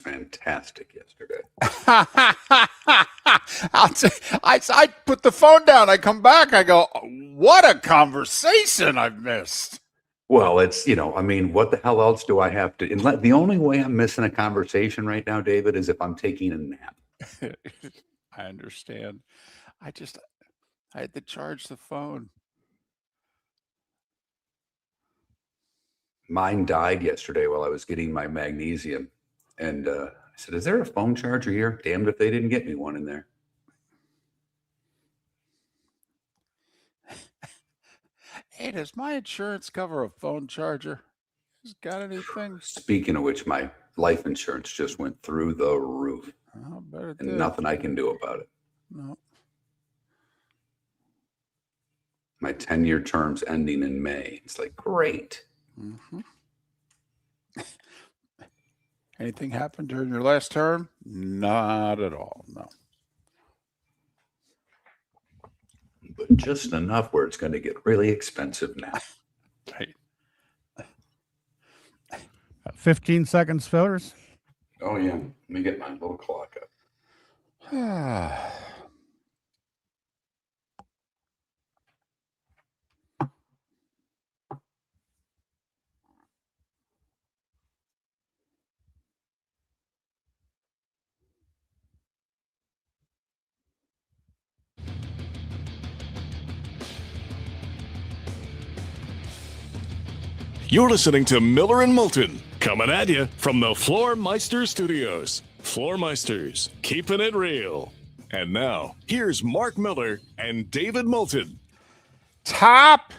Fantastic yesterday. I put the phone down. I come back. I go, what a conversation I've missed. Well, it's, what the hell else do I have to? The only way I'm missing a conversation right now, David, is if I'm taking a nap. I understand. I had to charge the phone. Mine died yesterday while I was getting my magnesium. And I said, is there a phone charger here? Damned if they didn't get me one in there. Hey, does my insurance cover a phone charger? Has it got anything? Speaking of which, my life insurance just went through the roof. Oh, better and nothing I can do about it. No. My 10-year term's ending in May. It's like, great. Mm-hmm. Anything happened during your last term? Not at all, no. But just enough where it's going to get really expensive now. Right. 15 seconds, fillers. Oh, yeah. Let me get my little clock up. You're listening to Miller and Moulton, coming at you from the Floormeister Studios. Floormeisters, keeping it real. And now, here's Mark Miller and David Moulton. Top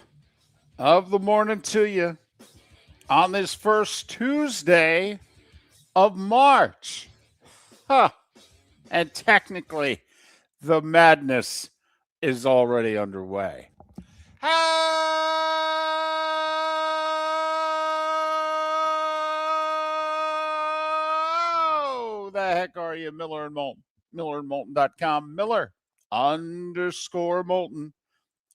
of the morning to you on this first Tuesday of March. And technically, the madness is already underway. How the heck are you, Miller and Moulton? MillerandMoulton.com. Miller_Moulton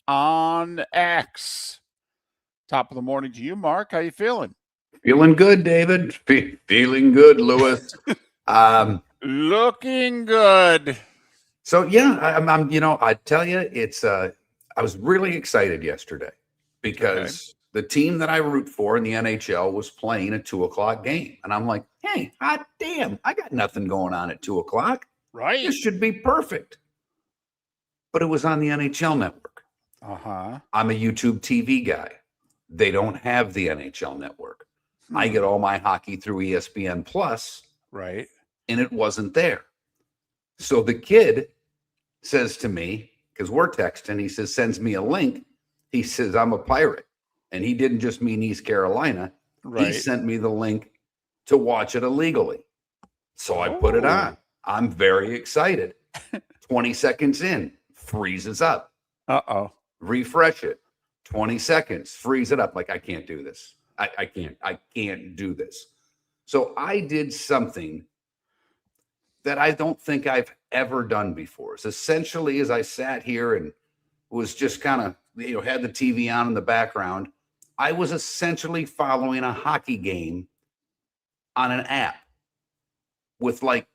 on X. Top of the morning to you, Mark. How you feeling? Feeling good, David. Feeling good, Lewis. Looking good. So yeah, I'm I tell you, it's I was really excited yesterday because the team that I root for in the NHL was playing a 2:00 game. And I'm like, hey, hot damn, I got nothing going on at 2:00. Right. This should be perfect. But it was on the NHL network. Uh-huh. I'm a YouTube TV guy. They don't have the NHL network. I get all my hockey through ESPN Plus. Right. And it wasn't there. So the kid says to me, because we're texting, he says, sends me a link. He says, I'm a pirate. And he didn't just mean East Carolina. Right. He sent me the link to watch it illegally. So I put it on. I'm very excited. 20 seconds in, freezes up. Uh-oh. Refresh it. 20 seconds, freeze it up. Like, I can't do this. I can't do this. So I did something that I don't think I've ever done before. It's essentially, as I sat here and was just kind of, had the TV on in the background, I was essentially following a hockey game on an app with like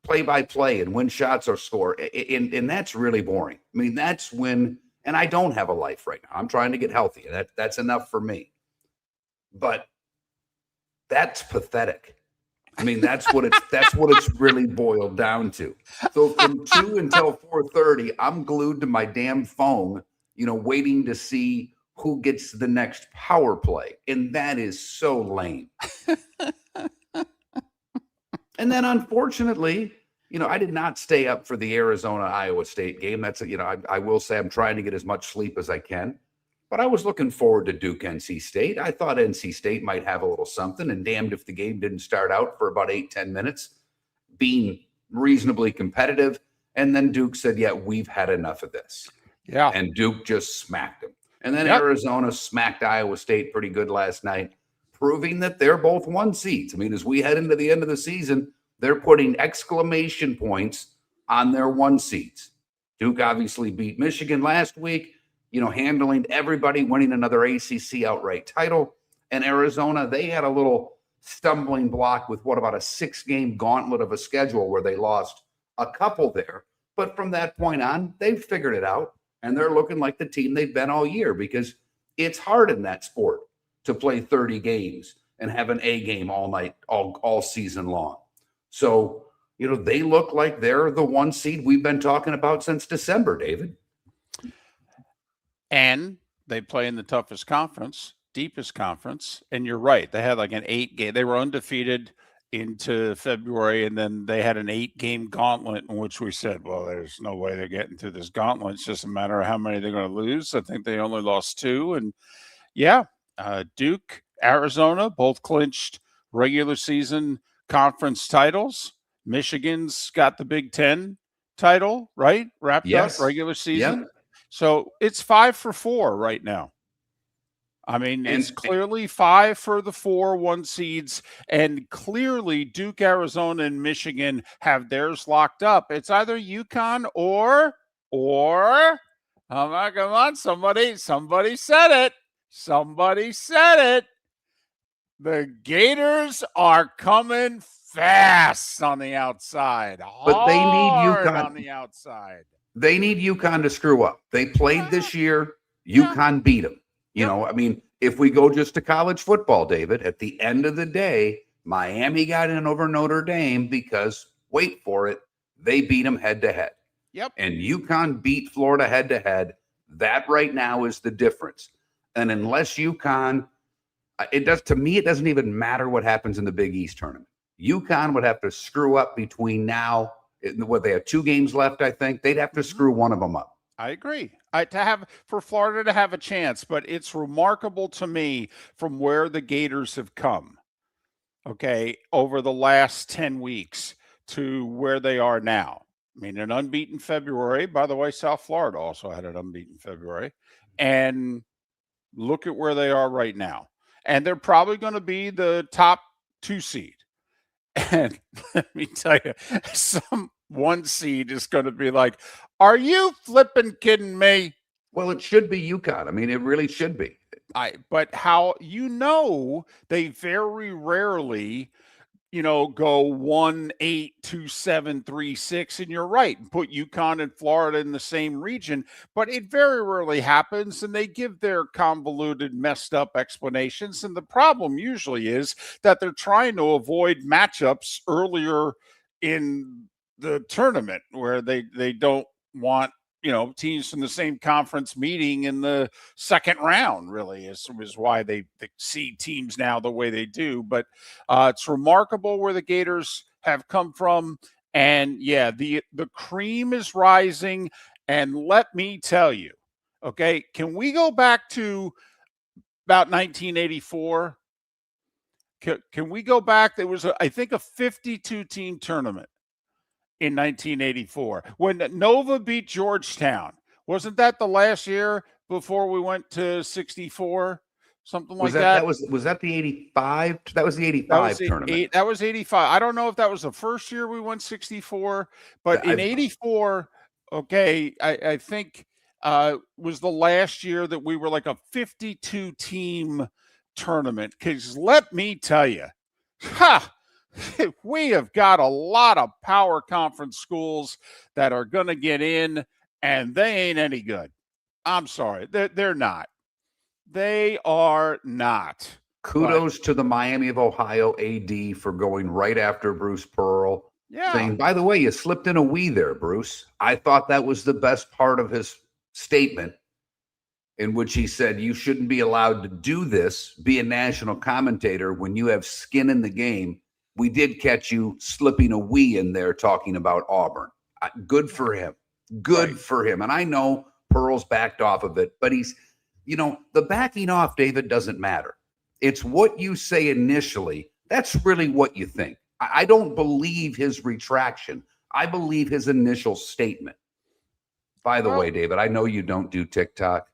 play-by-play and when shots are scored. And that's really boring. I mean, that's when, and I don't have a life right now. I'm trying to get healthy. That's enough for me. But that's pathetic. I mean, that's what it's really boiled down to. So from 2 until 4:30, I'm glued to my damn phone, waiting to see who gets the next power play. And that is so lame. And then unfortunately, I did not stay up for the Arizona-Iowa State game. That's, I will say I'm trying to get as much sleep as I can. But I was looking forward to Duke NC State. I thought NC State might have a little something, and damned if the game didn't start out for about 8-10 minutes being reasonably competitive. And then Duke said, yeah, we've had enough of this. Yeah. And Duke just smacked them. And then Arizona smacked Iowa State pretty good last night, proving that they're both 1 seeds. I mean, as we head into the end of the season, they're putting exclamation points on their 1 seeds. Duke obviously beat Michigan last week, handling everybody, winning another ACC outright title. And Arizona, they had a little stumbling block with what about a 6-game gauntlet of a schedule where they lost a couple there. But from that point on, they've figured it out, and they're looking like the team they've been all year, because it's hard in that sport to play 30 games and have an A game all night, all season long. So, they look like they're the 1 seed we've been talking about since December, David. And they play in the toughest conference, deepest conference. And you're right. They had like an 8-game. They were undefeated into February, and then they had an 8-game gauntlet in which we said, well, there's no way they're getting through this gauntlet. It's just a matter of how many they're going to lose. I think they only lost 2. And yeah, Duke, Arizona, both clinched regular season conference titles. Michigan's got the Big Ten title, right? Wrapped up regular season. Yep. So it's 5 for 4 right now. I mean, it's clearly 5 for the 4 1 seeds, and clearly Duke, Arizona, and Michigan have theirs locked up. It's either UConn or come on, somebody said it. Somebody said it. The Gators are coming fast on the outside. But they need UConn on the outside. They need UConn to screw up. They played this year. UConn beat them. I mean, if we go just to college football, David, at the end of the day, Miami got in over Notre Dame because, wait for it, they beat them head to head. Yep. And UConn beat Florida head to head. That right now is the difference. And unless UConn, it doesn't even matter what happens in the Big East tournament. UConn would have to screw up between now. They have 2 games left, I think. They'd have to screw one of them up. I agree. For Florida to have a chance, but it's remarkable to me from where the Gators have come, okay, over the last 10 weeks to where they are now. I mean, an unbeaten February. By the way, South Florida also had an unbeaten February. And look at where they are right now. And they're probably going to be the top 2 seed. And let me tell you, some 1 seed is going to be like, are you flipping kidding me? Well, it should be UConn. I mean, it really should be. But how, they very rarely, go 1-8, 2-7, 3-6. And you're right. Put UConn and Florida in the same region, but it very rarely happens. And they give their convoluted, messed up explanations. And the problem usually is that they're trying to avoid matchups earlier in the tournament where they don't want, teams from the same conference meeting in the second round, really is why they see teams now the way they do. But it's remarkable where the Gators have come from. And yeah, the cream is rising. And let me tell you, okay, can we go back to about 1984? Can we go back? There was, I think, a 52-team tournament in 1984 when Nova beat Georgetown. Wasn't that the last year before we went to 64? Something like that. Was that the 85? That was the 85 tournament. That was 85. I don't know if that was the first year we won 64, but in 84, okay, I think was the last year that we were like a 52-team tournament. Because let me tell you, we have got a lot of power conference schools that are going to get in, and they ain't any good. I'm sorry. They're not. They are not. Kudos to the Miami of Ohio AD for going right after Bruce Pearl. Yeah. Saying, by the way, you slipped in a "we" there, Bruce. I thought that was the best part of his statement, in which he said, you shouldn't be allowed to do this, be a national commentator when you have skin in the game. We did catch you slipping a "we" in there talking about Auburn. Good for him. Good for him. And I know Pearl's backed off of it, but he's, the backing off, David, doesn't matter. It's what you say initially. That's really what you think. I don't believe his retraction. I believe his initial statement. By the way, David, I know you don't do TikTok,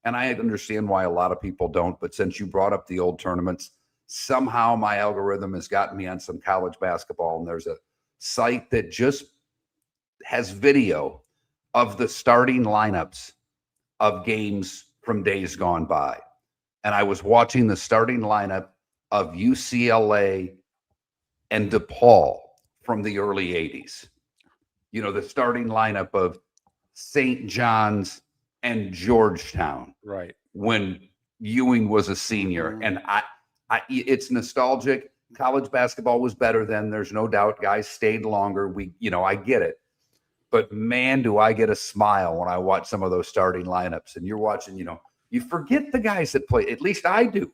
and I understand why a lot of people don't, but since you brought up the old tournaments, somehow my algorithm has gotten me on some college basketball, and there's a site that just has video of the starting lineups of games from days gone by. And I was watching the starting lineup of UCLA and DePaul from the early 80s. You know, the starting lineup of St. John's and Georgetown Right. when Ewing was a senior. Mhm. And it's nostalgic. College basketball was better then. There's no doubt. Guys stayed longer. I get it. But man, do I get a smile when I watch some of those starting lineups. And you're watching, you forget the guys that play. At least I do.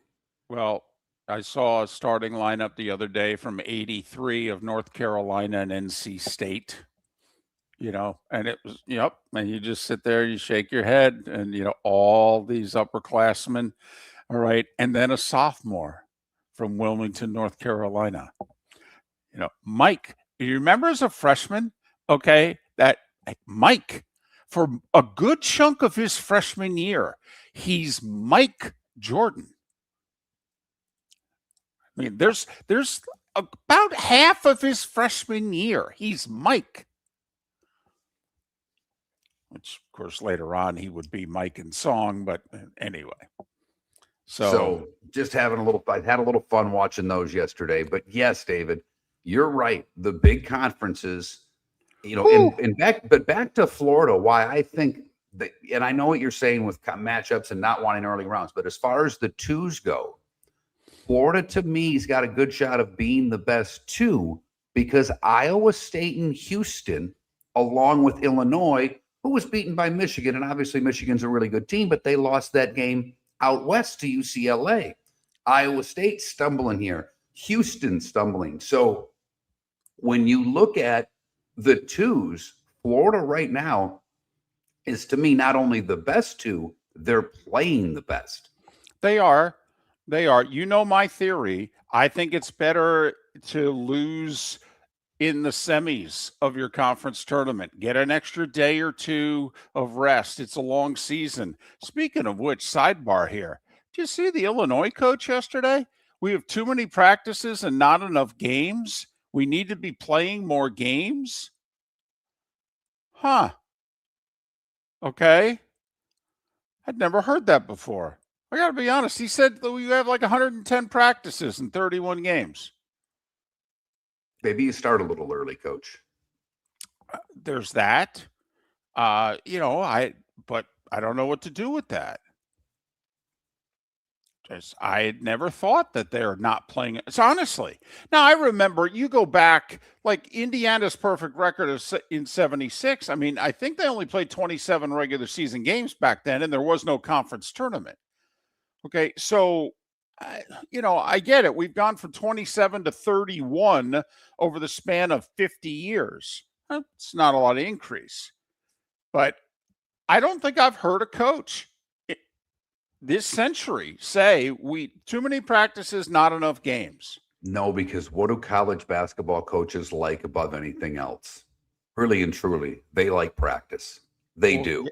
Well, I saw a starting lineup the other day from 83 of North Carolina and NC State, and it was, yep. And you just sit there, you shake your head, and, all these upperclassmen. All right. And then a sophomore from Wilmington, North Carolina. Mike, you remember as a freshman, okay, that Mike, for a good chunk of his freshman year, he's Mike Jordan. I mean, there's about half of his freshman year, he's Mike. Which, of course, later on he would be Mike in song, but anyway. So just I had a little fun watching those yesterday. But yes, David, you're right. The big conferences, back to Florida, why I think that, and I know what you're saying with matchups and not wanting early rounds, but as far as the twos go, Florida to me has got a good shot of being the best two because Iowa State and Houston, along with Illinois, who was beaten by Michigan, and obviously Michigan's a really good team, but they lost that game out west to UCLA. Iowa State stumbling here. Houston stumbling. So when you look at the twos, Florida right now is, to me, not only the best two, they're playing the best. They are. My theory. I think it's better to lose in the semis of your conference tournament. Get an extra day or two of rest. It's a long season. Speaking of which, sidebar here. Did you see the Illinois coach yesterday? We have too many practices and not enough games. We need to be playing more games. Huh. Okay. I'd never heard that before. I got to be honest. He said that we have like 110 practices and 31 games. Maybe you start a little early, Coach. There's that. But I don't know what to do with that. I had never thought that they're not playing. It's honestly. Now, I remember you go back, like Indiana's perfect record in 76. I mean, I think they only played 27 regular season games back then, and there was no conference tournament. Okay, so, I get it. We've gone from 27 to 31 over the span of 50 years. It's not a lot of increase. But I don't think I've heard a coach this century say too many practices, not enough games. No, because what do college basketball coaches like above anything else? Really and truly, they like practice. They do.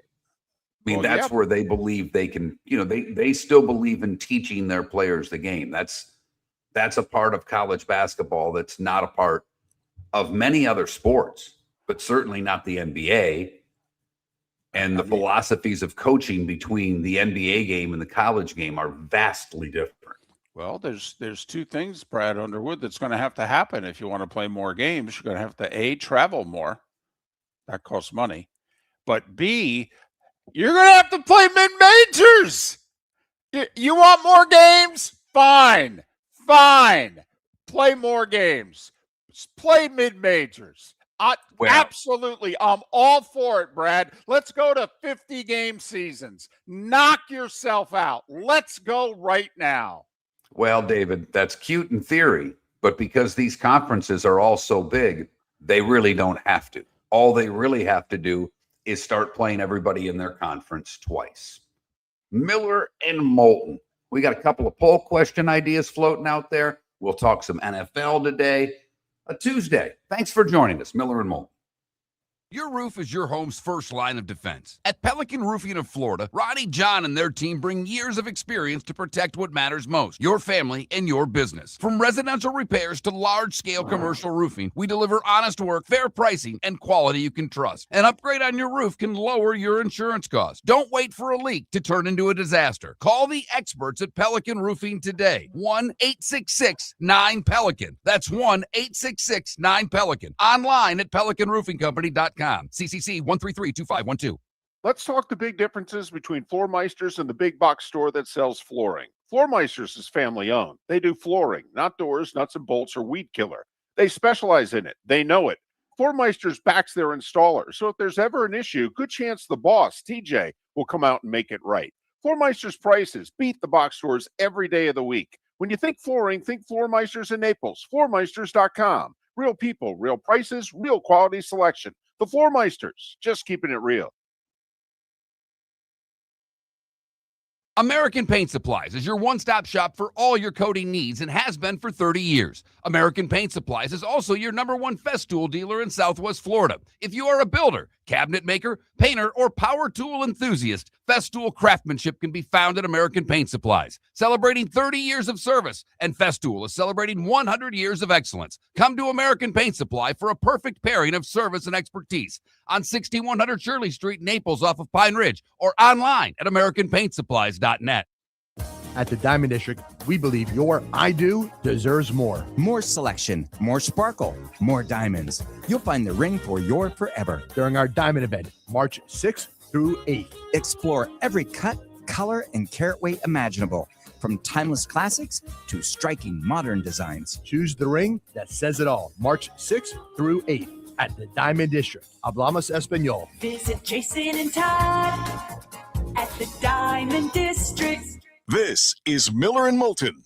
I mean, that's where they believe they can, they still believe in teaching their players the game. That's a part of college basketball that's not a part of many other sports, but certainly not the NBA. And the philosophies of coaching between the NBA game and the college game are vastly different. Well, there's two things, Brad Underwood, that's going to have to happen if you want to play more games. You're going to have to, A, travel more. That costs money. But B, you're going to have to play mid-majors. You want more games? Fine. Play more games. Play mid-majors. Absolutely. I'm all for it, Brad. Let's go to 50-game seasons. Knock yourself out. Let's go right now. Well, David, that's cute in theory, but because these conferences are all so big, they really don't have to. All they really have to do is start playing everybody in their conference twice. Miller and Moulton. We got a couple of poll question ideas floating out there. We'll talk some NFL today. A Tuesday. Thanks for joining us, Miller and Moulton. Your roof is your home's first line of defense. At Pelican Roofing of Florida, Ronnie, John, and their team bring years of experience to protect what matters most, your family and your business. From residential repairs to large-scale commercial roofing, we deliver honest work, fair pricing, and quality you can trust. An upgrade on your roof can lower your insurance costs. Don't wait for a leak to turn into a disaster. Call the experts at Pelican Roofing today. 1-866-9-PELICAN. That's 1-866-9-PELICAN. Online at pelicanroofingcompany.com. CCC 1332512. Let's talk the big differences between Floor Meisters and the big box store that sells flooring. Floor Meisters is family owned. They do flooring, not doors, nuts and bolts, or weed killer. They specialize in it. They know it. Floor Meisters backs their installer, so if there's ever an issue, good chance the boss, TJ, will come out and make it right. Floor Meisters prices beat the box stores every day of the week. When you think flooring, think Floor Meisters in Naples. Floormeisters.com. Real people, real prices, real quality selection. The Floor Meisters, just keeping it real. American Paint Supplies is your one-stop shop for all your coating needs and has been for 30 years. American Paint Supplies is also your #1 Festool dealer in Southwest Florida. If you are a builder, cabinet maker, painter, or power tool enthusiast, Festool craftsmanship can be found at American Paint Supplies. Celebrating 30 years of service, and Festool is celebrating 100 years of excellence. Come to American Paint Supply for a perfect pairing of service and expertise on 6100 Shirley Street, Naples, off of Pine Ridge, or online at AmericanPaintSupplies.net. At the Diamond District, we believe your I do deserves more. More selection, more sparkle, more diamonds. You'll find the ring for your forever. During our Diamond event, March 6th through 8th. Explore every cut, color, and carat weight imaginable, from timeless classics to striking modern designs. Choose the ring that says it all. March 6th through 8th at the Diamond District. Hablamos Espanol. Visit Jason and Todd at the Diamond District. This is Miller and Moulton.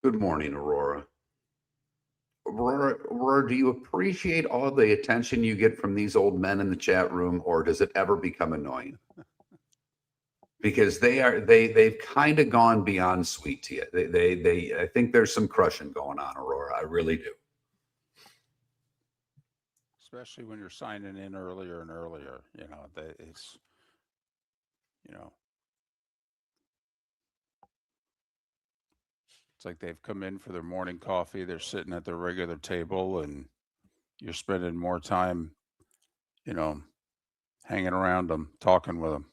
Good morning, Aurora. Aurora, do you appreciate all the attention you get from these old men in the chat room, or does it ever become annoying? Because they've kind of gone beyond sweet to you. I think there's some crushing going on, Aurora. I really do. Especially when you're signing in earlier and earlier, it's, it's like they've come in for their morning coffee. They're sitting at their regular table and you're spending more time, hanging around them, talking with them.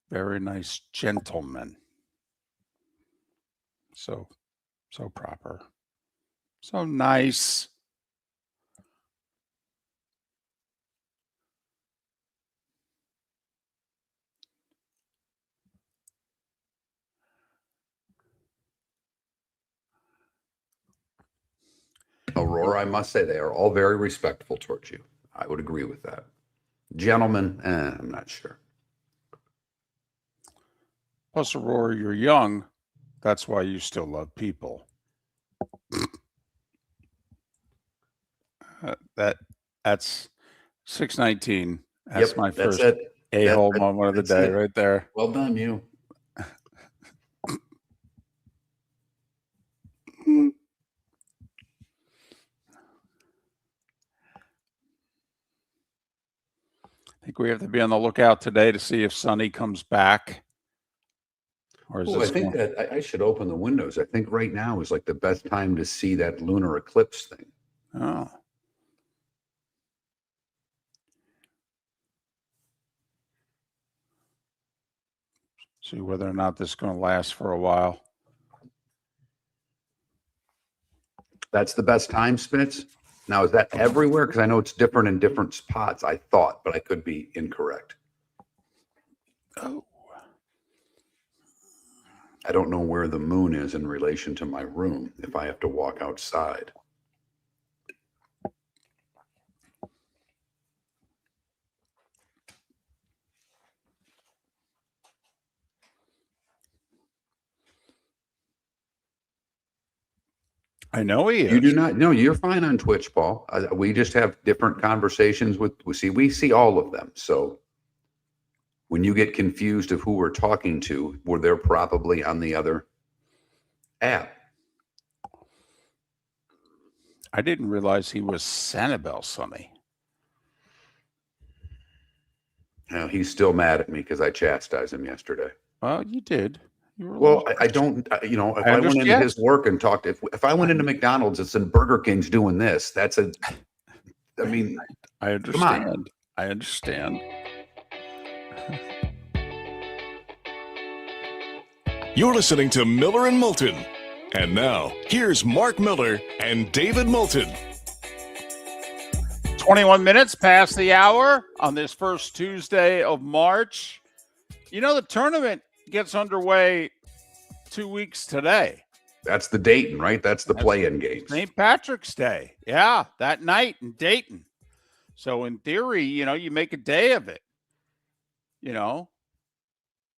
Very nice gentlemen. So proper. So nice. Aurora, I must say, they are all very respectful towards you. I would agree with that. Gentlemen, I'm not sure. Plus, Aurora, you're young. That's why you still love people. That's 619. That's Yep, my that's first it. a-hole That- moment of the that's day it. right there. Well done, you. I think we have to be on the lookout today to see if Sunny comes back. Or is Ooh, I this think one? that I should open the windows. I think right now is like the best time to see that lunar eclipse thing. Oh. See whether or not this is going to last for a while. That's the best time, Spitz? Now, is that everywhere? Because I know it's different in different spots, I thought, but I could be incorrect. Oh. I don't know where the moon is in relation to my room if I have to walk outside. I know he is. You do not. No, you're fine on Twitch, Paul. We just have different conversations with. We see all of them. So when you get confused of who we're talking to, well, they're probably on the other app. I didn't realize he was Sanibel Sunny. Now, he's still mad at me because I chastised him yesterday. Well, you did. You were Well, I don't. You know, if I I went into understand. his work and talked, if I went into McDonald's and said Burger King's doing this, that's a. I mean, I come on. understand. I understand. You're listening to Miller and Moulton. And now, here's Mark Miller and David Moulton. 21 minutes past the hour on this first Tuesday of March. You know, the tournament gets underway 2 weeks today. That's the Dayton, right? That's the play-in games. St. Patrick's Day. Yeah, that night in Dayton. So in theory, you know, you make a day of it. You know,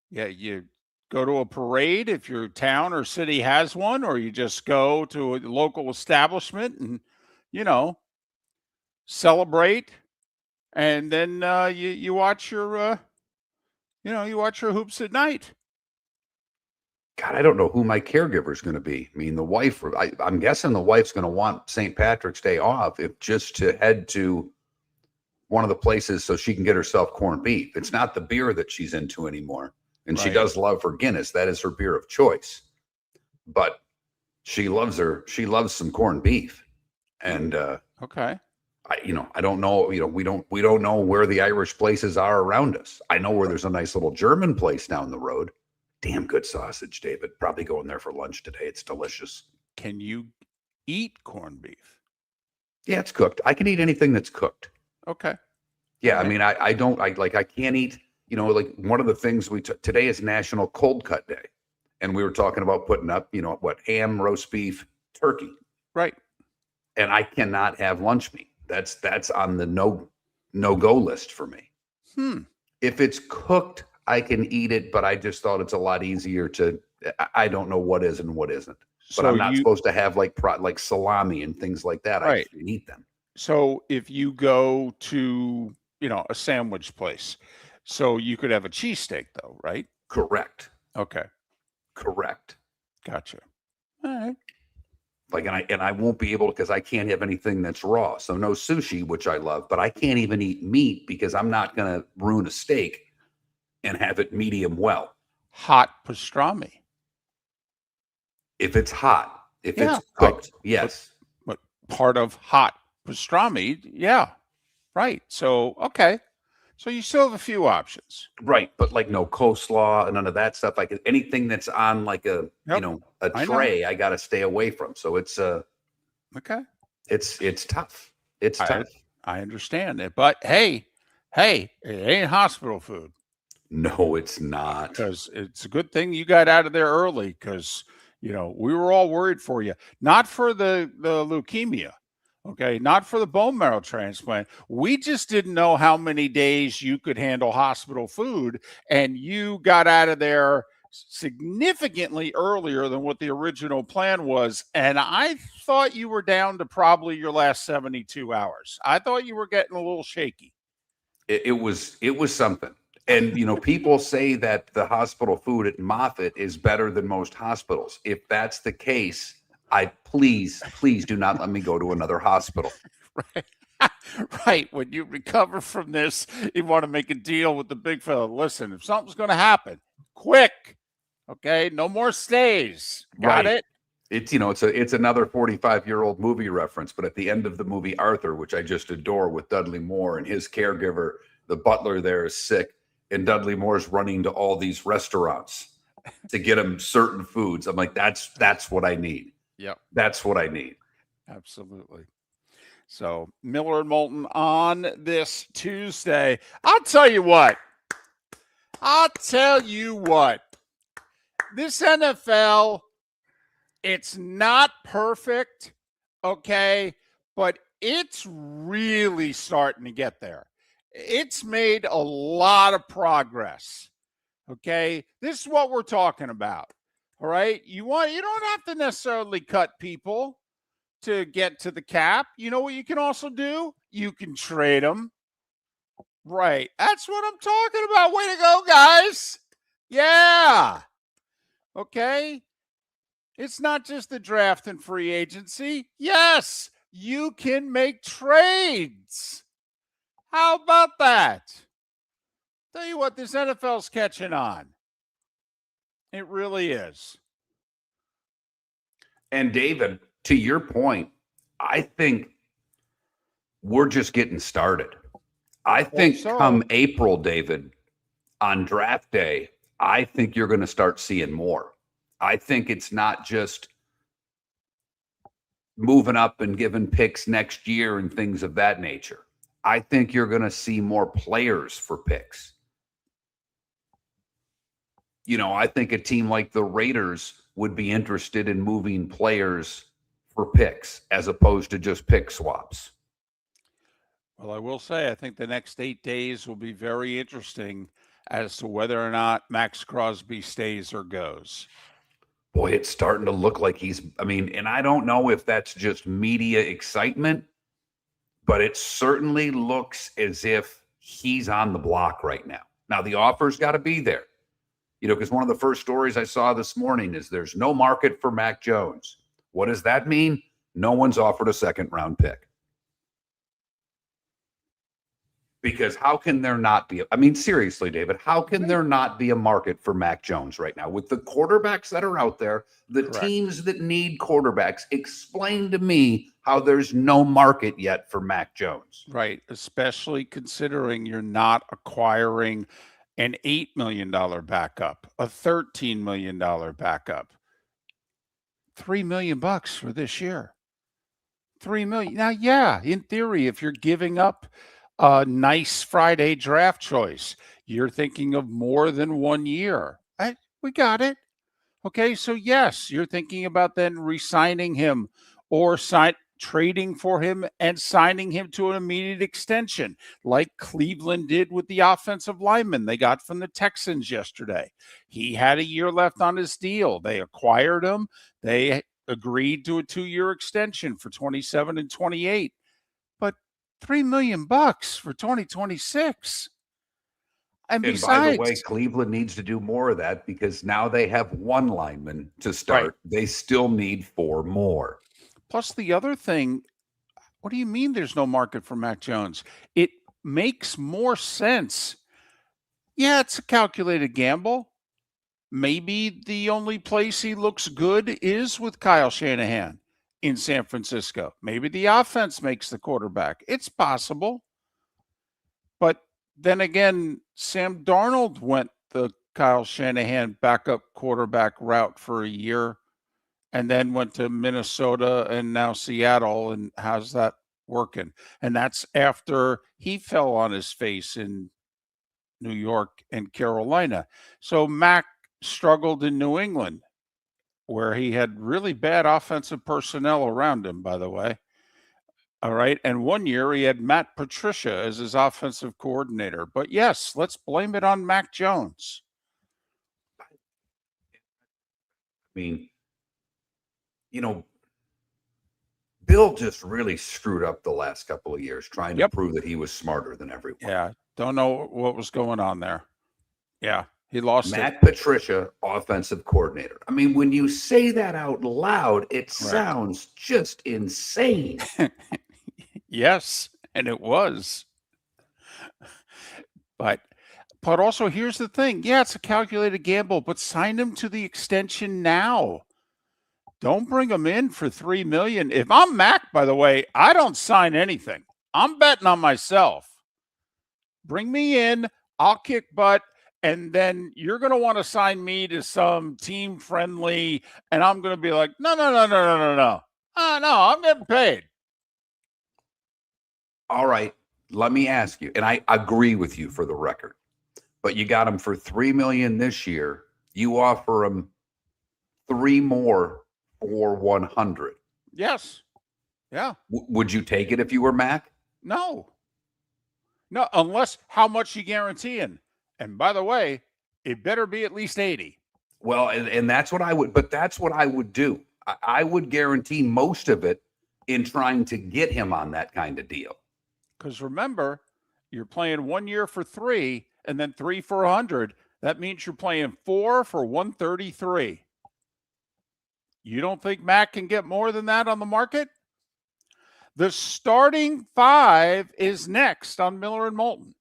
yeah, you go to a parade if your town or city has one, or you just go to a local establishment and, you know, celebrate. And then you watch your, you watch your hoops at night. God, I don't know who my caregiver is going to be. I mean, the wife, I'm guessing the wife's going to want St. Patrick's Day off if just to head to one of the places so she can get herself corned beef. It's not the beer that she's into anymore. And she Right. does love her Guinness. That is her beer of choice. But she loves some corned beef. And Okay. I don't know, we don't know where the Irish places are around us. I know where there's a nice little German place down the road. Damn good sausage, David. Probably going there for lunch today. It's delicious. Can you eat corned beef? Yeah, it's cooked. I can eat anything that's cooked. Okay. Yeah, I mean, I can't eat, like one of the things today is National Cold Cut Day. And we were talking about putting up, ham, roast beef, turkey. Right. And I cannot have lunch meat. That's on the no-go list for me. If it's cooked, I can eat it, but I just thought it's a lot easier I don't know what is and what isn't. But I'm not supposed to have like salami and things like that. Right. I can eat them. So if you go to, a sandwich place, so you could have a cheesesteak though, right? Correct. Okay. Correct. Gotcha. All right. And I won't be able to, because I can't have anything that's raw. So no sushi, which I love, but I can't even eat meat because I'm not going to ruin a steak and have it medium well. Hot pastrami. If it's hot, if Yeah, it's cooked, yes. But part of hot pastrami, yeah. Right. So, okay. So you still have a few options. Right. But like no coleslaw and none of that stuff. Like anything that's on like a tray, I got to stay away from. So it's okay. It's tough. It's tough. I understand it. But hey, it ain't hospital food. No, it's not. Because it's a good thing you got out of there early because, we were all worried for you. Not for the leukemia, Okay, not for the bone marrow transplant. We just didn't know how many days you could handle hospital food, and you got out of there significantly earlier than what the original plan was. And I thought you were down to probably your last 72 hours. I thought you were getting a little shaky. It was something. And people say that the hospital food at Moffitt is better than most hospitals. If that's the case, please do not let me go to another hospital. Right. Right. When you recover from this, you want to make a deal with the big fella. Listen, if something's going to happen, quick. Okay. No more stays. Got Right. it? It's another 45-year-old movie reference, but at the end of the movie Arthur, which I just adore, with Dudley Moore and his caregiver, the butler there is sick, and Dudley Moore's running to all these restaurants to get him certain foods. I'm like, that's what I need. Yep. That's what I need. Absolutely. So Miller and Moulton on this Tuesday. I'll tell you what. This NFL, it's not perfect, okay, but it's really starting to get there. It's made a lot of progress, okay? This is what we're talking about, all right? You don't have to necessarily cut people to get to the cap. You know what you can also do? You can trade them. Right. That's what I'm talking about. Way to go, guys. Yeah. Okay. It's not just the draft and free agency. Yes, you can make trades. How about that? Tell you what, this NFL's catching on. It really is. And David, to your point, I think we're just getting started. I think come April, David, on draft day, I think you're going to start seeing more. I think it's not just moving up and giving picks next year and things of that nature. I think you're going to see more players for picks. I think a team like the Raiders would be interested in moving players for picks as opposed to just pick swaps. Well, I will say, I think the next 8 days will be very interesting as to whether or not Max Crosby stays or goes. Boy, it's starting to look like and I don't know if that's just media excitement, but it certainly looks as if he's on the block right now. Now, the offer's got to be there, because one of the first stories I saw this morning is there's no market for Mac Jones. What does that mean? No one's offered a second-round pick. Because how can there not be? Seriously, David, how can there not be a market for Mac Jones right now? With the quarterbacks that are out there, the Correct. teams that need quarterbacks, explain to me how there's no market yet for Mac Jones. Right, especially considering you're not acquiring an $8 million backup, a $13 million backup. $3 million for this year. $3 million. Now, yeah, in theory, if you're giving up a nice Friday draft choice, you're thinking of more than 1 year. We got it. Okay, so yes, you're thinking about then re-signing him or trading for him and signing him to an immediate extension, like Cleveland did with the offensive lineman they got from the Texans yesterday. He had a year left on his deal. They acquired him. They agreed to a 2-year extension for 27 and 28. But $3 million for 2026. And besides, by the way, Cleveland needs to do more of that because now they have 1 lineman to start. Right. They still need 4 more. Plus the other thing, what do you mean there's no market for Mac Jones? It makes more sense. Yeah, it's a calculated gamble. Maybe the only place he looks good is with Kyle Shanahan in San Francisco. Maybe the offense makes the quarterback. It's possible. But then again, Sam Darnold went the Kyle Shanahan backup quarterback route for a year and then went to Minnesota and now Seattle. And how's that working? And that's after he fell on his face in New York and Carolina. So Mac struggled in New England, where he had really bad offensive personnel around him, by the way. All right. And one year he had Matt Patricia as his offensive coordinator. But yes, let's blame it on Mac Jones. I mean, you know, Bill just really screwed up the last couple of years trying to Yep. prove that he was smarter than everyone. Yeah. Don't know what was going on there. Yeah. He lost it. Matt Patricia, offensive coordinator. I mean, when you say that out loud, it sounds just insane. Yes. And it was. But also here's the thing. Yeah, it's a calculated gamble, but sign him to the extension now. Don't bring him in for $3 million. If I'm Mac, by the way, I don't sign anything. I'm betting on myself. Bring me in, I'll kick butt, and then you're going to want to sign me to some team friendly, and I'm going to be like, no. No, I'm getting paid. All right, let me ask you, and I agree with you for the record, but you got him for $3 million this year. You offer him 3 more for 100. Yes. Yeah. Would you take it if you were Mac? No, unless how much you guaranteeing. And by the way, it better be at least 80. Well, and that's what I would, but that's what I would do. I would guarantee most of it in trying to get him on that kind of deal. Because remember, you're playing 1 year for 3 and then 3 for 100. That means you're playing 4 for 133. You don't think Mac can get more than that on the market? The starting 5 is next on Miller and Moulton.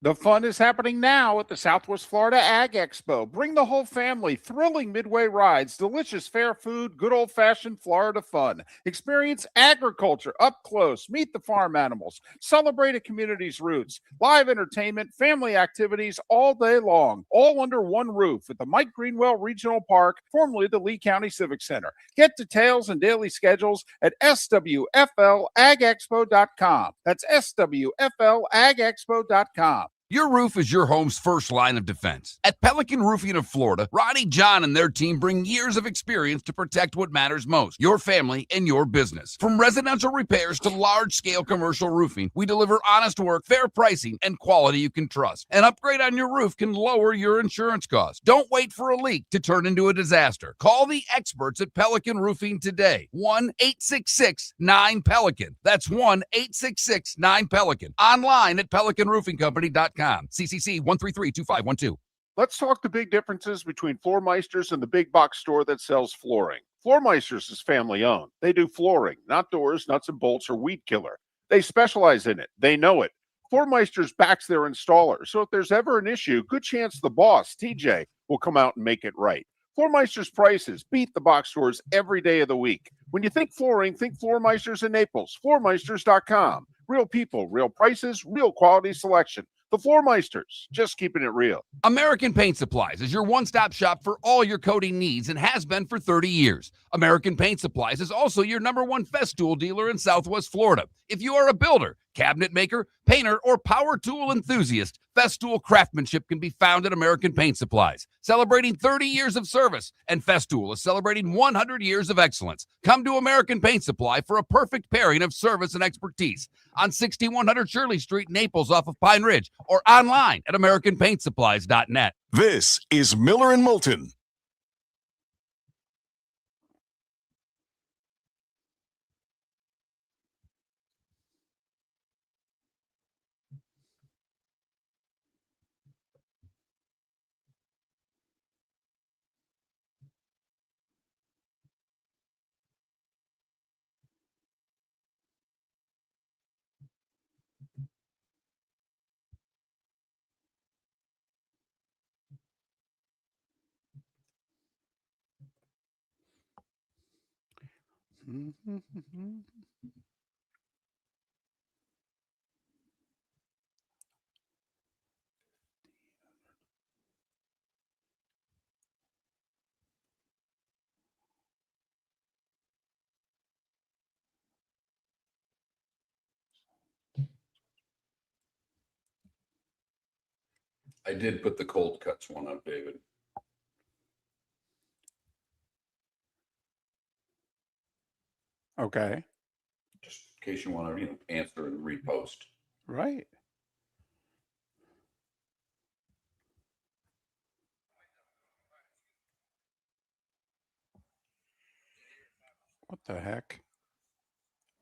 The fun is happening now at the Southwest Florida Ag Expo. Bring the whole family. Thrilling midway rides, delicious fair food, good old-fashioned Florida fun. Experience agriculture up close. Meet the farm animals. Celebrate a community's roots. Live entertainment, family activities all day long. All under one roof at the Mike Greenwell Regional Park, formerly the Lee County Civic Center. Get details and daily schedules at swflagexpo.com. That's swflagexpo.com. Your roof is your home's first line of defense. At Pelican Roofing of Florida, Ronnie John and their team bring years of experience to protect what matters most, your family and your business. From residential repairs to large-scale commercial roofing, we deliver honest work, fair pricing, and quality you can trust. An upgrade on your roof can lower your insurance costs. Don't wait for a leak to turn into a disaster. Call the experts at Pelican Roofing today. 1-866-9-PELICAN. That's 1-866-9-PELICAN. Online at pelicanroofingcompany.com. CCC 1332512. Let's talk the big differences between Floormeisters and the big box store that sells flooring. Floormeisters is family owned. They do flooring, not doors, nuts and bolts, or weed killer. They specialize in it. They know it. Floormeisters backs their installer, so if there's ever an issue, good chance the boss, TJ, will come out and make it right. Floormeisters prices beat the box stores every day of the week. When you think flooring, think Floormeisters in Naples. Floormeisters.com. Real people, real prices, real quality selection. The Floormeisters, just keeping it real. American Paint Supplies is your one-stop shop for all your coating needs and has been for 30 years. American Paint Supplies is also your #1 Festool dealer in Southwest Florida. If you are a builder, cabinet maker, painter, or power tool enthusiast, Festool craftsmanship can be found at American Paint Supplies. Celebrating 30 years of service, and Festool is celebrating 100 years of excellence. Come to American Paint Supply for a perfect pairing of service and expertise. On 6100 Shirley Street, Naples, off of Pine Ridge, or online at AmericanPaintSupplies.net. This is Miller and Moulton. I did put the cold cuts one up, David. Okay. Just in case you want to, answer and repost. Right. What the heck?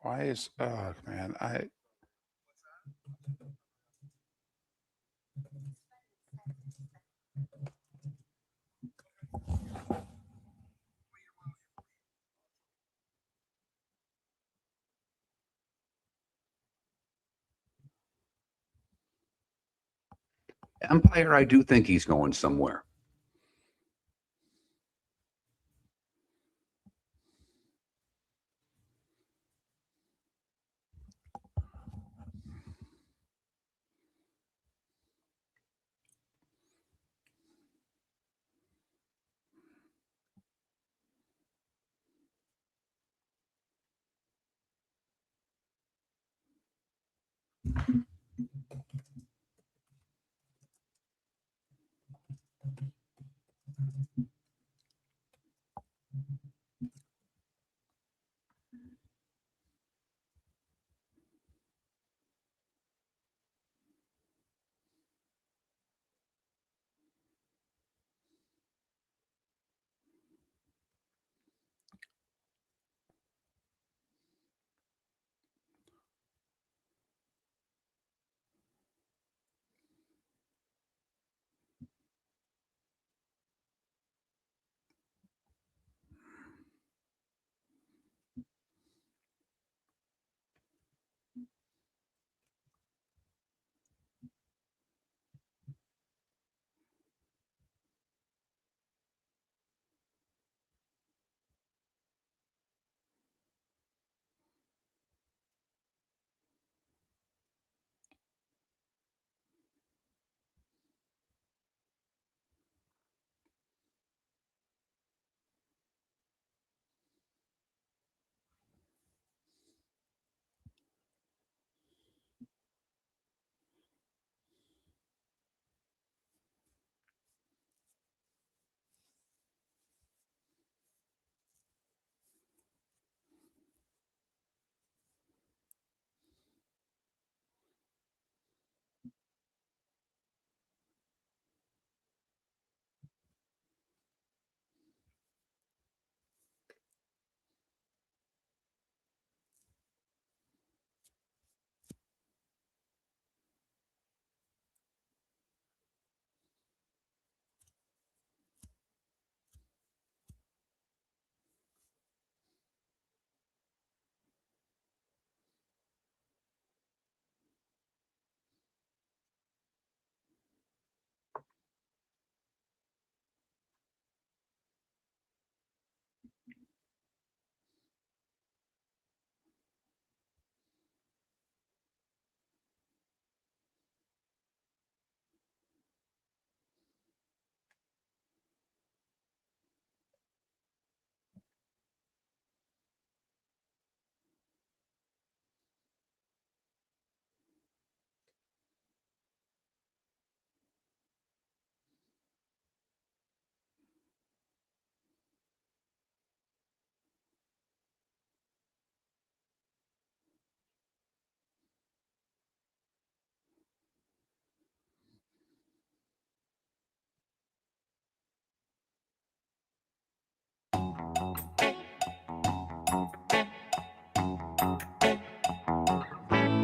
Why is, oh man, Empire, I do think he's going somewhere.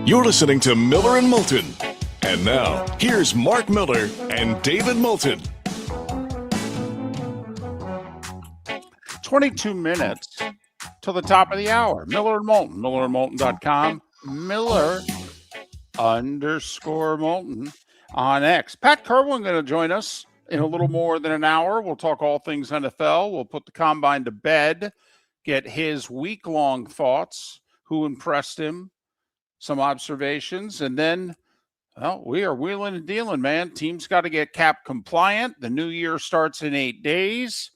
You're listening to Miller and Moulton. And now, here's Mark Miller and David Moulton. 22 minutes till the top of the hour. Miller and Moulton, millerandmoulton.com, Miller_Moulton on X. Pat Kirwan going to join us in a little more than an hour. We'll talk all things NFL. We'll put the combine to bed, get his week-long thoughts, who impressed him, some observations, and then, well, we are wheeling and dealing, man. Team's got to get cap compliant. The new year starts in 8 days.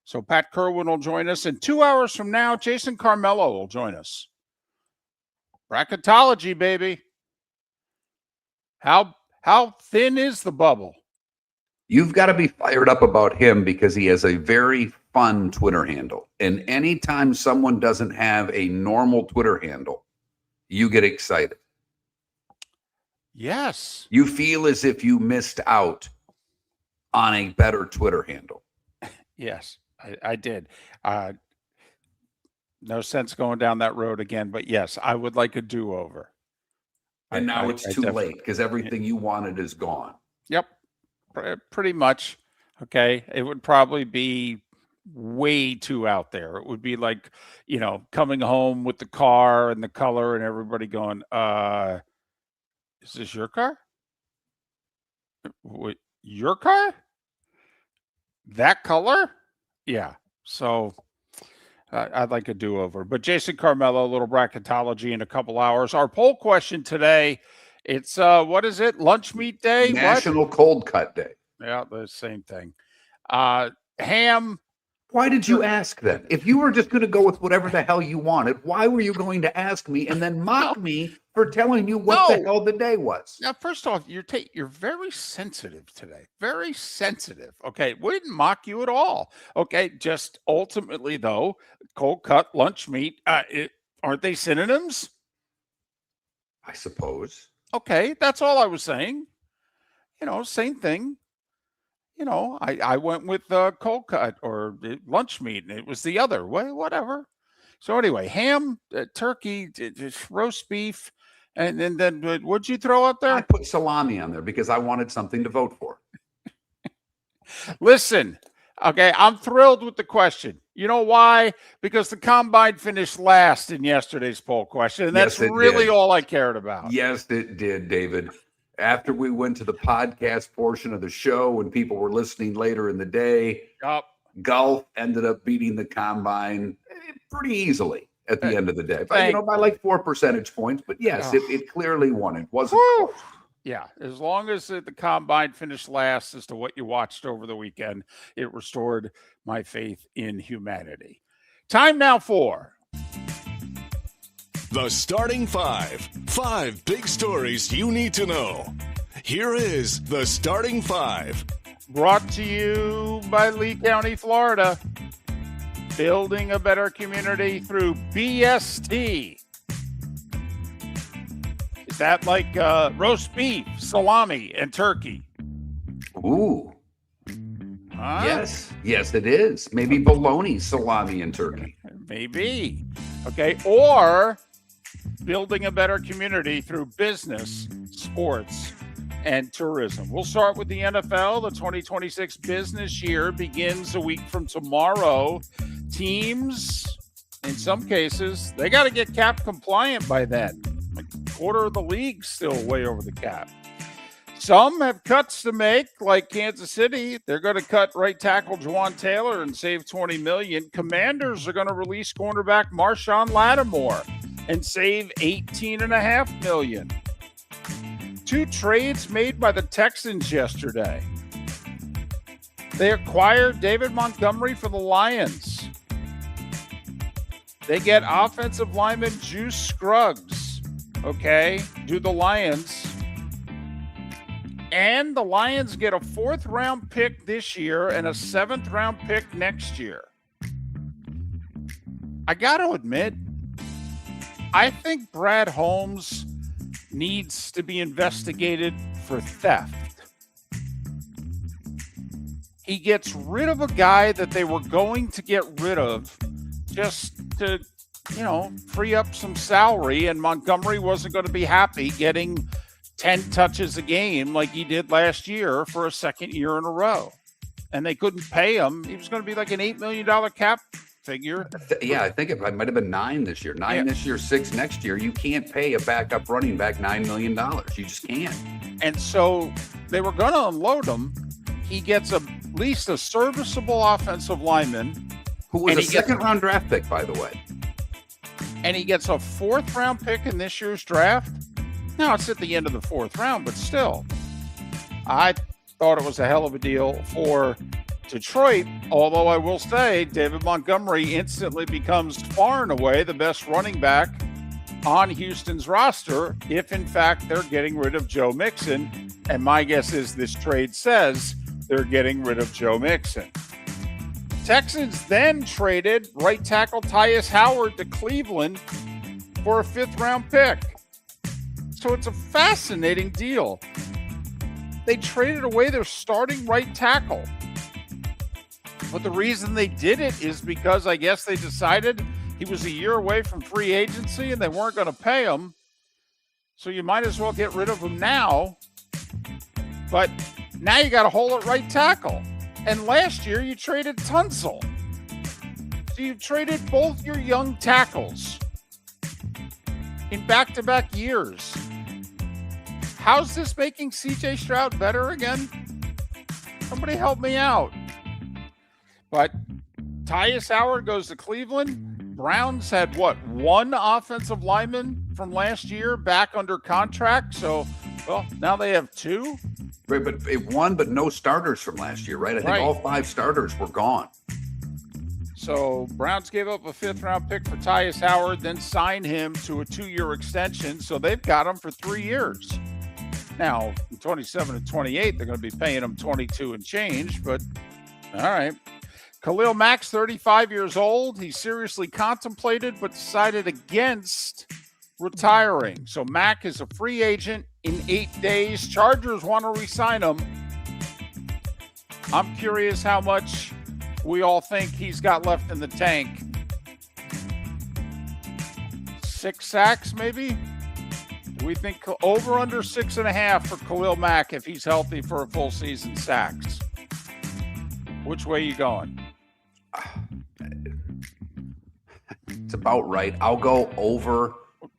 So Pat Kirwan will join us. And 2 hours from now, Jason Carmello will join us. Bracketology, baby. How thin is the bubble? You've got to be fired up about him because he has a very fun Twitter handle. And anytime someone doesn't have a normal Twitter handle, you get excited. Yes. You feel as if you missed out on a better Twitter handle. Yes, I did. No sense going down that road again, but yes, I would like a do-over. And now it's too definitely- late because everything you wanted is gone. Yep, pretty much. Okay, it would probably be way too out there. It would be like, coming home with the car and the color and everybody going, is this your car? What, your car? That color? Yeah. So I'd like a do-over. But Jason Carmello, a little bracketology in a couple hours. Our poll question today, it's what is it? Lunch meat day? National Cold Cut Day. Yeah, the same thing. Ham. Why did you ask then? If you were just going to go with whatever the hell you wanted, why were you going to ask me and then mock me for telling you what the hell the day was? Now, first off, you're very sensitive today. Very sensitive. Okay, we didn't mock you at all. Okay, just ultimately though, cold cut, lunch meat, aren't they synonyms? I suppose. Okay, that's all I was saying. Same thing. I went with cold cut or lunch meat, and it was the other way, whatever. So anyway, ham, turkey, roast beef, and then what'd you throw up there? I put salami on there because I wanted something to vote for. Listen, okay, I'm thrilled with the question. You know why? Because the combine finished last in yesterday's poll question, and that's Yes, it really did. all I cared about. Yes, it did, David. After we went to the podcast portion of the show, when people were listening later in the day, Yup. golf ended up beating the combine pretty easily at the end of the day. But, Thank by like 4 percentage points. But yes, it clearly won. It wasn't Whew. close. Yeah, as long as the combine finished last as to what you watched over the weekend, it restored my faith in humanity. Time now for The starting five. 5 big stories you need to know. Here is the starting five. brought to you by Lee County, Florida. Building a better community through BST. Is that like roast beef, salami, and turkey? Ooh. Huh? Yes, it is. Maybe bologna, salami, and turkey. Maybe. Okay. Or building a better community through business, sports, and tourism. We'll start with the NFL. The 2026 business year begins a week from tomorrow. Teams, in some cases, they got to get cap compliant by then. Like a quarter of the league's still way over the cap. Some have cuts to make, like Kansas City. They're going to cut right tackle Juwan Taylor and save $20 million. Commanders are going to release cornerback Marshawn Lattimore and save $18.5 million. 2 trades made by the Texans yesterday. They acquired David Montgomery for the Lions. They get offensive lineman Juice Scruggs. Okay, do the Lions. And the Lions get a 4th round pick this year and a 7th round pick next year. I got to admit, I think Brad Holmes needs to be investigated for theft. He gets rid of a guy that they were going to get rid of just to, free up some salary, and Montgomery wasn't going to be happy getting 10 touches a game like he did last year for a 2nd year in a row. And they couldn't pay him. He was going to be like an $8 million cap figure. I think it might have been 9 this year. 9 this year, 6 next year. You can't pay a backup running back $9 million. You just can't. And so they were going to unload him. He gets at least a serviceable offensive lineman. Who was a 2nd round draft pick, by the way. And he gets a 4th round pick in this year's draft. Now, it's at the end of the 4th round, but still. I thought it was a hell of a deal for Detroit, although I will say David Montgomery instantly becomes far and away the best running back on Houston's roster if, in fact, they're getting rid of Joe Mixon. And my guess is this trade says they're getting rid of Joe Mixon. Texans then traded right tackle Tyus Howard to Cleveland for a 5th-round pick. So it's a fascinating deal. They traded away their starting right tackle. But the reason they did it is because I guess they decided he was a year away from free agency and they weren't going to pay him. So you might as well get rid of him now. But now you got a hole at right tackle. And last year you traded Tunsil. So you traded both your young tackles in back-to-back years. How's this making C.J. Stroud better again? Somebody help me out. But Tyus Howard goes to Cleveland. Browns had, one offensive lineman from last year back under contract. So, now they have 2. Right, but it won, but no starters from last year, right? I think all 5 starters were gone. So Browns gave up a 5th-round pick for Tyus Howard, then signed him to a 2-year extension. So they've got him for 3 years. Now, in 27 and 28, they're going to be paying him 22 and change, but all right. Khalil Mack's 35 years old. He seriously contemplated but decided against retiring. So Mack is a free agent in 8 days. Chargers want to re-sign him. I'm curious how much we all think he's got left in the tank. 6 sacks, maybe? Do we think over under 6.5 for Khalil Mack if he's healthy for a full season sacks? Which way you going? It's about right. I'll go over.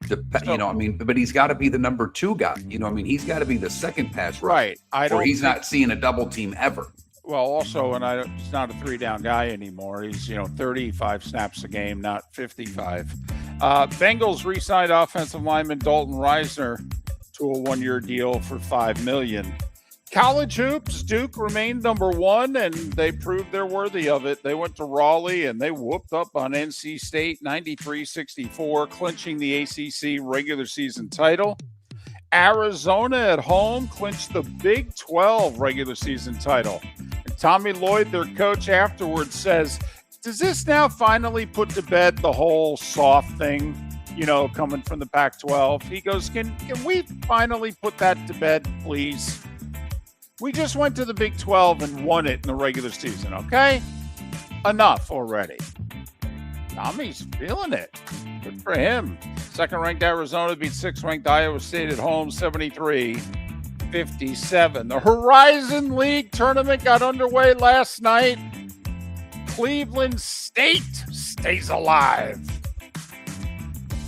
But he's got to be the number 2 guy. He's got to be the second pass rusher. Right. He's not seeing a double team ever. Well, also, he's not a 3-down guy anymore. He's, 35 snaps a game, not 55. Bengals re-signed offensive lineman Dalton Reisner to a 1-year deal for $5 million. College hoops, Duke remained number 1, and they proved they're worthy of it. They went to Raleigh, and they whooped up on NC State 93-64, clinching the ACC regular season title. Arizona at home clinched the Big 12 regular season title. And Tommy Lloyd, their coach, afterwards says, does this now finally put to bed the whole soft thing, coming from the Pac-12? He goes, can we finally put that to bed, please? We just went to the Big 12 and won it in the regular season, okay? Enough already. Tommy's feeling it. Good for him. Second-ranked Arizona beat 6th-ranked Iowa State at home, 73-57. The Horizon League tournament got underway last night. Cleveland State stays alive.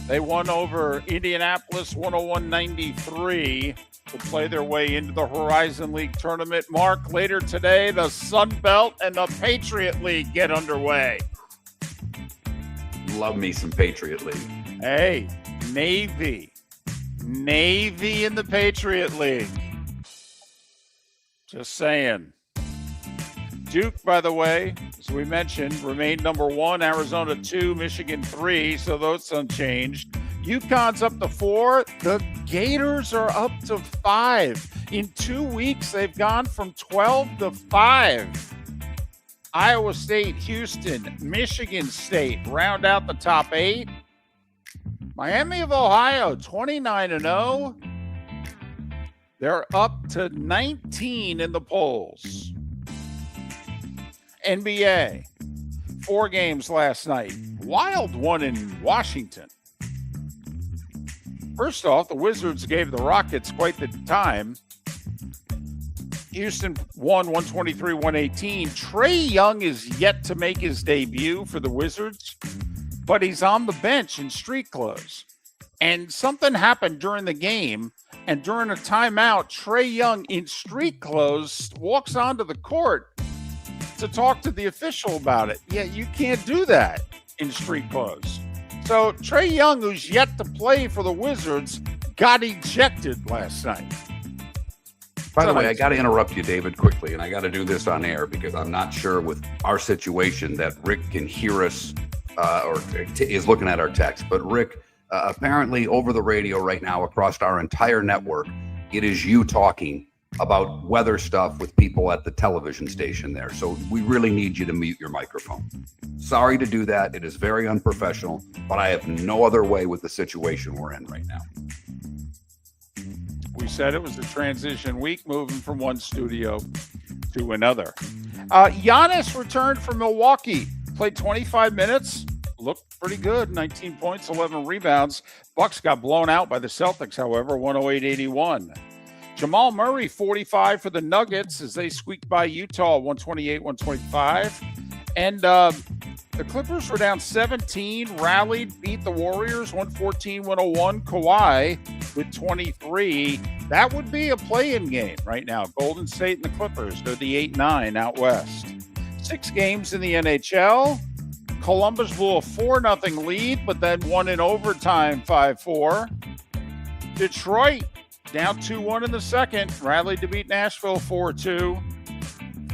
They won over Indianapolis 101-93 to play their way into the Horizon League tournament. Mark, later today, the Sun Belt and the Patriot League get underway. Love me some Patriot League. Hey, Navy in the Patriot League. Just saying. Duke, by the way, as we mentioned, remained number 1, Arizona 2, Michigan 3, so those unchanged. UConn's up to 4. The Gators are up to 5. In 2 weeks, they've gone from 12 to 5. Iowa State, Houston, Michigan State round out the top 8. Miami of Ohio, 29-0. They're up to 19 in the polls. NBA, 4 games last night. Wild one in Washington. First off, the Wizards gave the Rockets quite the time. Houston won 123-118. Trae Young is yet to make his debut for the Wizards, but he's on the bench in street clothes. And something happened during the game, and during a timeout, Trae Young in street clothes walks onto the court to talk to the official about it. Yeah, you can't do that in street clothes. So Trae Young, who's yet to play for the Wizards, got ejected last night. By the way, I got to interrupt you, David, quickly, and I got to do this on air because I'm not sure with our situation that Rick can hear us or is looking at our text. But Rick, apparently over the radio right now across our entire network, it is you talking about weather stuff with people at the television station there. So we really need you to mute your microphone. Sorry to do that. It is very unprofessional, but I have no other way with the situation we're in right now. We said it was a transition week, moving from one studio to another. Giannis returned from Milwaukee, played 25 minutes, looked pretty good, 19 points, 11 rebounds. Bucks got blown out by the Celtics, however, 108-81. Jamal Murray, 45 for the Nuggets as they squeaked by Utah, 128-125. And the Clippers were down 17, rallied, beat the Warriors, 114-101. Kawhi with 23. That would be a play-in game right now. Golden State and the Clippers, they're the 8-9 out west. 6 games in the NHL. Columbus blew a 4-0 lead, but then won in overtime 5-4. Detroit down 2-1 in the second, rallied to beat Nashville 4-2.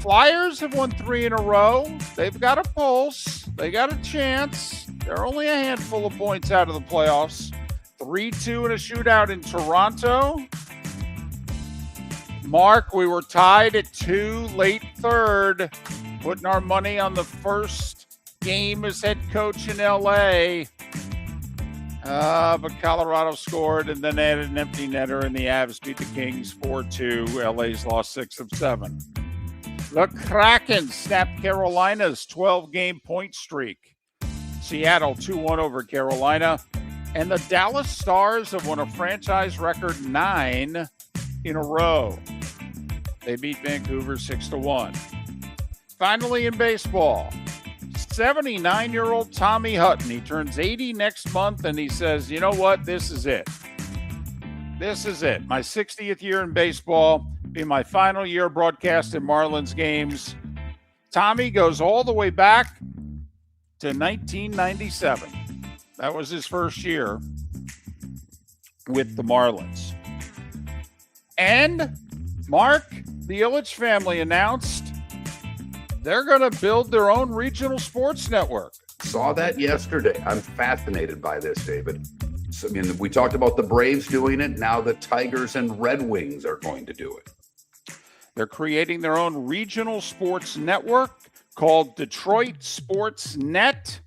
Flyers have won 3 in a row. They've got a pulse. They got a chance. They're only a handful of points out of the playoffs. 3-2 in a shootout in Toronto. Mark, we were tied at 2 late third, putting our money on the first game as head coach in L.A., but Colorado scored, and then they had an empty netter, and the Avs beat the Kings 4-2. LA's lost 6 of 7. The Kraken snapped Carolina's 12-game point streak. Seattle 2-1 over Carolina. And the Dallas Stars have won a franchise record 9 in a row. They beat Vancouver 6-1. Finally in baseball, 79-year-old Tommy Hutton. He turns 80 next month, and he says, you know what? This is it. This is it. My 60th year in baseball, be my final year broadcasting Marlins games. Tommy goes all the way back to 1997. That was his first year with the Marlins. And Mark, the Ilitch family announced they're going to build their own regional sports network. Saw that yesterday. I'm fascinated by this, David. So, I mean, we talked about the Braves doing it. Now the Tigers and Red Wings are going to do it. They're creating their own regional sports network called Detroit Sports Net.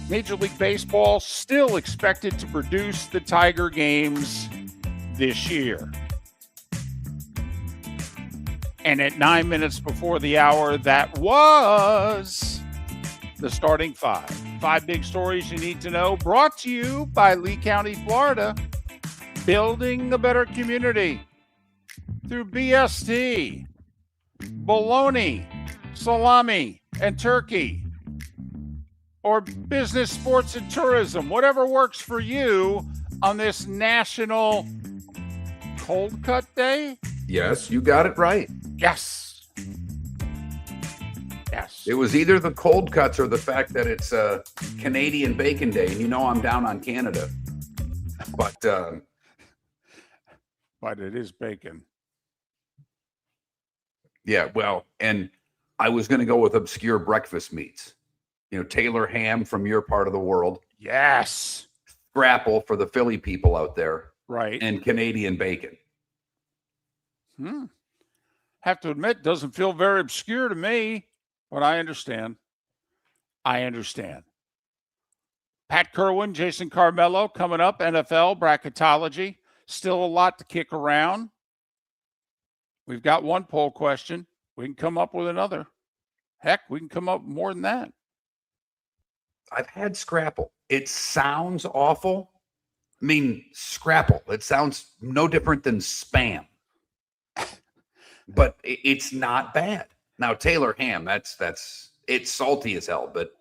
Major League Baseball still expected to produce the Tiger games this year. And at 9 minutes before the hour, that was the starting 5. 5 big stories you need to know, brought to you by Lee County, Florida. Building a better community through BST, bologna, salami, and turkey. Or business, sports, and tourism, whatever works for you on this National Cold Cut Day. Yes, you got it right. Yes. Yes. It was either the cold cuts or the fact that it's Canadian Bacon Day, and you know I'm down on Canada. But it is bacon. Yeah, well, and I was going to go with obscure breakfast meats. You know, Taylor ham from your part of the world. Yes. Scrapple for the Philly people out there. Right. And Canadian bacon. Have to admit, doesn't feel very obscure to me, but I understand. Pat Kirwan, Jason Carmello coming up, NFL, bracketology. Still a lot to kick around. We've got one poll question. We can come up with another. Heck, we can come up with more than that. I've had Scrapple. It sounds awful. I mean, Scrapple. It sounds no different than Spam. But it's not bad. Now, Taylor ham, it's salty as hell, but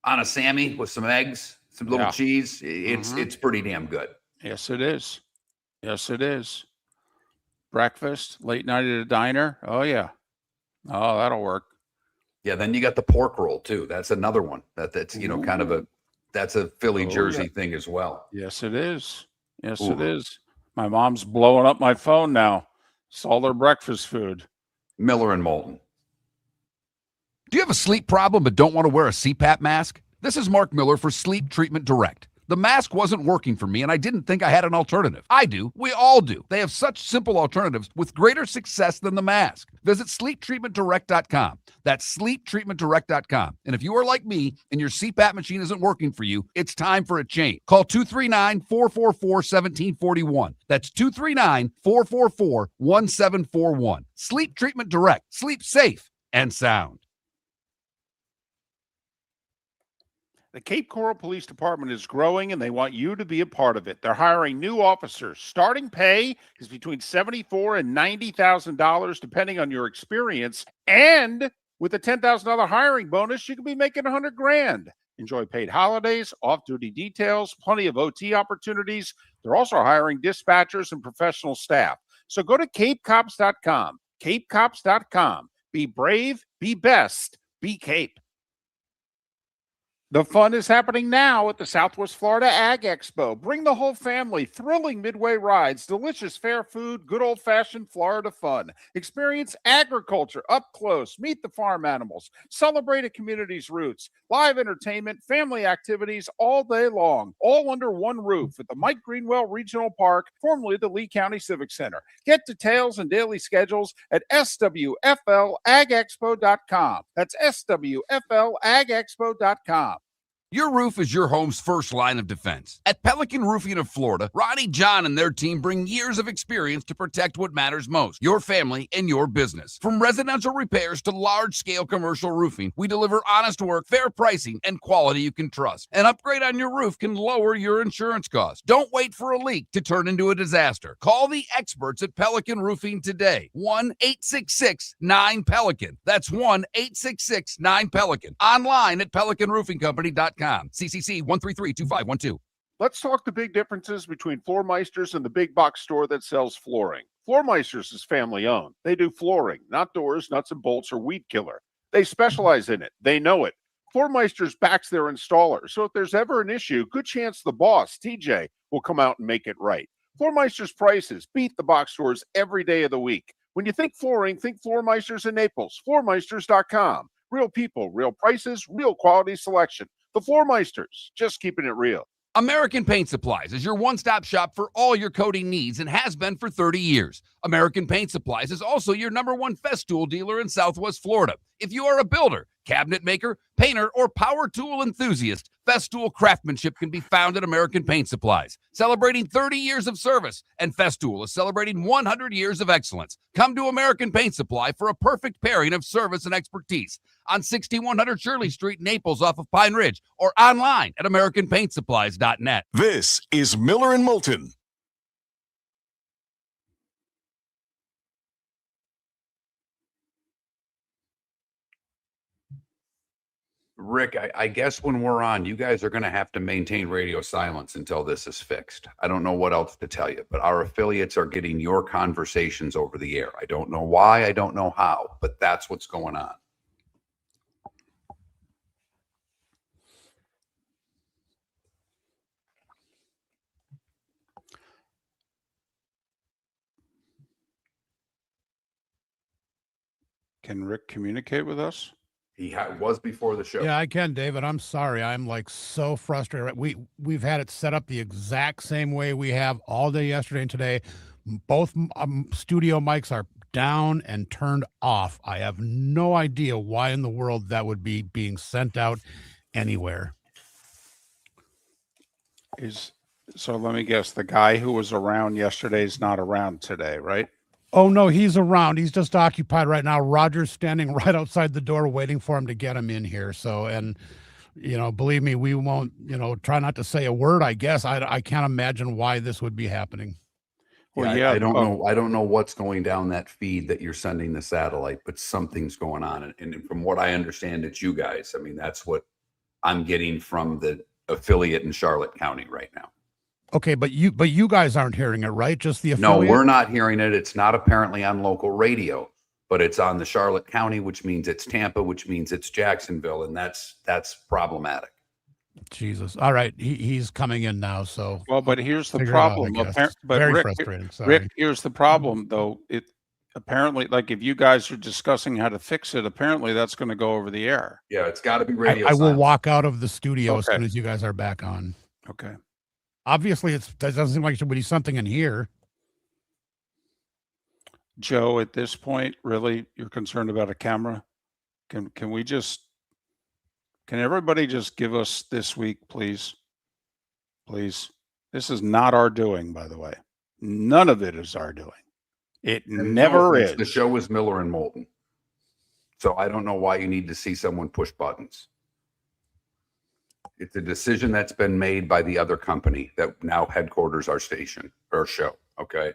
on a Sammy with some eggs, some little cheese, it's pretty damn good. Yes, it is. Yes, it is. Breakfast, late night at a diner. Oh, yeah. Oh, that'll work. Yeah, then you got the pork roll, too. That's another one. That's you know, kind of that's a Philly Jersey thing as well. Yes, it is. Yes, it is. My mom's blowing up my phone now. It's all their breakfast food. Miller and Moulton. Do you have a sleep problem but don't want to wear a CPAP mask? This is Mark Miller for Sleep Treatment Direct. The mask wasn't working for me, and I didn't think I had an alternative. I do. We all do. They have such simple alternatives with greater success than the mask. Visit sleeptreatmentdirect.com. That's sleeptreatmentdirect.com. And if you are like me and your CPAP machine isn't working for you, it's time for a change. Call 239-444-1741. That's 239-444-1741. Sleep Treatment Direct. Sleep safe and sound. The Cape Coral Police Department is growing, and they want you to be a part of it. They're hiring new officers. Starting pay is between $74,000 and $90,000, depending on your experience. And with a $10,000 hiring bonus, you can be making $100,000. Enjoy paid holidays, off-duty details, plenty of OT opportunities. They're also hiring dispatchers and professional staff. So go to capecops.com. Capecops.com. Be brave, be best, be Cape. The fun is happening now at the Southwest Florida Ag Expo. Bring the whole family. Thrilling midway rides, delicious fair food, good old-fashioned Florida fun. Experience agriculture up close. Meet the farm animals. Celebrate a community's roots. Live entertainment, family activities all day long. All under one roof at the Mike Greenwell Regional Park, formerly the Lee County Civic Center. Get details and daily schedules at swflagexpo.com. That's swflagexpo.com. Your roof is your home's first line of defense. At Pelican Roofing of Florida, Ronnie John and their team bring years of experience to protect what matters most, your family and your business. From residential repairs to large-scale commercial roofing, we deliver honest work, fair pricing, and quality you can trust. An upgrade on your roof can lower your insurance costs. Don't wait for a leak to turn into a disaster. Call the experts at Pelican Roofing today. 1-866-9-PELICAN. That's 1-866-9-PELICAN. Online at pelicanroofingcompany.com. CCC 1332512. Let's talk the big differences between Floormeisters and the big box store that sells flooring. Floormeisters is family owned. They do flooring, not doors, nuts and bolts, or weed killer. They specialize in it. They know it. Floormeisters backs their installer, so if there's ever an issue, good chance the boss, TJ, will come out and make it right. Floormeisters prices beat the box stores every day of the week. When you think flooring, think Floormeisters in Naples. Floormeisters.com. Real people, real prices, real quality selection. The Floormeisters, just keeping it real. American Paint Supplies is your one-stop shop for all your coating needs and has been for 30 years. American Paint Supplies is also your #1 Festool dealer in Southwest Florida. If you are a builder, cabinet maker, painter, or power tool enthusiast, Festool craftsmanship can be found at American Paint Supplies. Celebrating 30 years of service, and Festool is celebrating 100 years of excellence. Come to American Paint Supply for a perfect pairing of service and expertise on 6100 Shirley Street, Naples, off of Pine Ridge, or online at AmericanPaintSupplies.net. This is Miller and Moulton. Rick, I guess when we're on, you guys are going to have to maintain radio silence until this is fixed. I don't know what else to tell you, but our affiliates are getting your conversations over the air. I don't know why, I don't know how, but that's what's going on. Can Rick communicate with us? He was before the show. Yeah, I can, David. I'm sorry. I'm like so frustrated. We've had it set up the exact same way we have all day yesterday and today. Both studio mics are down and turned off. I have no idea why in the world that would be being sent out anywhere. So let me guess, the guy who was around yesterday is not around today, right? Oh, no, he's around. He's just occupied right now. Roger's standing right outside the door waiting for him to get him in here. So, and, you know, believe me, we won't, try not to say a word, I guess. I can't imagine why this would be happening. Well, yeah, I don't know. I don't know what's going down that feed that you're sending the satellite, but something's going on. And from what I understand, it's you guys. I mean, that's what I'm getting from the affiliate in Charlotte County right now. Okay, but you guys aren't hearing it, right? Just the affiliate? No, we're not hearing it. It's not apparently on local radio, but it's on the Charlotte County, which means it's Tampa, which means it's Jacksonville, and that's problematic. Jesus. All right, he's coming in now. So but here's the problem. Very frustrating. Sorry. Rick, here's the problem, though. It apparently, like, if you guys are discussing how to fix it, apparently that's going to go over the air. Yeah, it's got to be radio. I will walk out of the studio as soon as you guys are back on. Okay. Obviously, that doesn't seem like there would be something in here. Joe, at this point, really, you're concerned about a camera? Can everybody just give us this week, please? Please. This is not our doing, by the way. None of it is our doing. It And never offense, is. The show is Miller and Moulton. So I don't know why you need to see someone push buttons. It's a decision that's been made by the other company that now headquarters our station or show. Okay.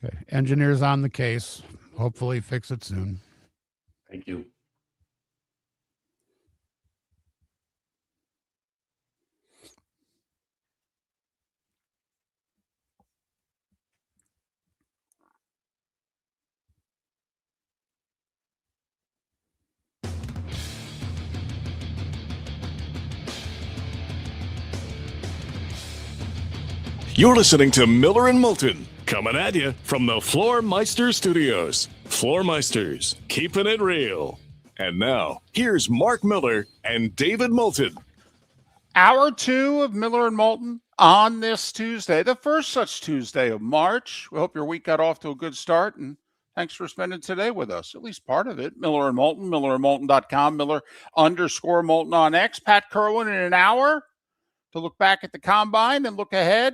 Okay. Engineers on the case. Hopefully fix it soon. Thank you. You're listening to Miller and Moulton, coming at you from the Floor Meister Studios. Floor Meisters, keeping it real. And now, here's Mark Miller and David Moulton. Hour 2 of Miller and Moulton on this Tuesday, the first such Tuesday of March. We hope your week got off to a good start, and thanks for spending today with us, at least part of it. Miller and Moulton, millerandmoulton.com, Miller_Moulton on X. Pat Kirwan in an hour to look back at the combine and look ahead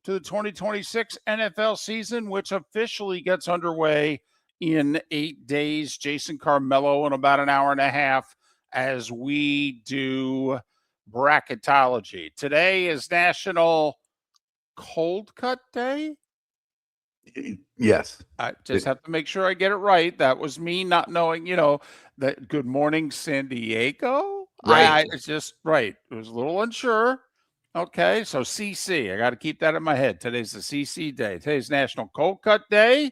to the 2026 NFL season, which officially gets underway in 8 days. Jason Carmello in about an hour and a half as we do Bracketology. Today is National Cold Cut Day. Yes. I just have to make sure I get it right. That was me not knowing, that Good Morning San Diego. Right. It's just right. It was a little unsure. Okay, so CC, I got to keep that in my head. Today's the CC day. Today's National Cold Cut Day.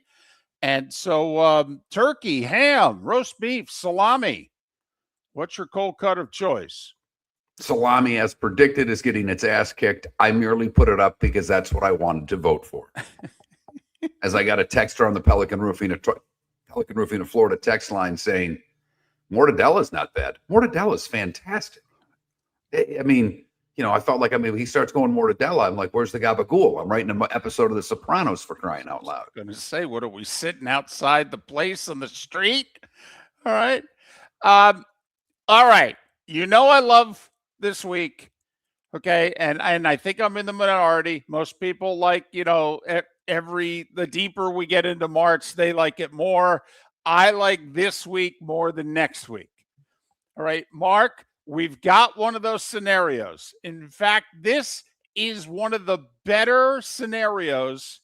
And so turkey, ham, roast beef, salami. What's your cold cut of choice? Salami, as predicted, is getting its ass kicked. I merely put it up because that's what I wanted to vote for. As I got a texter on the Pelican Roofing of Florida text line saying, Mortadella's not bad. Mortadella's fantastic. I mean, I felt like, he starts going Mortadella. I'm like, where's the gabagool? I'm writing an episode of The Sopranos for crying out loud. I'm going to say, what are we sitting outside the place on the street? All right. All right. I love this week. Okay. And I think I'm in the minority. Most people like, the deeper we get into March, they like it more. I like this week more than next week. All right, Mark, we've got one of those scenarios. In fact, this is one of the better scenarios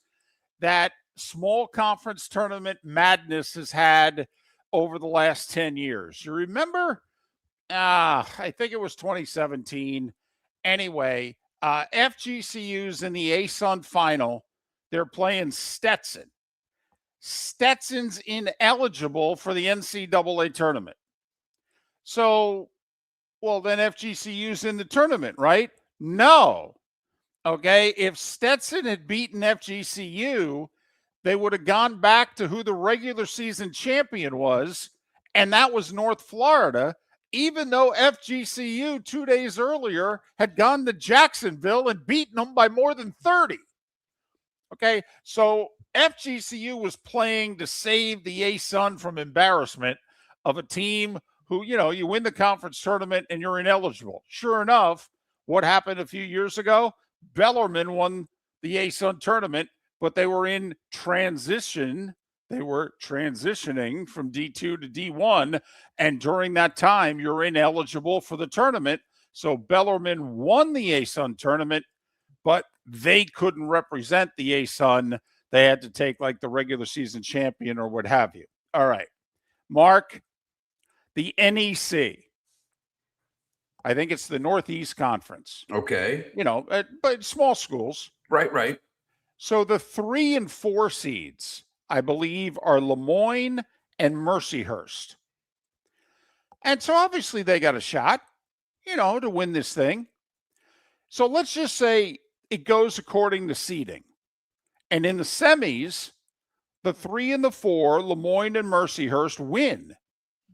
that small conference tournament madness has had over the last 10 years. You remember? I think it was 2017. Anyway, FGCU's in the ASUN final. They're playing Stetson. Stetson's ineligible for the NCAA tournament. So, then FGCU's in the tournament, right? No. Okay. If Stetson had beaten FGCU, they would have gone back to who the regular season champion was, and that was North Florida, even though FGCU 2 days earlier had gone to Jacksonville and beaten them by more than 30. Okay, so FGCU was playing to save the ASUN from embarrassment of a team who, you win the conference tournament and you're ineligible. Sure enough, what happened a few years ago? Bellarmine won the ASUN tournament, but they were in transition. They were transitioning from D2 to D1. And during that time, you're ineligible for the tournament. So Bellarmine won the ASUN tournament, but they couldn't represent the ASUN. They had to take like the regular season champion or what have you. All right. Mark, the NEC. I think it's the Northeast Conference. Okay. But small schools. Right. So the 3 and 4 seeds, I believe, are Lemoyne and Mercyhurst. And so obviously they got a shot, to win this thing. So let's just say it goes according to seeding. And in the semis, the 3 and the 4, Lemoyne and Mercyhurst, win,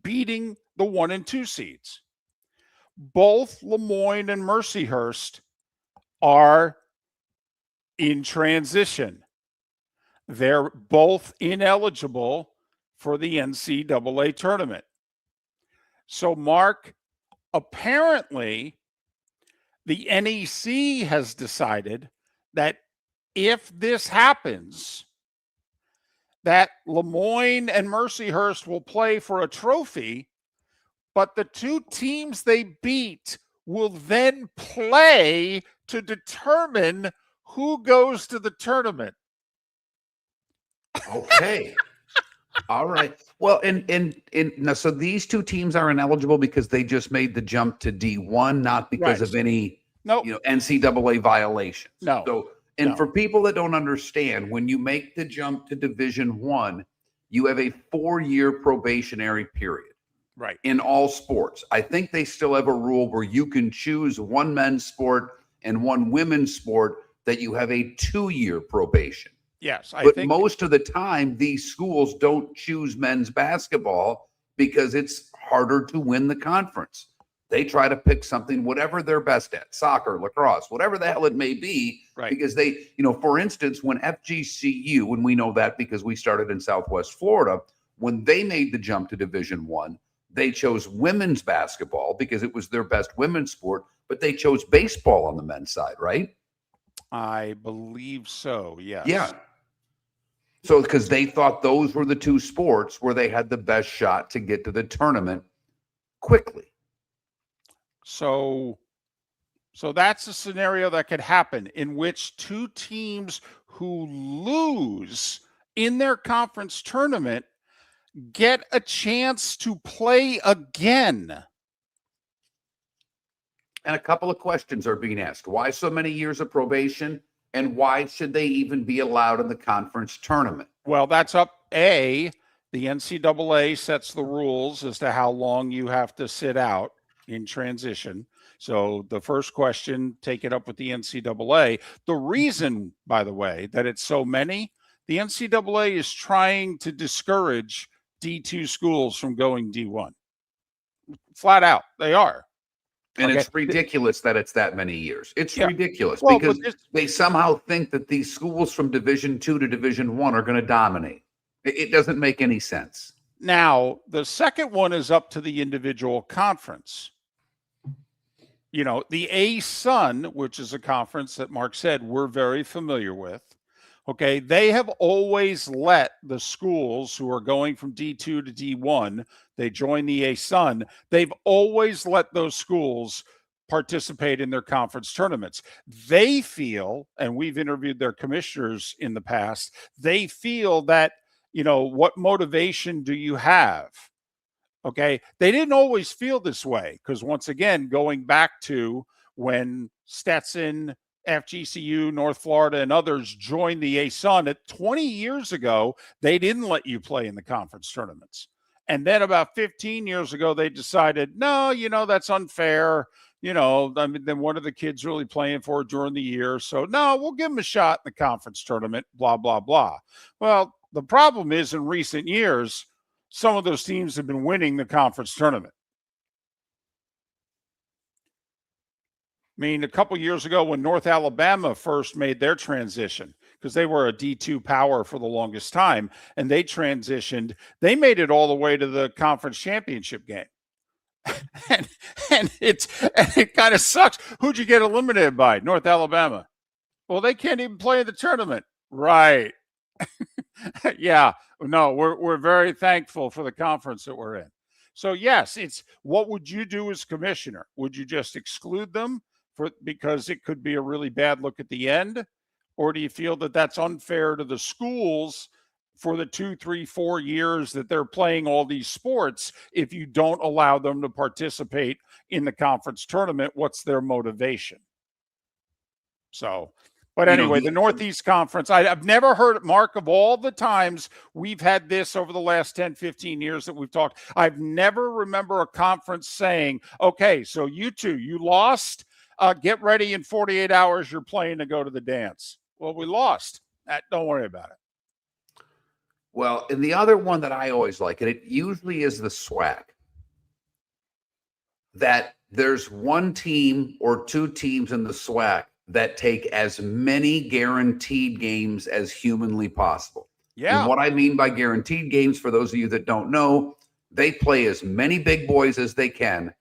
beating the 1 and 2 seeds. Both Lemoyne and Mercyhurst are in transition. They're both ineligible for the NCAA tournament. So, Mark, apparently, the NEC has decided that if this happens, that Lemoyne and Mercyhurst will play for a trophy, but the 2 teams they beat will then play to determine who goes to the tournament. Okay. All right. Well, and now, so these 2 teams are ineligible because they just made the jump to D1, not because of any NCAA violations. No. So, and for people that don't understand, when you make the jump to Division 1, you have a 4-year probationary period. Right. In all sports. I think they still have a rule where you can choose one men's sport and one women's sport that you have a 2-year probation. Yes. But most of the time, these schools don't choose men's basketball because it's harder to win the conference. They try to pick something, whatever they're best at, soccer, lacrosse, whatever the hell it may be. Right. Because they, for instance, when FGCU, and we know that because we started in Southwest Florida, when they made the jump to Division 1, they chose women's basketball because it was their best women's sport, but they chose baseball on the men's side, right? I believe so, yes. Yeah. So because they thought those were the 2 sports where they had the best shot to get to the tournament quickly. So that's a scenario that could happen in which 2 teams who lose in their conference tournament get a chance to play again. And a couple of questions are being asked. Why so many years of probation? And why should they even be allowed in the conference tournament? Well, that's up. The NCAA sets the rules as to how long you have to sit out in transition. So the first question, take it up with the NCAA. The reason, by the way, that it's so many, the NCAA is trying to discourage D2 schools from going D1. Flat out, they are. And it's ridiculous that it's that many years. It's ridiculous Well, because they somehow think that these schools from Division 2 to Division 1 are going to dominate. It doesn't make any sense. Now, the second one is up to the individual conference. The ASUN, which is a conference that Mark said we're very familiar with, okay, they have always let the schools who are going from D2 to D1, they join the ASUN, they've always let those schools participate in their conference tournaments. They feel, and we've interviewed their commissioners in the past, they feel that, what motivation do you have? Okay, they didn't always feel this way because once again, going back to when Stetson, FGCU, North Florida, and others joined the ASUN at 20 years ago, they didn't let you play in the conference tournaments. And then about 15 years ago, they decided, no, that's unfair. Then what are the kids really playing for during the year? So no, we'll give them a shot in the conference tournament, blah, blah, blah. Well, the problem is in recent years, some of those teams have been winning the conference tournament. I mean, a couple years ago when North Alabama first made their transition, because they were a D2 power for the longest time, and they transitioned. They made it all the way to the conference championship game. and it kind of sucks. Who'd you get eliminated by? North Alabama. Well, they can't even play in the tournament. Right. Yeah. No, we're very thankful for the conference that we're in. So yes, it's what would you do as commissioner? Would you just exclude them because it could be a really bad look at the end? Or do you feel that that's unfair to the schools for the 2, 3, 4 years that they're playing all these sports if you don't allow them to participate in the conference tournament? What's their motivation? So, but anyway, the Northeast Conference, I've never heard, Mark, of all the times we've had this over the last 10, 15 years that we've talked, I've never remember a conference saying, okay, so you two, you lost, get ready in 48 hours, you're playing to go to the dance. Well, we lost. Don't worry about it. Well, and the other one that I always like, and it usually is the SWAC, that there's one team or two teams in the SWAC that take as many guaranteed games as humanly possible. Yeah. And what I mean by guaranteed games, for those of you that don't know, they play as many big boys as they can,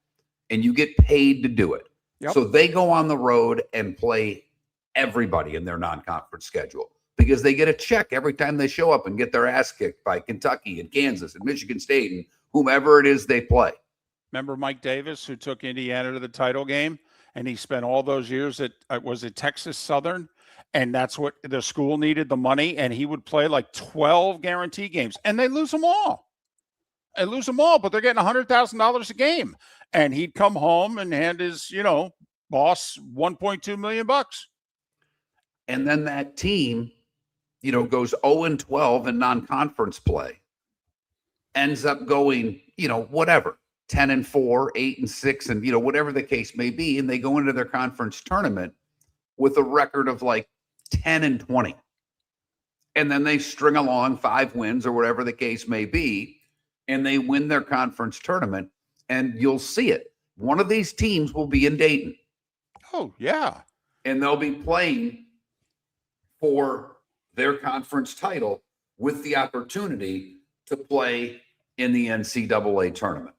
and you get paid to do it. Yep. So they go on the road and play everybody in their non-conference schedule because they get a check every time they show up and get their ass kicked by Kentucky and Kansas and Michigan State and whomever it is they play. Remember Mike Davis, who took Indiana to the title game? And he spent all those years at, was it Texas Southern? And that's what the school needed, the money. And he would play like 12 guarantee games. And they lose them all. They lose them all, but they're getting $100,000 a game. And he'd come home and hand his, boss $1.2 million. And then that team, goes 0-12 in non-conference play. Ends up going, whatever. 10-4, 8-6, and whatever the case may be, and they go into their conference tournament with a record of like 10-20, and then they string along 5 wins or whatever the case may be, and they win their conference tournament, and you'll see it. One of these teams will be in Dayton. Oh yeah, and they'll be playing for their conference title with the opportunity to play in the NCAA tournament.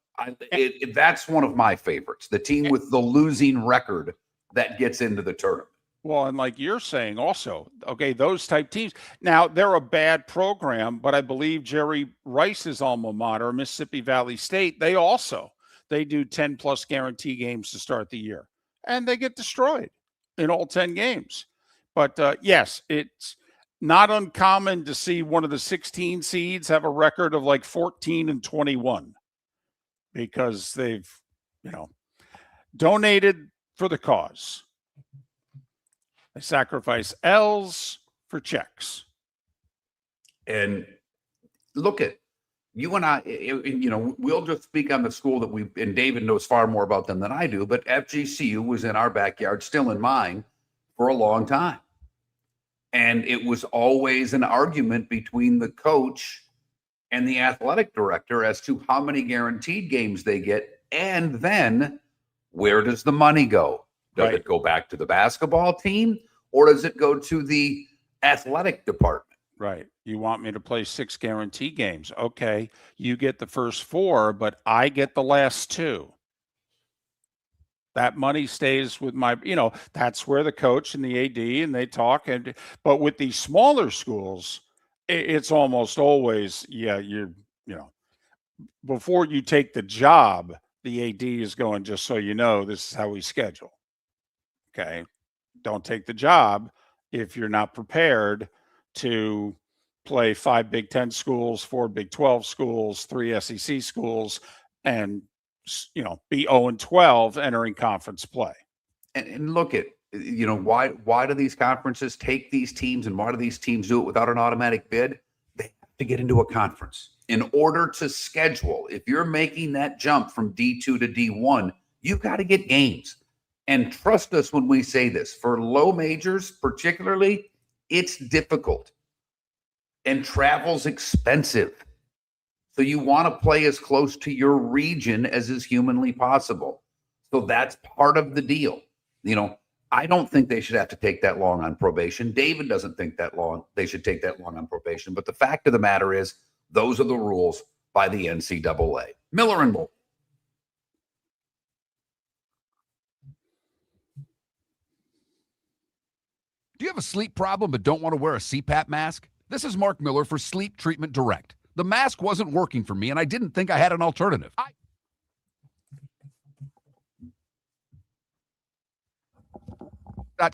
That's one of my favorites. The team with the losing record that gets into the tournament. Well, and like you're saying also, okay, those type teams. Now, they're a bad program, but I believe Jerry Rice's alma mater, Mississippi Valley State, they do 10-plus guarantee games to start the year. And they get destroyed in all 10 games. But, yes, it's not uncommon to see one of the 16 seeds have a record of like 14-21. Because they've, donated for the cause. They sacrifice L's for checks. And look at you and I, we'll just speak on the school that and David knows far more about them than I do, but FGCU was in our backyard, still in mine, for a long time. And it was always an argument between the coach and the athletic director as to how many guaranteed games they get. And then where does the money go? Does it go back to the basketball team or does it go to the athletic department? Right. You want me to play 6 guarantee games. Okay. You get the first 4, but I get the last 2. That money stays with my, that's where the coach and the AD and they talk. But with these smaller schools, it's almost always, before you take the job, the AD is going, just so you know, this is how we schedule. Okay. Don't take the job if you're not prepared to play 5 Big 10 schools, 4 Big 12 schools, 3 SEC schools, and, be 0-12 entering conference play. And look at, why do these conferences take these teams and why do these teams do it without an automatic bid? They have to get into a conference in order to schedule. If you're making that jump from D2 to D1, you've got to get games. And trust us when we say this, for low majors particularly, it's difficult and travel's expensive. So you want to play as close to your region as is humanly possible. So that's part of the deal. I don't think they should have to take that long on probation. David doesn't think that long. They should take that long on probation. But the fact of the matter is, those are the rules by the NCAA. Miller and Moulton. Do you have a sleep problem but don't want to wear a CPAP mask? This is Mark Miller for Sleep Treatment Direct. The mask wasn't working for me, and I didn't think I had an alternative.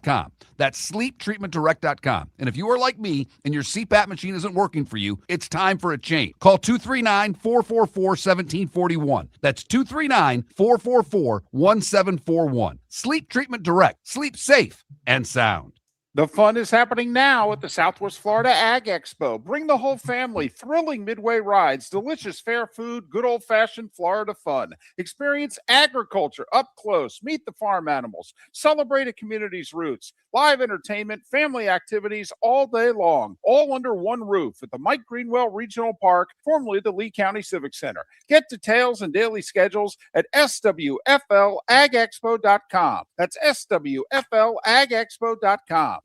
.com. That's sleeptreatmentdirect.com. And if you are like me and your CPAP machine isn't working for you, it's time for a change. Call 239-444-1741. That's 239-444-1741. Sleep Treatment Direct. Sleep safe and sound. The fun is happening now at the Southwest Florida Ag Expo. Bring the whole family. Thrilling midway rides, delicious fair food, good old-fashioned Florida fun. Experience agriculture up close. Meet the farm animals. Celebrate a community's roots. Live entertainment, family activities all day long. All under one roof at the Mike Greenwell Regional Park, formerly the Lee County Civic Center. Get details and daily schedules at swflagexpo.com. That's swflagexpo.com.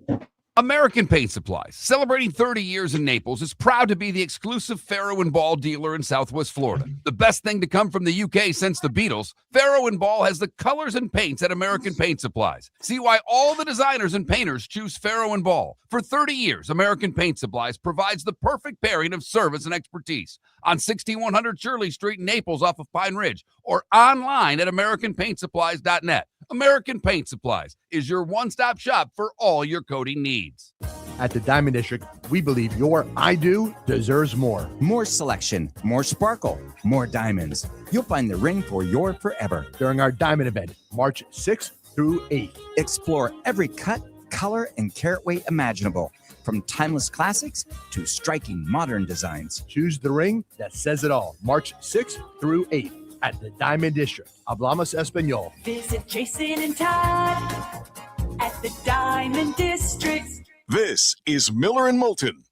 American Paint Supplies, celebrating 30 years in Naples, is proud to be the exclusive Farrow & Ball dealer in Southwest Florida. The best thing to come from the UK since the Beatles, Farrow & Ball has the colors and paints at American Paint Supplies. See why all the designers and painters choose Farrow & Ball. For 30 years, American Paint Supplies provides the perfect pairing of service and expertise on 6100 Shirley Street in Naples off of Pine Ridge or online at AmericanPaintSupplies.net. American Paint Supplies is your one-stop shop for all your coating needs. At the Diamond District, we believe your I do deserves more. More selection, more sparkle, more diamonds. You'll find the ring for your forever. During our Diamond event, March 6th through 8th. Explore every cut, color, and carat weight imaginable, from timeless classics to striking modern designs. Choose the ring that says it all. March 6th through 8th at the Diamond District. Hablamos Espanol. Visit Jason and Todd at the Diamond District. This is Miller and Moulton.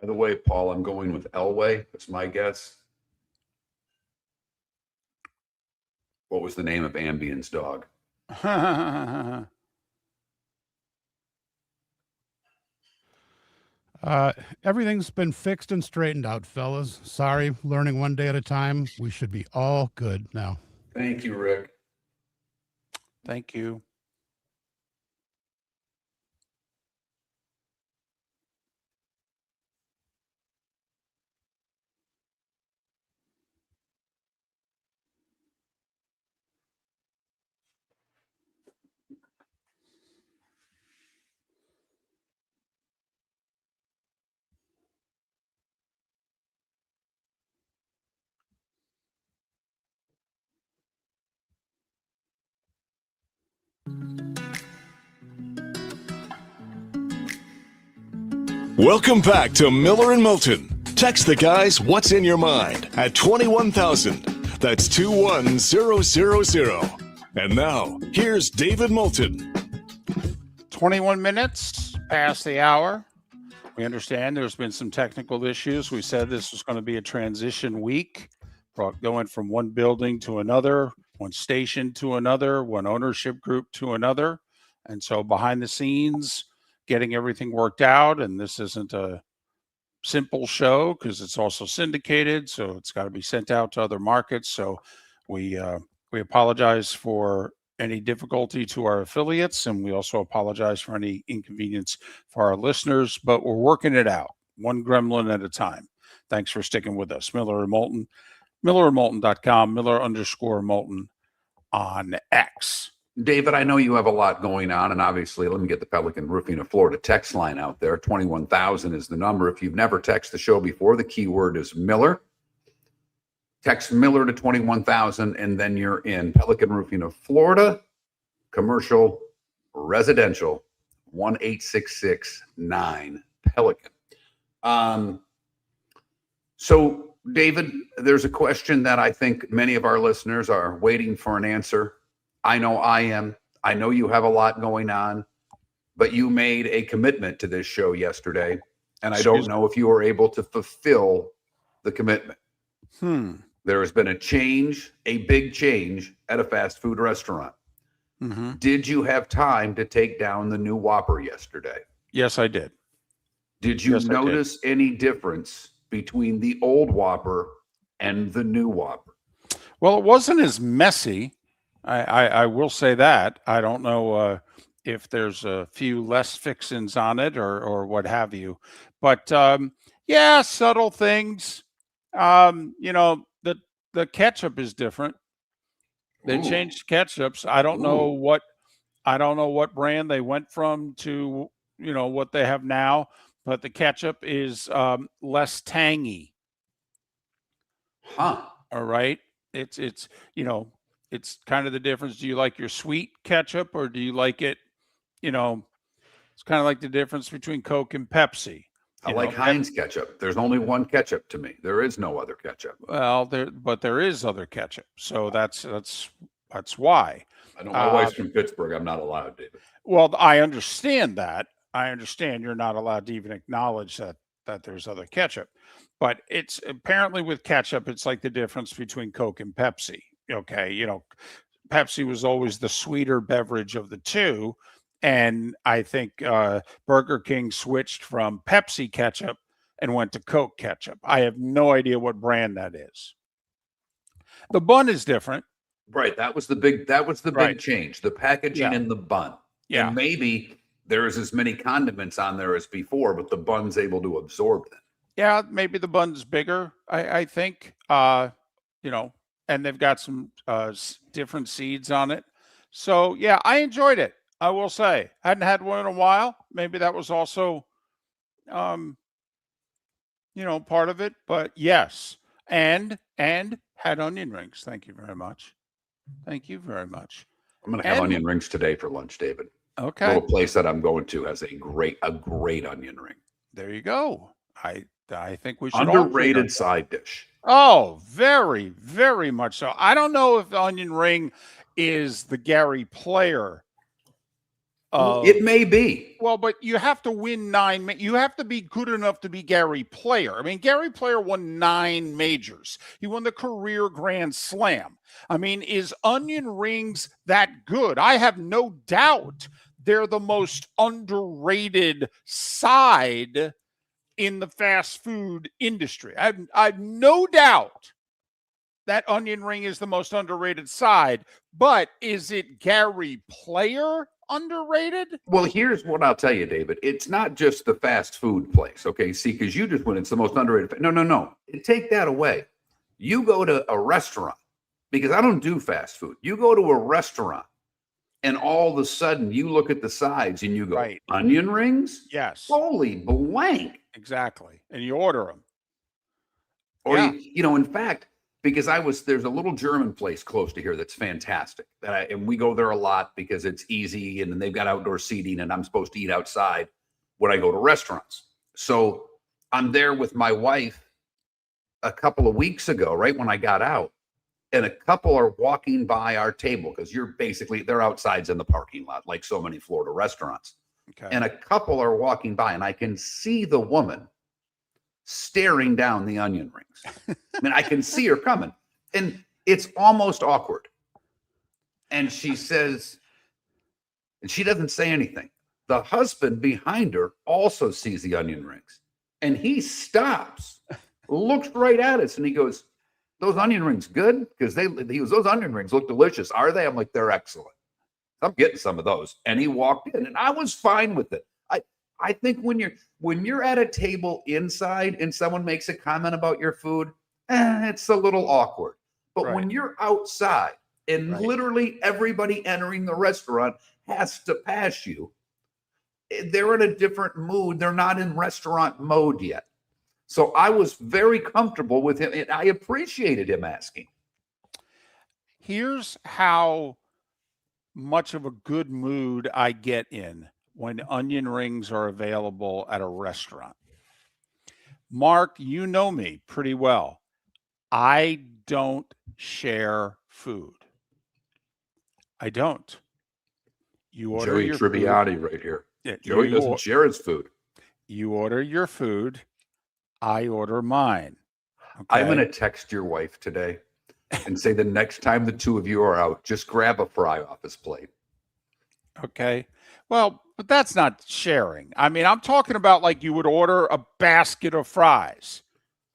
By the way, Paul, I'm going with Elway. That's my guess. What was the name of Ambien's dog? Everything's been fixed and straightened out, fellas. Sorry, learning one day at a time. We should be all good now. Thank you, Rick. Thank you. Welcome back to Miller and Moulton. Text the guys what's in your mind at 21,000. That's 21000. And now, here's David Moulton. 21 minutes past the hour. We understand there's been some technical issues. We said this was going to be a transition week, going from one building to another, one station to another, one ownership group to another. And so behind the scenes, getting everything worked out. And this isn't a simple show because it's also syndicated. So it's got to be sent out to other markets. So we apologize for any difficulty to our affiliates. And we also apologize for any inconvenience for our listeners, but we're working it out one gremlin at a time. Thanks for sticking with us. Miller and Moulton, millerandmoulton.com, Miller_Moulton on X. David, I know you have a lot going on, and obviously, let me get the Pelican Roofing of Florida text line out there. 21,000 is the number. If you've never texted the show before, the keyword is Miller. Text Miller to 21,000, and then you're in. Pelican Roofing of Florida, commercial, residential, 1-866-9 Pelican. So, David, there's a question that I think many of our listeners are waiting for an answer. I know I am. I know you have a lot going on, but you made a commitment to this show yesterday, and I don't know if you were able to fulfill the commitment. There has been a change, a big change at a fast food restaurant. Mm-hmm. Did you have time to take down the new Whopper yesterday? Yes, I did. Did you Yes, I notice any difference between the old Whopper and the new Whopper? Well, it wasn't as messy. I will say that. I don't know if there's a few less fixins on it or what have you. But yeah, subtle things. The ketchup is different. They changed ketchups. I don't know what brand they went from to, what they have now, but the ketchup is less tangy. Huh. All right. It's kind of the difference. Do you like your sweet ketchup or do you like it? It's kind of like the difference between Coke and Pepsi. I like Heinz ketchup. There's only one ketchup to me. There is no other ketchup. Well, there is other ketchup. So that's why. I know my wife's from Pittsburgh. I'm not allowed, David. Well, I understand that. I understand you're not allowed to even acknowledge that there's other ketchup. But it's apparently with ketchup, it's like the difference between Coke and Pepsi. Okay, Pepsi was always the sweeter beverage of the two. And I think Burger King switched from Pepsi ketchup and went to Coke ketchup. I have no idea what brand that is. The bun is different. Right. That was the big change. The packaging and the bun. Yeah. And maybe there is as many condiments on there as before, but the bun's able to absorb them. Yeah, maybe the bun's bigger, I think. And they've got some different seeds on it. So yeah, I enjoyed it. I will say, hadn't had one in a while. Maybe that was also, part of it. But yes, and had onion rings. Thank you very much. Thank you very much. I'm going to have onion rings today for lunch, David. Okay. The little place that I'm going to has a great onion ring. There you go. I think we should underrated side dish. Oh, very, very much so. I don't know if the onion ring is the Gary Player It may be. Well, but you have to win 9. You have to be good enough to be Gary Player. I mean, Gary Player won 9 majors. He won the career Grand Slam. I mean, is onion rings that good? I have no doubt they're the most underrated side in the fast food industry. I've no doubt that onion ring is the most underrated side, but is it Gary Player underrated? Well, here's what I'll tell you, David. It's not just the fast food place, okay? See, because you just went, it's the most underrated. No. Take that away. You go to a restaurant, because I don't do fast food. You go to a restaurant, and all of a sudden you look at the sides and you go, Right. Onion rings? Yes, Holy blank. exactly. And you order them. Or, Yeah. in fact, because there's a little German place close to here that's fantastic. And we go there a lot because it's easy and they've got outdoor seating and I'm supposed to eat outside when I go to restaurants. So I'm there with my wife a couple of weeks ago, right when I got out, and a couple are walking by our table because they're outsides in the parking lot, like so many Florida restaurants. Okay. And a couple are walking by and I can see the woman staring down the onion rings. I mean, I can see her coming and it's almost awkward. And she says, and she doesn't say anything. The husband behind her also sees the onion rings and he stops, looks right at us and he goes, those onion rings good? Because those onion rings look delicious. Are they? I'm like, they're excellent. I'm getting some of those. And he walked in and I was fine with it. I think when you're at a table inside and someone makes a comment about your food, it's a little awkward. But Right. when you're outside and Right. literally everybody entering the restaurant has to pass you, they're in a different mood. They're not in restaurant mode yet. So I was very comfortable with him and I appreciated him asking. Here's how much of a good mood I get in when onion rings are available at a restaurant. Mark, you know me pretty well. I don't share food. I don't. You order Joey your Tribbiani food. right here. Yeah, Joey you doesn't share his food. You order your food. I order mine. I'm Okay? going to text your wife today and say the next time the two of you are out, just grab a fry off his plate. Okay. Well, but that's not sharing. I mean, I'm talking about like you would order a basket of fries,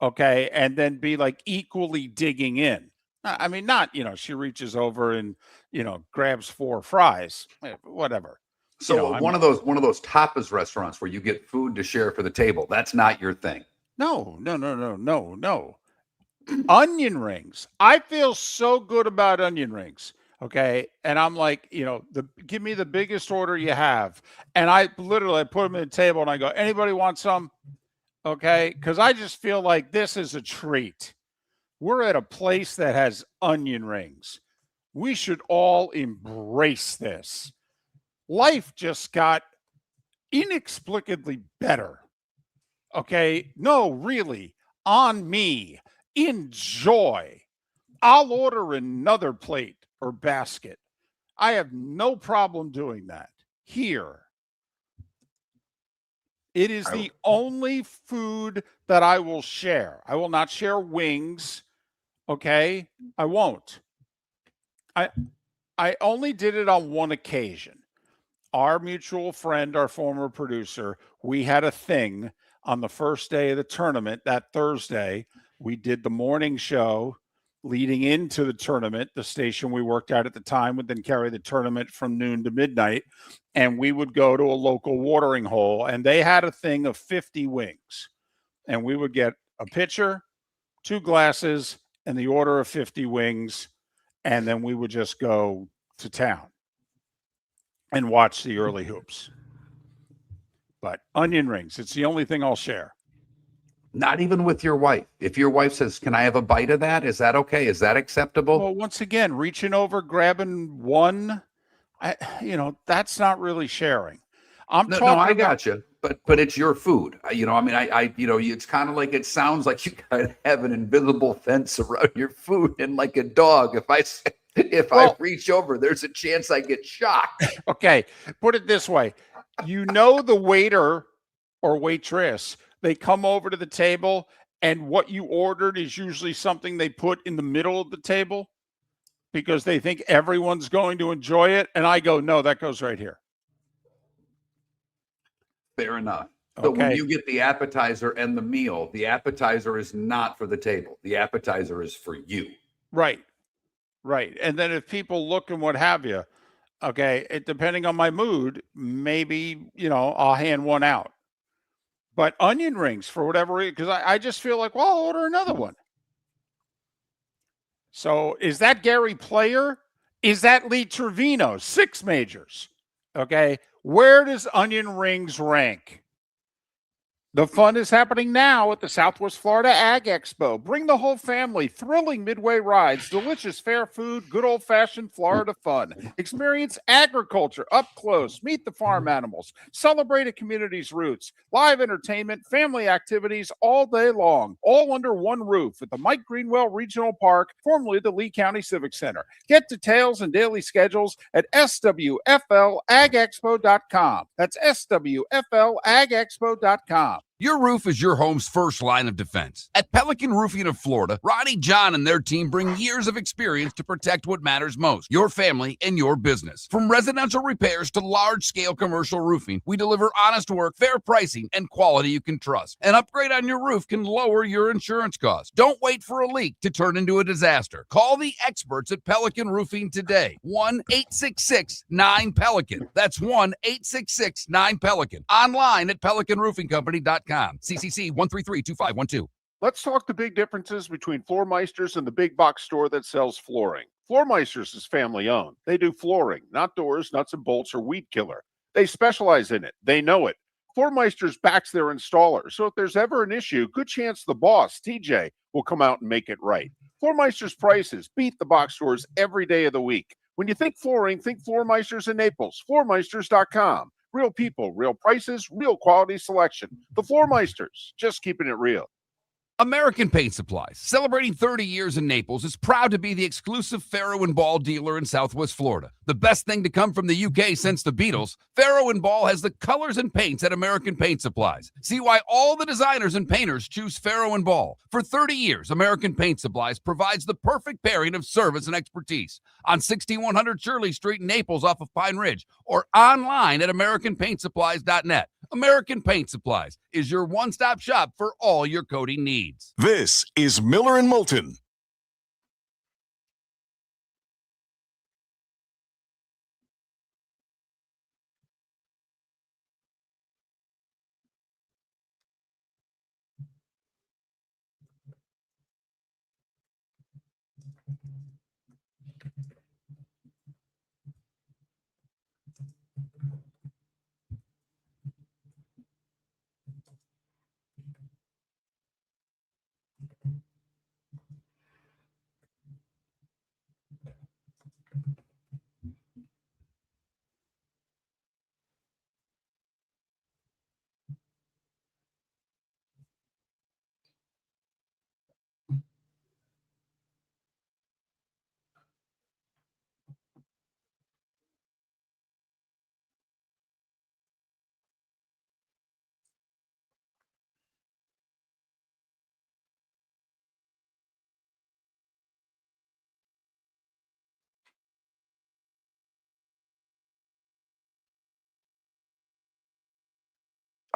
okay, and then be like equally digging in. I mean, not, she reaches over and, grabs 4 fries, whatever. So one of those tapas restaurants where you get food to share for the table, that's not your thing. No. Onion rings. I feel so good about onion rings. Okay. And I'm like, give me the biggest order you have. And I literally put them in the table and I go, anybody want some? Okay. Because I just feel like this is a treat. We're at a place that has onion rings. We should all embrace this. Life just got inexplicably better. Okay. No, really. On me. Enjoy. I'll order another plate or basket. I have no problem doing that here. It is the only food that I will share. I will not share wings. Okay? I won't. I only did it on one occasion. Our mutual friend, our former producer, we had a thing on the first day of the tournament, that Thursday. We did the morning show leading into the tournament. The station we worked at the time would then carry the tournament from noon to midnight. And we would go to a local watering hole, and they had a thing of 50 wings. And we would get a pitcher, 2 glasses, and the order of 50 wings. And then we would just go to town and watch the early hoops. But onion rings, it's the only thing I'll share. Not even with your wife. If your wife says, can I have a bite of that? Is that okay? Is that acceptable? Well, once again, reaching over, grabbing one, that's not really sharing. No, I got you. But it's your food. It's kind of like, it sounds like you got to have an invisible fence around your food and like a dog. If I say, If I Well- reach over, there's a chance I get shocked. Okay, put it this way. The waiter or waitress, they come over to the table, and what you ordered is usually something they put in the middle of the table because they think everyone's going to enjoy it. And I go, no, that goes right here. Fair enough. So when Okay. you get the appetizer and the meal, the appetizer is not for the table. The appetizer is for you. Right. Right. And then if people look and what have you, okay, depending on my mood, maybe, I'll hand one out. But onion rings, for whatever reason, because I just feel like, well, I'll order another one. So is that Gary Player? Is that Lee Trevino? 6 majors. Okay. Where does onion rings rank? The fun is happening now at the Southwest Florida Ag Expo. Bring the whole family. Thrilling midway rides, delicious fair food, good old-fashioned Florida fun. Experience agriculture up close. Meet the farm animals. Celebrate a community's roots. Live entertainment, family activities all day long. All under one roof at the Mike Greenwell Regional Park, formerly the Lee County Civic Center. Get details and daily schedules at swflagexpo.com. That's swflagexpo.com. Your roof is your home's first line of defense. At Pelican Roofing of Florida, Ronnie John and their team bring years of experience to protect what matters most, your family and your business. From residential repairs to large-scale commercial roofing, we deliver honest work, fair pricing, and quality you can trust. An upgrade on your roof can lower your insurance costs. Don't wait for a leak to turn into a disaster. Call the experts at Pelican Roofing today. 1-866-9-PELICAN. That's 1-866-9-PELICAN. Online at pelicanroofingcompany.com. CCC 1332512. Let's talk the big differences between Floormeisters and the big box store that sells flooring. Floormeisters is family owned. They do flooring, not doors, nuts and bolts, or weed killer. They specialize in it. They know it. Floormeisters backs their installer, so if there's ever an issue, good chance the boss, TJ, will come out and make it right. Floormeisters prices beat the box stores every day of the week. When you think flooring, think Floormeisters in Naples. Floormeisters.com. Real people, real prices, real quality selection. The Floormeisters, just keeping it real. American Paint Supplies, celebrating 30 years in Naples, is proud to be the exclusive Farrow and Ball dealer in Southwest Florida. The best thing to come from the UK since the Beatles, Farrow and Ball has the colors and paints at American Paint Supplies. See why all the designers and painters choose Farrow and Ball. For 30 years, American Paint Supplies provides the perfect pairing of service and expertise. On 6100 Shirley Street in Naples off of Pine Ridge, or online at AmericanPaintSupplies.net. American Paint Supplies is your one-stop shop for all your coating needs. This is Miller and Moulton.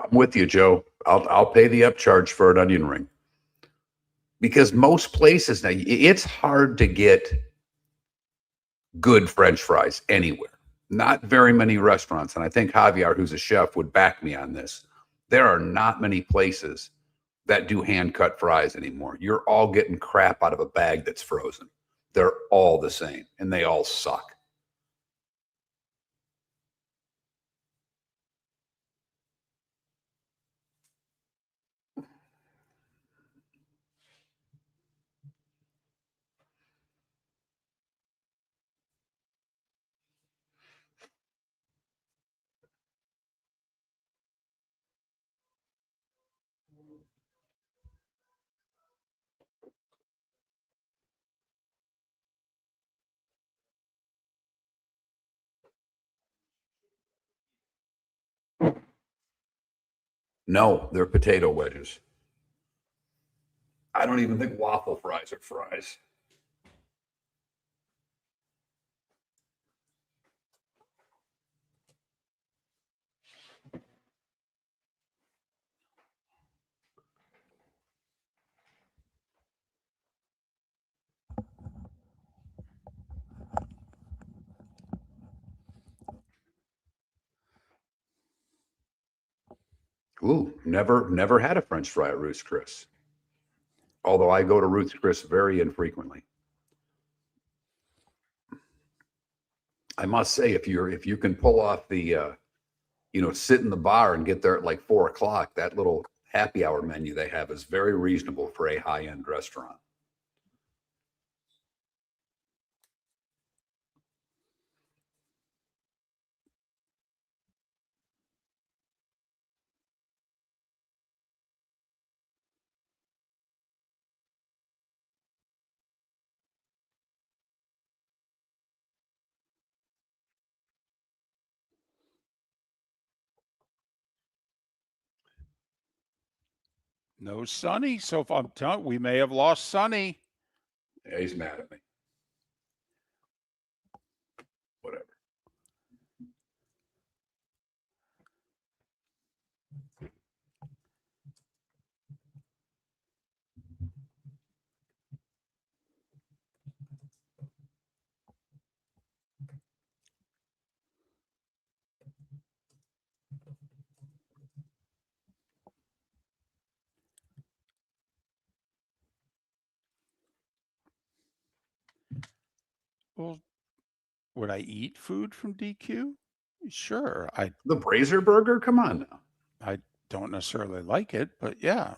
I'm with you, Joe. I'll pay the upcharge for an onion ring. Because most places now, it's hard to get good French fries anywhere. Not very many restaurants. And I think Javier, who's a chef, would back me on this. There are not many places that do hand cut fries anymore. You're all getting crap out of a bag that's frozen. They're all the same and they all suck. No, they're potato wedges. I don't even think waffle fries are fries. Ooh, never had a French fry at Ruth's Chris. Although I go to Ruth's Chris very infrequently. I must say, if you can pull off the sit in the bar and get there at like 4:00, that little happy hour menu they have is very reasonable for a high-end restaurant. No Sonny. So if I'm telling, we may have lost Sonny. Yeah, he's mad at me. Whatever. Well, would I eat food from DQ? Sure. The Brazier Burger? Come on now. I don't necessarily like it, but yeah.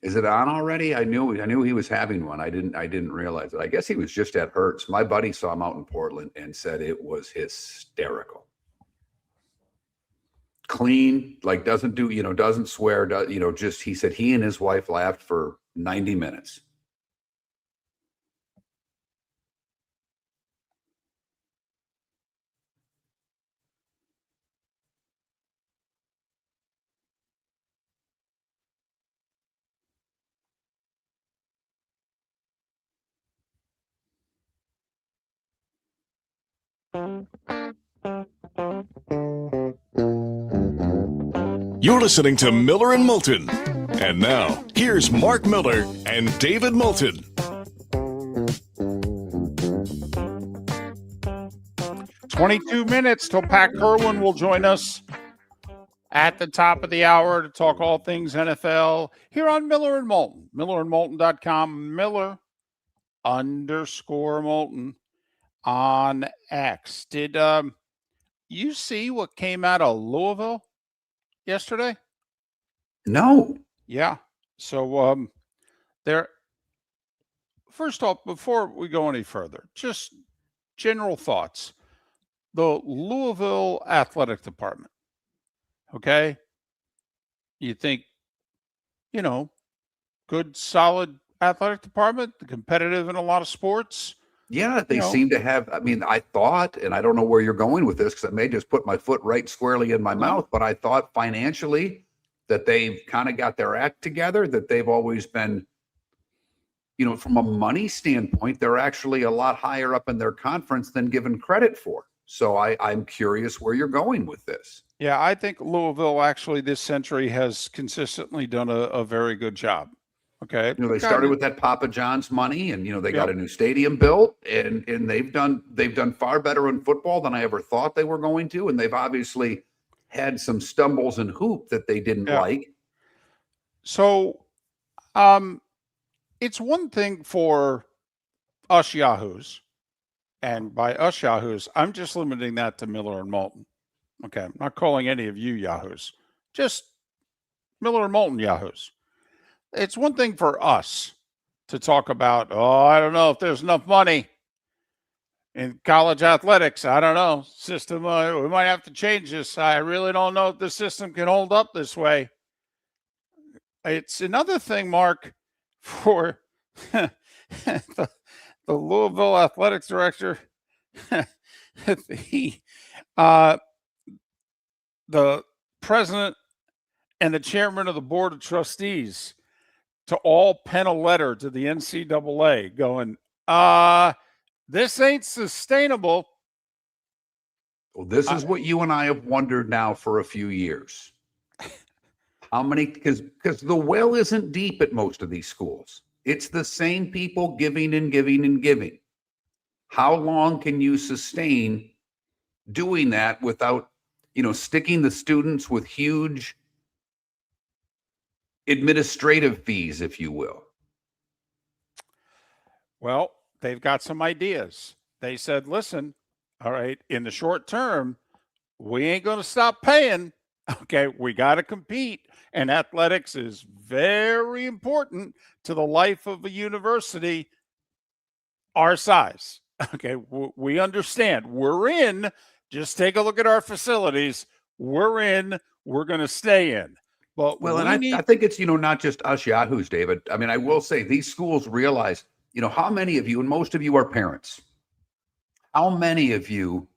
Is it on already? I knew he was having one. I didn't realize it. I guess he was just at Hertz. My buddy saw him out in Portland and said it was hysterical. Clean, like doesn't swear, just he said he and his wife laughed for 90 minutes. You're listening to Miller and Moulton. And now, here's Mark Miller and David Moulton. 22 minutes till Pat Kirwan will join us at the top of the hour to talk all things NFL here on Miller and Moulton. MillerandMoulton.com. Miller_Moulton on X. Did you see what came out of Louisville yesterday? No. Yeah. So there. First off, before we go any further, just general thoughts. The Louisville Athletic Department. Okay. You think, good, solid athletic department, competitive in a lot of sports. Yeah, they seem to have. I mean, I thought, and I don't know where you're going with this because I may just put my foot right squarely in my mouth, but I thought financially that they've kind of got their act together, that they've always been, from a money standpoint, they're actually a lot higher up in their conference than given credit for. So I'm curious where you're going with this. Yeah, I think Louisville actually this century has consistently done a very good job. Okay. They started with that Papa John's money, and they got a new stadium built, and they've done far better in football than I ever thought they were going to, and they've obviously had some stumbles in hoop that they didn't like. So, it's one thing for us Yahoos, and by us Yahoos, I'm just limiting that to Miller and Moulton. Okay, I'm not calling any of you Yahoos, just Miller and Moulton Yahoos. It's one thing for us to talk about, I don't know if there's enough money in college athletics. I don't know. System, we might have to change this. I really don't know if the system can hold up this way. It's another thing, Mark, for the Louisville athletics director, the president and the chairman of the board of trustees to all pen a letter to the NCAA going, this ain't sustainable. Well, this is what you and I have wondered now for a few years. How many, because the well isn't deep at most of these schools. It's the same people giving and giving and giving. How long can you sustain doing that without, sticking the students with huge administrative fees, if you will? Well, they've got some ideas. They said, listen, all right, in the short term, we ain't going to stop paying. Okay, we got to compete. And athletics is very important to the life of a university our size. Okay, we understand. We're in. Just take a look at our facilities. We're in. We're going to stay in. But I think it's, not just us yahoos, David. I mean, I will say these schools realize, how many of you, and most of you are parents, how many of you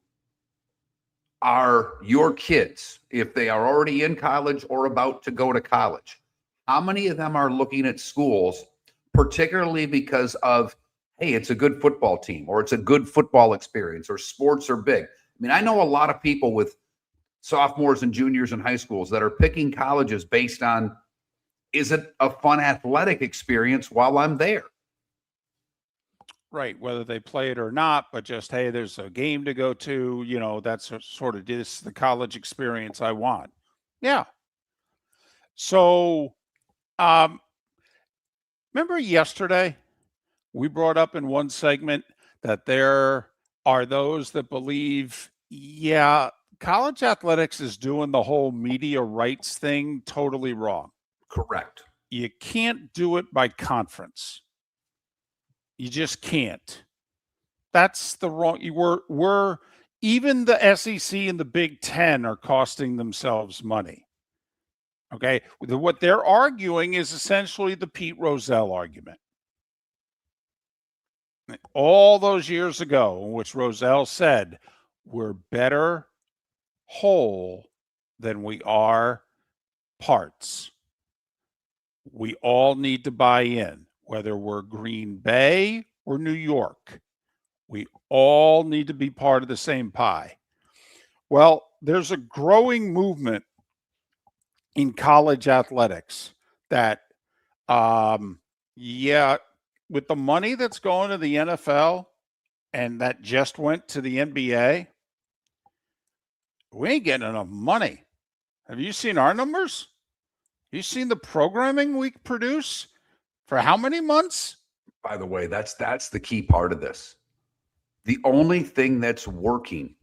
are your kids, if they are already in college or about to go to college, how many of them are looking at schools, particularly because of, hey, it's a good football team, or it's a good football experience, or sports are big? I mean, I know a lot of people with sophomores and juniors in high schools that are picking colleges based on, is it a fun athletic experience while I'm there? Right, whether they play it or not, but just, hey, there's a game to go to, that's sort of this the college experience I want. Yeah. So, remember yesterday we brought up in one segment that there are those that believe, yeah, college athletics is doing the whole media rights thing totally wrong. Correct. You can't do it by conference. You just can't. That's the wrong. We're even the SEC and the Big Ten are costing themselves money. Okay, what they're arguing is essentially the Pete Rozelle argument. All those years ago, in which Rozelle said, "We're better whole than we are parts. We all need to buy in." Whether we're Green Bay or New York, we all need to be part of the same pie. Well, there's a growing movement in college athletics that, with the money that's going to the NFL and that just went to the NBA, we ain't getting enough money. Have you seen our numbers? You seen the programming we produce? For how many months? By the way, that's the key part of this. The only thing that's working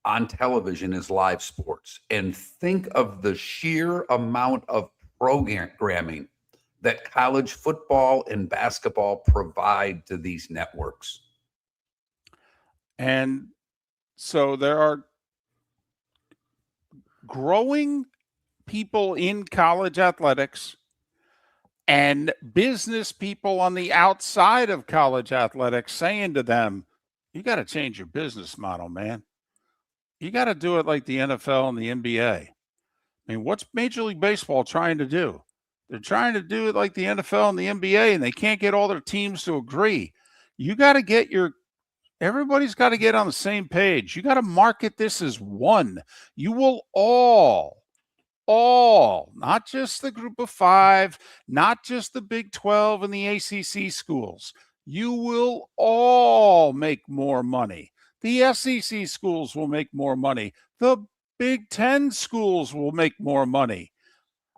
on television is live sports. And think of the sheer amount of programming that college football and basketball provide to these networks. And so there are growing people in college athletics and business people on the outside of college athletics saying to them, you got to change your business model, man. You got to do it like the NFL and the NBA. I mean, what's Major League Baseball trying to do? They're trying to do it like the NFL and the NBA, and they can't get all their teams to agree. You got to get everybody's got to get on the same page. You got to market this as one. You will all, not just the group of five, not just the Big 12 and the ACC schools. You will all make more money. The SEC schools will make more money. The Big 10 schools will make more money.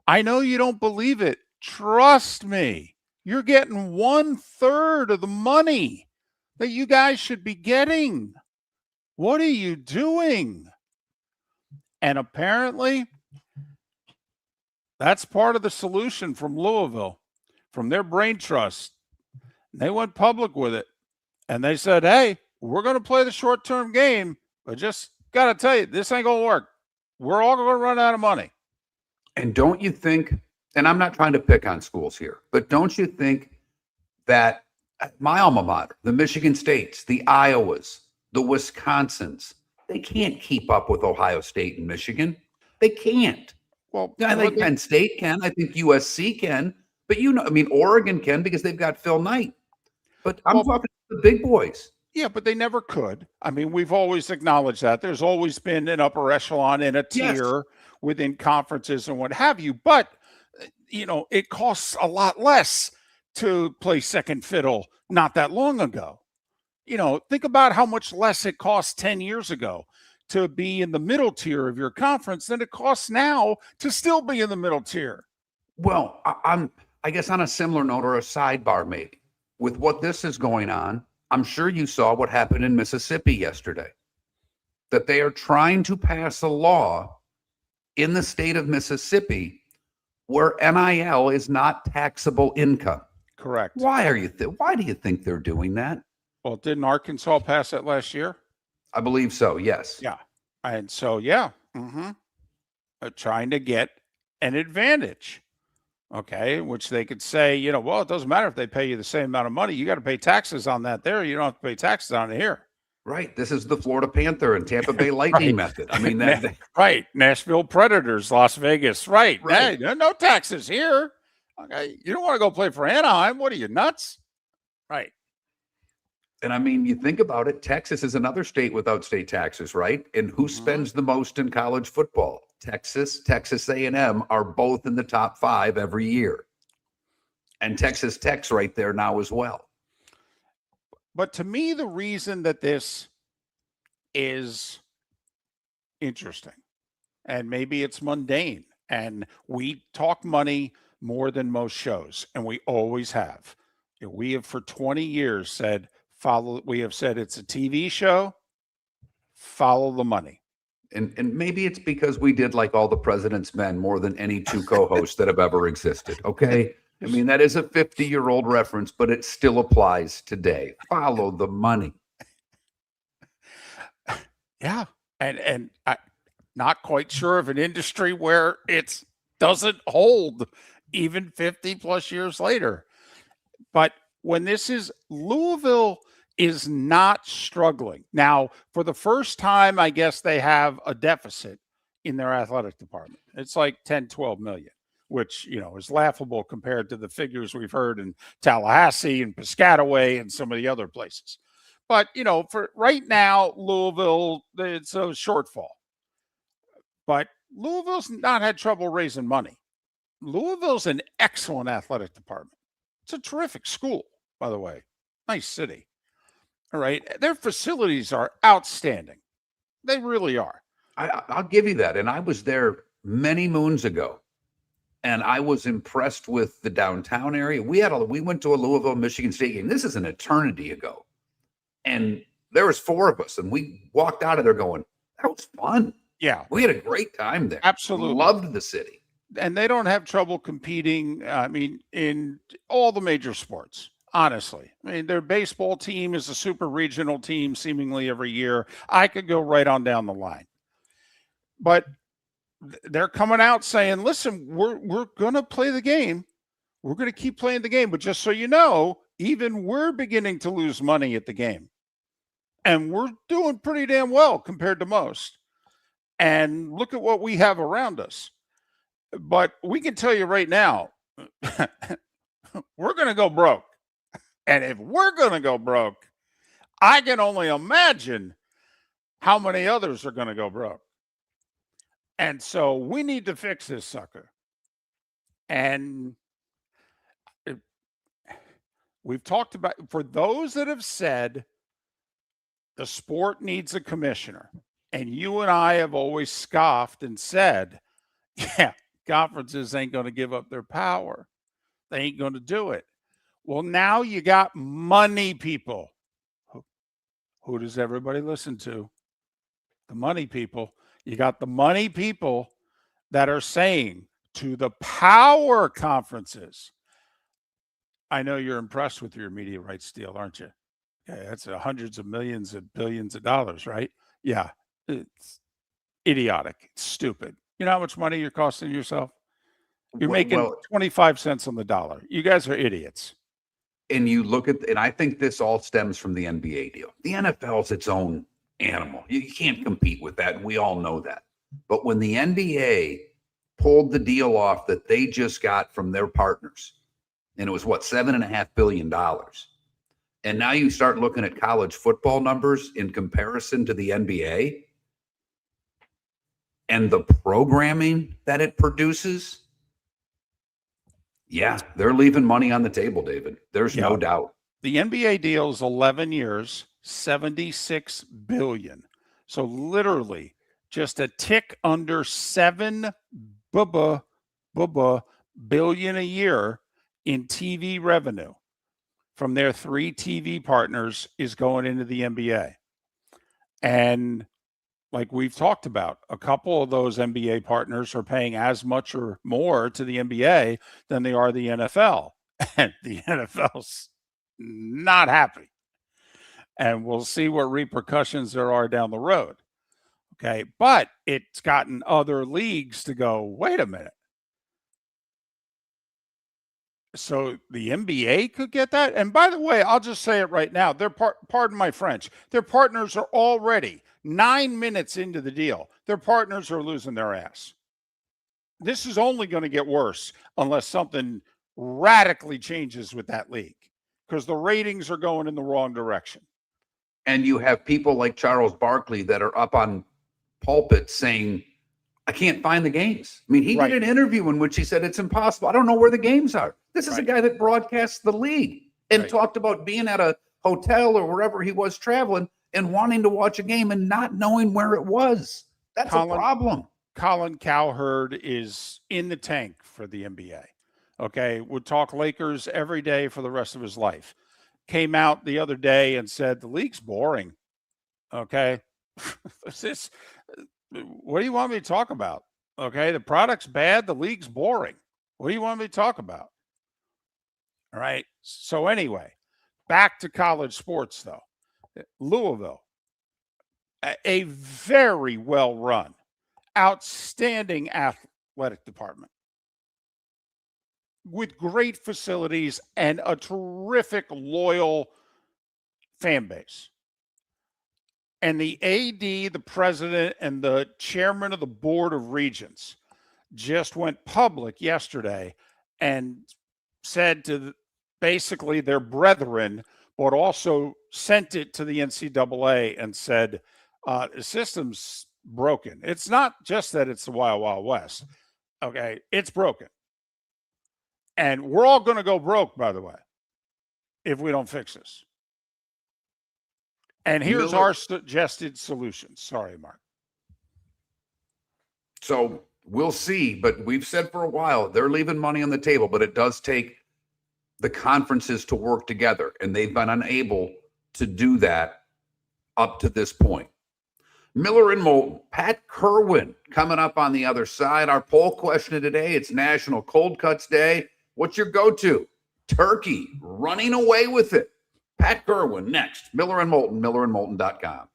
I know you don't believe it. Trust me. You're getting 1/3 of the money that you guys should be getting. What are you doing? And apparently, that's part of the solution from Louisville, from their brain trust. They went public with it. And they said, hey, we're going to play the short-term game, but just got to tell you, this ain't going to work. We're all going to run out of money. And don't you think, and I'm not trying to pick on schools here, but don't you think that my alma mater, the Michigan States, the Iowas, the Wisconsins, they can't keep up with Ohio State and Michigan. They can't. Well, Yeah, I but think they- Penn State can. I think USC can. But I mean, Oregon can because they've got Phil Knight. But I'm Well- talking the big boys. yeah, but they never could. I mean, we've always acknowledged that. There's always been an upper echelon and a Yes. tier within conferences and what have you. But, it costs a lot less to play second fiddle not that long ago. Think about how much less it cost 10 years ago to be in the middle tier of your conference than it costs now to still be in the middle tier. Well, I guess on a similar note or a sidebar, maybe with what this is going on, I'm sure you saw what happened in Mississippi yesterday. That they are trying to pass a law in the state of Mississippi where NIL is not taxable income. Correct. Why do you think they're doing that? Well, didn't Arkansas pass that last year? I believe so. Yes. Yeah. And so, trying to get an advantage. Okay. Which they could say, well, it doesn't matter if they pay you the same amount of money. You got to pay taxes on that there. You don't have to pay taxes on it here. Right. This is the Florida Panther and Tampa Bay Lightning method. I mean, right. Nashville Predators, Las Vegas. Right. Right. Hey, no taxes here. Okay. You don't want to go play for Anaheim. What are you, nuts? Right. and I mean, you think about it, Texas is another state without state taxes, right? And who spends the most in college football? Texas, Texas A&M are both in the top 5 every year. And Texas Tech's right there now as well. But to me, the reason that this is interesting, and maybe it's mundane, and we talk money more than most shows, and we always have. We have for 20 years said, we have said it's a TV show, follow the money. And maybe it's because we did like All the President's Men more than any 2 co-hosts that have ever existed. Okay. I mean, that is a 50-year-old reference, but it still applies today. Follow the money. Yeah. And I'm not quite sure of an industry where it doesn't hold even 50 plus years later. But when this is, Louisville is not struggling. Now, for the first time, I guess they have a deficit in their athletic department. It's like 10, 12 million, which, is laughable compared to the figures we've heard in Tallahassee and Piscataway and some of the other places. But, for right now, Louisville, it's a shortfall. But Louisville's not had trouble raising money. Louisville's an excellent athletic department. It's a terrific school, by the way. Nice city. All right. Their facilities are outstanding. They really are. I'll give you that. And I was there many moons ago. And I was impressed with the downtown area. We went to a Louisville, Michigan State game. This is an eternity ago. And there was 4 of us. And we walked out of there going, that was fun. Yeah. We had a great time there. Absolutely. Loved the city. And they don't have trouble competing, in all the major sports, honestly. I mean, their baseball team is a super regional team seemingly every year. I could go right on down the line. But they're coming out saying, listen, we're going to play the game. We're going to keep playing the game. But just so you know, even we're beginning to lose money at the game. And we're doing pretty damn well compared to most. And look at what we have around us. But we can tell you right now, we're going to go broke. And if we're going to go broke, I can only imagine how many others are going to go broke. And so we need to fix this sucker. And we've talked about, for those that have said the sport needs a commissioner, and you and I have always scoffed and said, yeah, conferences ain't going to give up their power. They ain't going to do it. Well, now you got money people. Who does everybody listen to? The money people. You got the money people that are saying to the power conferences, I know you're impressed with your media rights deal, aren't you? Okay, that's hundreds of millions and billions of dollars, right? Yeah, it's idiotic. It's stupid. You know how much money you're costing yourself? You're making Well, 25 cents on the dollar. You guys are idiots. and you look at, and I think this all stems from the NBA deal. The NFL's its own animal. You can't compete with that. And we all know that. But when the NBA pulled the deal off that they just got from their partners, and it was what, $7.5 billion. And now you start looking at college football numbers in comparison to the NBA and the programming that it produces. Yeah, they're leaving money on the table, David. There's no doubt. The NBA deal is 11 years, $76 billion. So literally just a tick under $7 billion a year in TV revenue from their 3 TV partners is going into the NBA. And like we've talked about, a couple of those NBA partners are paying as much or more to the NBA than they are the NFL. And the NFL's not happy. And we'll see what repercussions there are down the road. Okay. But it's gotten other leagues to go, wait a minute. So the NBA could get that. And by the way, I'll just say it right now. Pardon my French. Their partners are already 9 minutes into the deal. Their partners are losing their ass. This is only going to get worse unless something radically changes with that league, because the ratings are going in the wrong direction. And you have people like Charles Barkley that are up on pulpit saying, I can't find the games. I mean, he did an interview in which he said it's impossible. I don't know where the games are. This is a guy that broadcasts the league and talked about being at a hotel or wherever he was traveling and wanting to watch a game and not knowing where it was. That's a problem. Colin Cowherd is in the tank for the NBA. Okay. Would talk Lakers every day for the rest of his life. Came out the other day and said, the league's boring. Okay. What do you want me to talk about? Okay. The product's bad. The league's boring. What do you want me to talk about? All right. So anyway, back to college sports though. Louisville, a very well-run, outstanding athletic department with great facilities and a terrific, loyal fan base. And the AD, the president, and the chairman of the board of regents just went public yesterday and said to basically their brethren, but also sent it to the NCAA and said, the system's broken. It's not just that it's the Wild Wild West. Okay, it's broken. And we're all going to go broke, by the way, if we don't fix this. And here's our suggested solutions. Sorry, Mark. So we'll see, but we've said for a while, they're leaving money on the table, but it does take the conferences to work together, and they've been unable to do that up to this point. Miller and Moulton, Pat Kirwan coming up on the other side. Our poll question today, it's National Cold Cuts Day. What's your go-to? Turkey, running away with it. Pat Kirwan next. Miller and Moulton, millerandmoulton.com.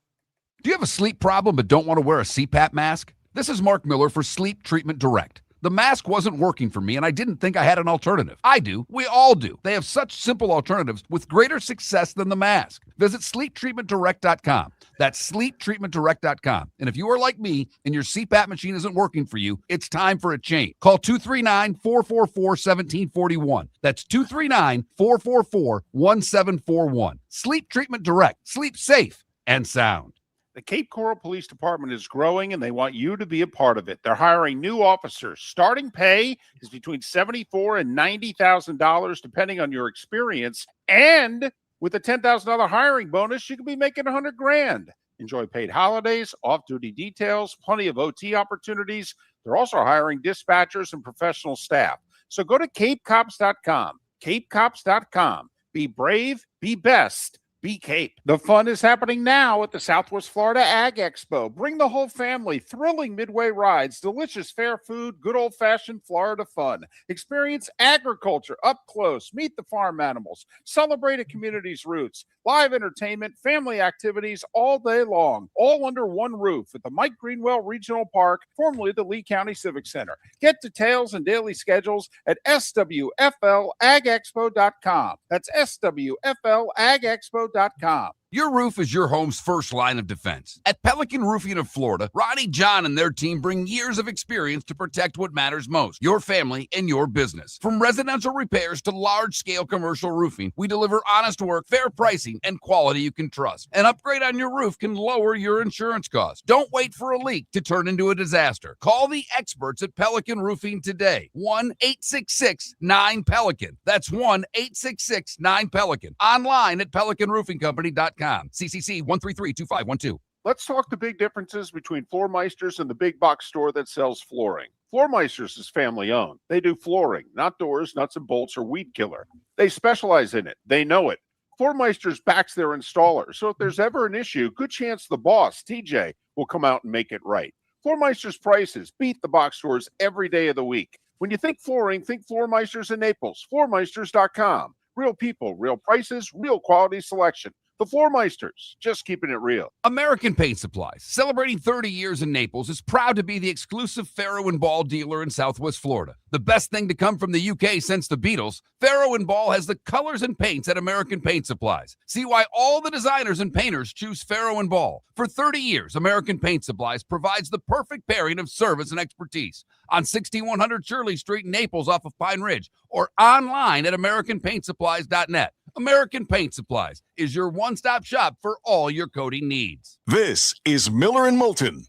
Do you have a sleep problem but don't want to wear a CPAP mask? This is Mark Miller for Sleep Treatment Direct. The mask wasn't working for me, and I didn't think I had an alternative. I do. We all do. They have such simple alternatives with greater success than the mask. Visit sleeptreatmentdirect.com. That's sleeptreatmentdirect.com. And if you are like me and your CPAP machine isn't working for you, it's time for a change. Call 239-444-1741. That's 239-444-1741. Sleep Treatment Direct. Sleep safe and sound. The Cape Coral Police Department is growing, and they want you to be a part of it. They're hiring new officers. Starting pay is between $74,000 and $90,000, depending on your experience. And with a $10,000 hiring bonus, you could be making $100,000. Enjoy paid holidays, off-duty details, plenty of OT opportunities. They're also hiring dispatchers and professional staff. So go to CapeCops.com. CapeCops.com. Be brave, be best, Be Cape. The fun is happening now at the Southwest Florida Ag Expo. Bring the whole family. Thrilling midway rides, delicious fair food, good old-fashioned Florida fun. Experience agriculture up close. Meet the farm animals. Celebrate a community's roots. Live entertainment, family activities all day long, all under one roof at the Mike Greenwell Regional Park, formerly the Lee County Civic Center. Get details and daily schedules at swflagexpo.com. That's swflagexpo.com. Your roof is your home's first line of defense. At Pelican Roofing of Florida, Ronnie John and their team bring years of experience to protect what matters most, your family and your business. From residential repairs to large-scale commercial roofing, we deliver honest work, fair pricing, and quality you can trust. An upgrade on your roof can lower your insurance costs. Don't wait for a leak to turn into a disaster. Call the experts at Pelican Roofing today. 1-866-9-PELICAN. That's 1-866-9-PELICAN. Online at pelicanroofingcompany.com. CCC 1332512. Let's talk the big differences between Floor Meisters and the big box store that sells flooring. Floor Meisters is family owned. They do flooring, not doors, nuts and bolts, or weed killer. They specialize in it. They know it. Floor Meisters backs their installer, so if there's ever an issue, good chance the boss, TJ, will come out and make it right. Floor Meisters prices beat the box stores every day of the week. When you think flooring, think Floor Meisters in Naples. Floormeisters.com. Real people, real prices, real quality selection. The Floor Meisters, just keeping it real. American Paint Supplies, celebrating 30 years in Naples, is proud to be the exclusive Farrow & Ball dealer in Southwest Florida. The best thing to come from the UK since the Beatles, Farrow & Ball has the colors and paints at American Paint Supplies. See why all the designers and painters choose Farrow & Ball. For 30 years, American Paint Supplies provides the perfect pairing of service and expertise. On 6100 Shirley Street in Naples off of Pine Ridge, or online at AmericanPaintSupplies.net. American Paint Supplies is your one-stop shop for all your coating needs. This is Miller and Moulton.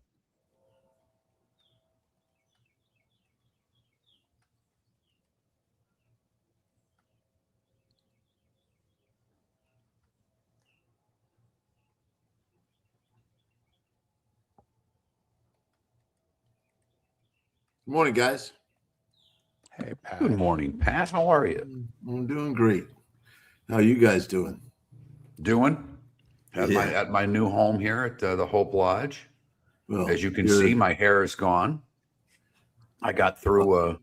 Good morning, guys. Hey, Pat. Good morning, Pat. How are you? I'm doing great. How are you guys doing? Doing at Yeah. my new home here at the Hope Lodge. Well, As you can good. see, my hair is gone. I got through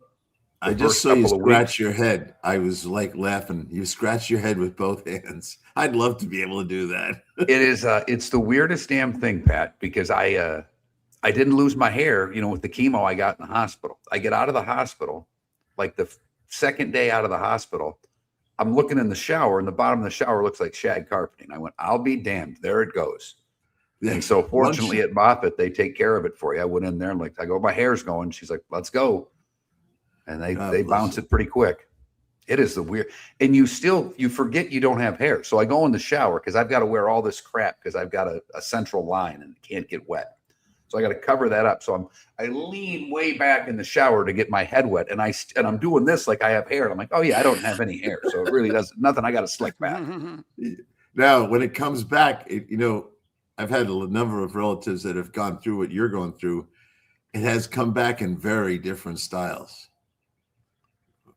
I the just first saw you couple of scratch weeks. your head. I was like laughing. You scratch your head with both hands. I'd love to be able to do that. It is it's the weirdest damn thing, Pat, because I didn't lose my hair, with the chemo I got in the hospital. I get out of the hospital, like the second day out of the hospital, I'm looking in the shower, and the bottom of the shower looks like shag carpeting. I went, I'll be damned. There it goes. Yeah. And so fortunately at Moffett, they take care of it for you. I went in there and I go, my hair's going. She's like, let's go. And they bounce it pretty quick. It is the weird. And you forget you don't have hair. So I go in the shower because I've got to wear all this crap because I've got a central line and it can't get wet. So I got to cover that up. So I lean way back in the shower to get my head wet, and I'm doing this like I have hair. And I'm like, oh yeah, I don't have any hair, so it really does nothing. I got to slick back. Now, when it comes back, I've had a number of relatives that have gone through what you're going through. It has come back in very different styles.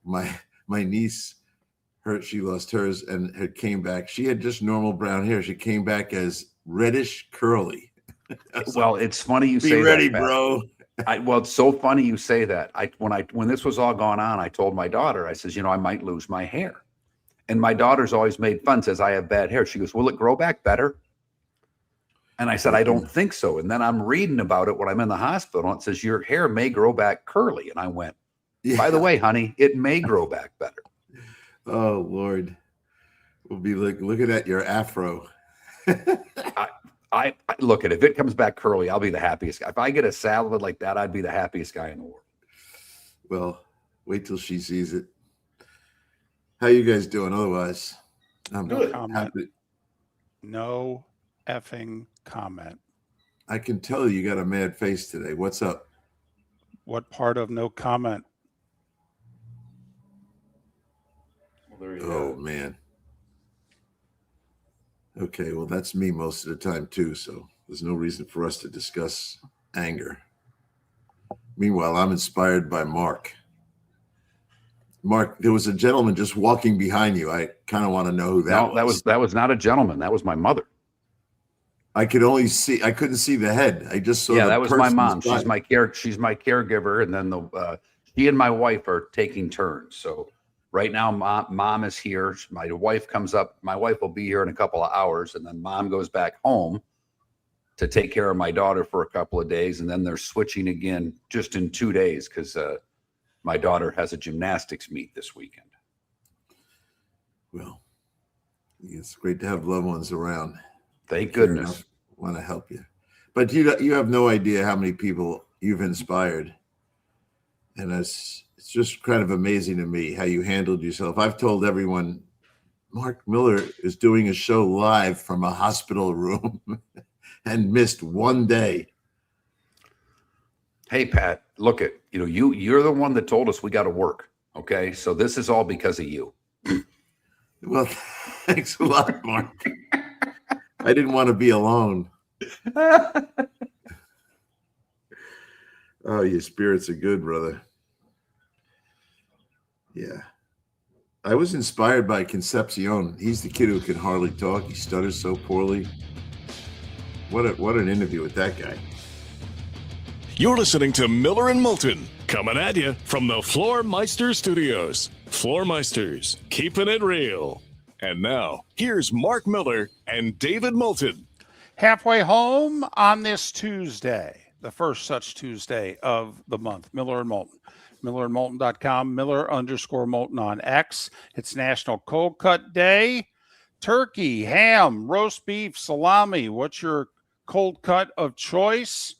My niece, she lost hers and it came back. She had just normal brown hair. She came back as reddish curly. Well, it's funny you say Be ready, that, Pat. bro. Well, it's so funny you say that. When this was all going on, I told my daughter, I says, I might lose my hair. And my daughter's always made fun, says I have bad hair. She goes, will it grow back better? And I said, I don't think so. And then I'm reading about it when I'm in the hospital. And it says your hair may grow back curly. And I went, by the way, honey, it may grow back better. Oh, Lord. We'll be looking at your afro. I look at it. If it comes back curly, I'll be the happiest guy. If I get a salad like that, I'd be the happiest guy in the world. Well, wait till she sees it. How you guys doing otherwise? I'm Good. happy. No effing comment. I can tell you got a mad face today. What's up? What part of no comment? Well, there you Oh, go. man. Okay, well, that's me most of the time, too, so there's no reason for us to discuss anger. Meanwhile, I'm inspired by Mark. Mark, there was a gentleman just walking behind you. I kind of want to know who that was. That was not a gentleman. That was my mother. I couldn't see the head. I just saw That was my mom. body. She's my caregiver, and then she and my wife are taking turns. So right now, mom is here. My wife comes up. My wife will be here in a couple of hours, and then mom goes back home to take care of my daughter for a couple of days, and then they're switching again just in 2 days because my daughter has a gymnastics meet this weekend. Well, it's great to have loved ones around. Thank goodness. Want to help you, but you have no idea how many people you've inspired, and it's just kind of amazing to me how you handled yourself. I've told everyone Mark Miller is doing a show live from a hospital room and missed one day. Hey, Pat, look at you're the one that told us we got to work. Okay, so this is all because of you. Well, thanks a lot, Mark. I didn't want to be alone. Oh, your spirits are good, brother. Yeah. I was inspired by Concepcion. He's the kid who can hardly talk. He stutters so poorly. What an interview with that guy. You're listening to Miller and Moulton, coming at you from the Floor Meister Studios. Floor Meisters, keeping it real. And now, here's Mark Miller and David Moulton. Halfway home on this Tuesday, the first such Tuesday of the month. Miller and Moulton. MillerandMoulton.com, Miller_Moulton on X. It's National Cold Cut Day. Turkey, ham, roast beef, salami. What's your cold cut of choice?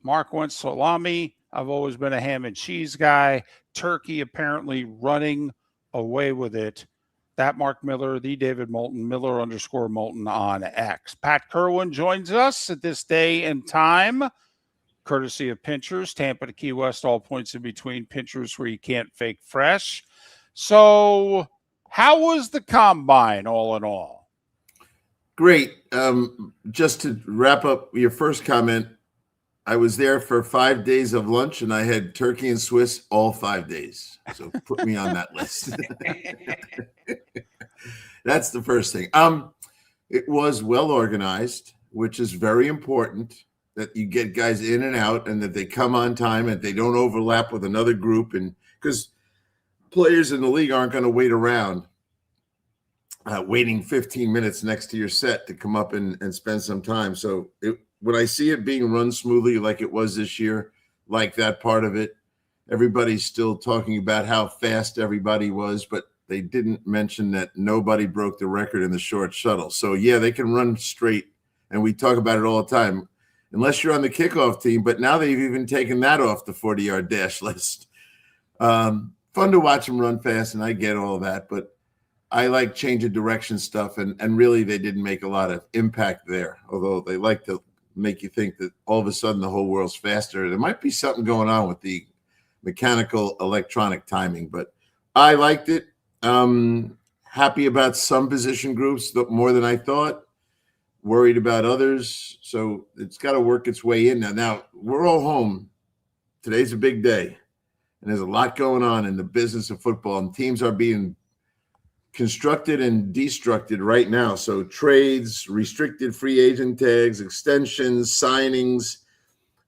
Mark went salami. I've always been a ham and cheese guy. Turkey apparently running away with it. That Mark Miller, the David Moulton, Miller_Moulton on X. Pat Kirwan joins us at this day and time, courtesy of Pinchers, Tampa to Key West, all points in between. Pinchers where you can't fake fresh. So how was the combine all in all? Great. Just to wrap up your first comment, I was there for 5 days of lunch, and I had turkey and Swiss all 5 days. So put me on that list. That's the first thing. It was well organized, which is very important, that you get guys in and out and that they come on time and they don't overlap with another group. And because players in the league aren't going to wait around waiting 15 minutes next to your set to come up and spend some time. So when I see it being run smoothly like it was this year, like that part of it, everybody's still talking about how fast everybody was, but they didn't mention that nobody broke the record in the short shuttle. So, yeah, they can run straight, and we talk about it all the time, unless you're on the kickoff team, but now they've even taken that off the 40-yard dash list. Fun to watch them run fast, and I get all of that, but I like change of direction stuff, and really they didn't make a lot of impact there, although they like to make you think that all of a sudden the whole world's faster. There might be something going on with the mechanical electronic timing, but I liked it. Happy about some position groups more than I thought, worried about others. So it's got to work its way in now. Now we're all home. Today's a big day, and there's a lot going on in the business of football, and teams are being constructed and destructed right now. So trades, restricted free agent tags, extensions, signings,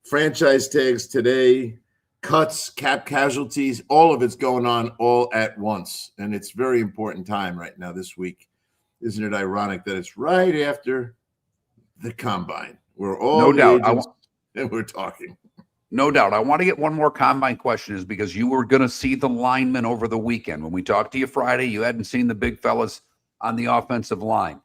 franchise tags today, cuts, cap casualties, all of it's going on all at once. And it's very important time right now this week. Isn't it ironic that it's right after the combine? We're all no doubt, and we're talking. No doubt. I want to get one more combine question, is because you were going to see the linemen over the weekend. When we talked to you Friday, you hadn't seen the big fellas on the offensive line.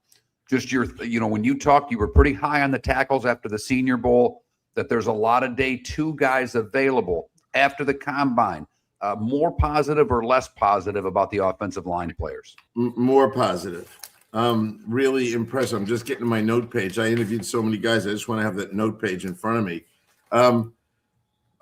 Just when you talked, you were pretty high on the tackles after the Senior Bowl, that there's a lot of day two guys available after the combine. More positive or less positive about the offensive line players? More positive. Really impressive. I'm just getting to my note page. I interviewed so many guys. I just want to have that note page in front of me.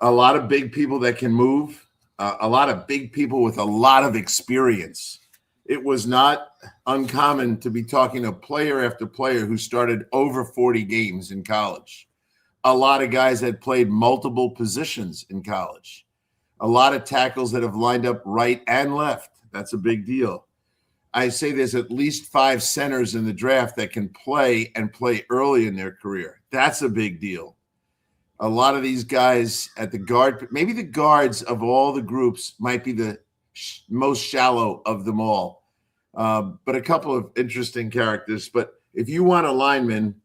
A lot of big people that can move, a lot of big people with a lot of experience. It was not uncommon to be talking to player after player who started over 40 games in college. A lot of guys that played multiple positions in college. A lot of tackles that have lined up right and left. That's a big deal. I say there's at least 5 centers in the draft that can play and play early in their career. That's a big deal. A lot of these guys at the guard, maybe the guards of all the groups might be the most shallow of them all. But a couple of interesting characters. But if you want a lineman,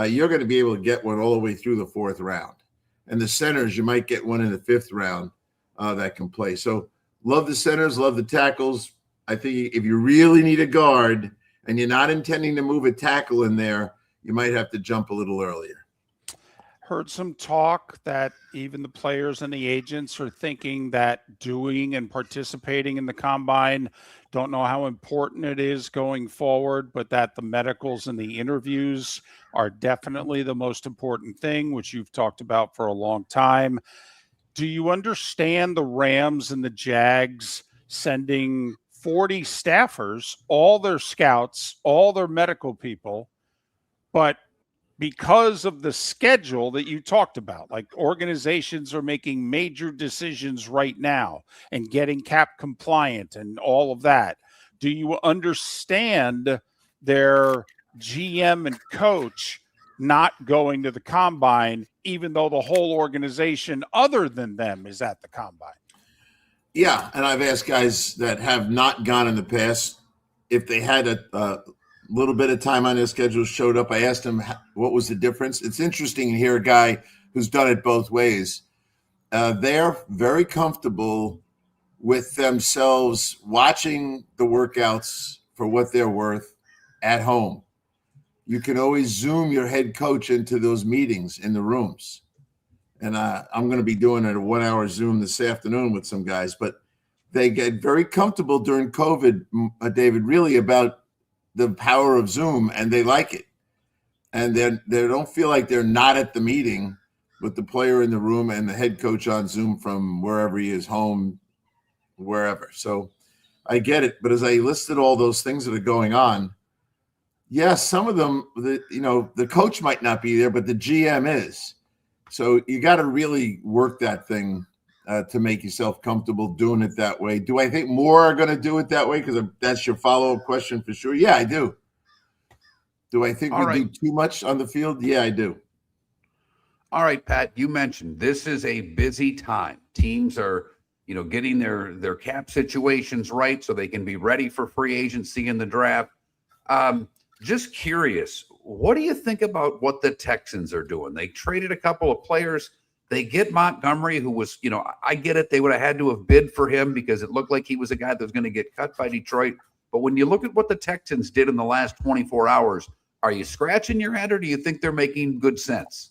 you're going to be able to get one all the way through the 4th round. And the centers, you might get one in the 5th round that can play. So love the centers, love the tackles. I think if you really need a guard and you're not intending to move a tackle in there, you might have to jump a little earlier. Heard some talk that even the players and the agents are thinking that doing and participating in the combine, don't know how important it is going forward, but that the medicals and the interviews are definitely the most important thing, which you've talked about for a long time. Do you understand the Rams and the Jags sending 40 staffers, all their scouts, all their medical people, but because of the schedule that you talked about, like organizations are making major decisions right now and getting cap compliant and all of that. Do you understand their GM and coach not going to the combine, even though the whole organization other than them is at the combine? Yeah, and I've asked guys that have not gone in the past if they had a little bit of time on their schedule, showed up. I asked them what was the difference. It's interesting to hear a guy who's done it both ways. They're very comfortable with themselves watching the workouts for what they're worth at home. You can always Zoom your head coach into those meetings in the rooms. And I'm going to be doing a 1-hour Zoom this afternoon with some guys, but they get very comfortable during COVID, David, really about the power of Zoom, and they like it. And they don't feel like they're not at the meeting with the player in the room and the head coach on Zoom from wherever he is, home, wherever. So I get it. But as I listed all those things that are going on, yes, some of them, the coach might not be there, but the GM is. So you got to really work that thing to make yourself comfortable doing it that way. Do I think more are going to do it that way? Because that's your follow-up question for sure. Yeah, I do. Do I think we do too much on the field? Yeah, I do. All right, Pat, you mentioned this is a busy time. Teams are, getting their cap situations right so they can be ready for free agency in the draft. Just curious, what do you think about what the Texans are doing? They traded a couple of players. They get Montgomery, who was, I get it. They would have had to have bid for him because it looked like he was a guy that was going to get cut by Detroit. But when you look at what the Texans did in the last 24 hours, are you scratching your head or do you think they're making good sense?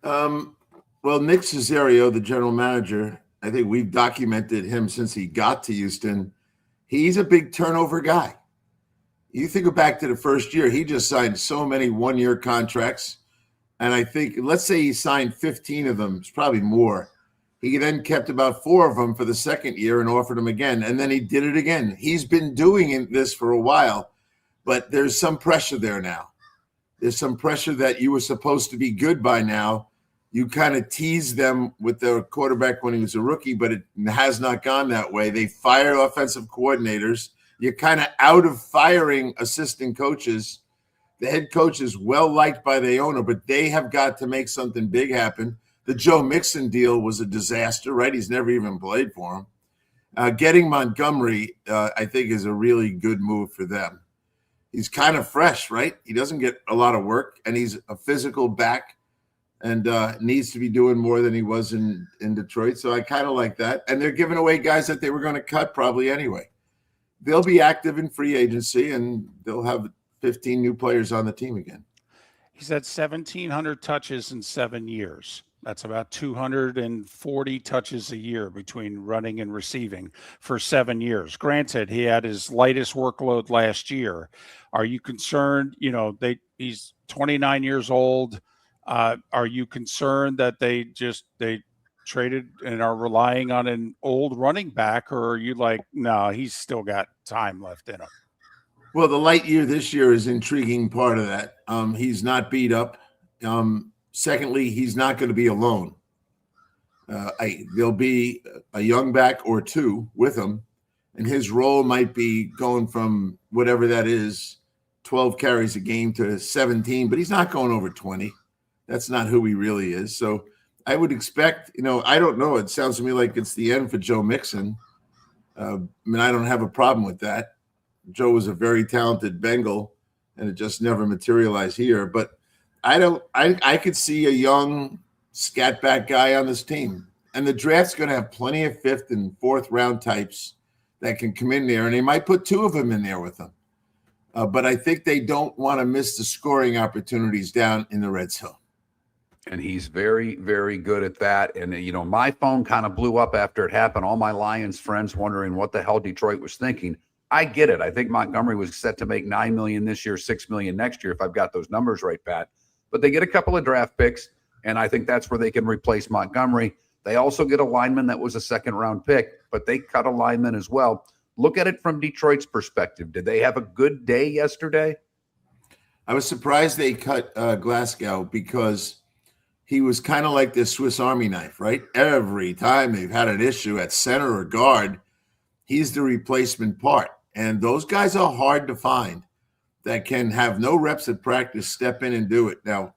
Well, Nick Caserio, the general manager, I think we've documented him since he got to Houston. He's a big turnover guy. You think back to the first year, he just signed so many one-year contracts. And I think, let's say he signed 15 of them, it's probably more. He then kept about 4 of them for the second year and offered them again. And then he did it again. He's been doing this for a while, but there's some pressure there now. There's some pressure that you were supposed to be good by now. You kind of teased them with their quarterback when he was a rookie, but it has not gone that way. They fire offensive coordinators. You're kind of out of firing assistant coaches. The head coach is well liked by the owner, but they have got to make something big happen. The Joe Mixon deal was a disaster, right? He's never even played for him. Getting Montgomery, I think, is a really good move for them. He's kind of fresh, right? He doesn't get a lot of work, and he's a physical back and needs to be doing more than he was in Detroit. So I kind of like that. And they're giving away guys that they were going to cut probably anyway. They'll be active in free agency, and they'll have 15 new players on the team again. He's had 1,700 touches in 7 years. That's about 240 touches a year between running and receiving for 7 years. Granted, he had his lightest workload last year. Are you concerned? He's 29 years old. Are you concerned that they traded and are relying on an old running back, or are you like, no, he's still got time left in him? Well, the light year this year is an intriguing part of that. He's not beat up. Secondly, he's not going to be alone. There'll be a young back or two with him, and his role might be going from whatever that is, 12 carries a game to 17, but he's not going over 20. That's not who he really is. So I would expect, I don't know. It sounds to me like it's the end for Joe Mixon. I don't have a problem with that. Joe was a very talented Bengal, and it just never materialized here. But I could see a young scat back guy on this team. And the draft's going to have plenty of 5th and 4th round types that can come in there, and they might put 2 of them in there with them. But I think they don't want to miss the scoring opportunities down in the red zone. And he's very, very good at that. And, my phone kind of blew up after it happened. All my Lions friends wondering what the hell Detroit was thinking. I get it. I think Montgomery was set to make $9 million this year, $6 million next year, if I've got those numbers right, Pat. But they get a couple of draft picks, and I think that's where they can replace Montgomery. They also get a lineman that was a 2nd-round pick, but they cut a lineman as well. Look at it from Detroit's perspective. Did they have a good day yesterday? I was surprised they cut Glasgow because he was kind of like this Swiss Army knife, right? Every time they've had an issue at center or guard, he's the replacement part. And those guys are hard to find that can have no reps at practice, step in and do it. Now,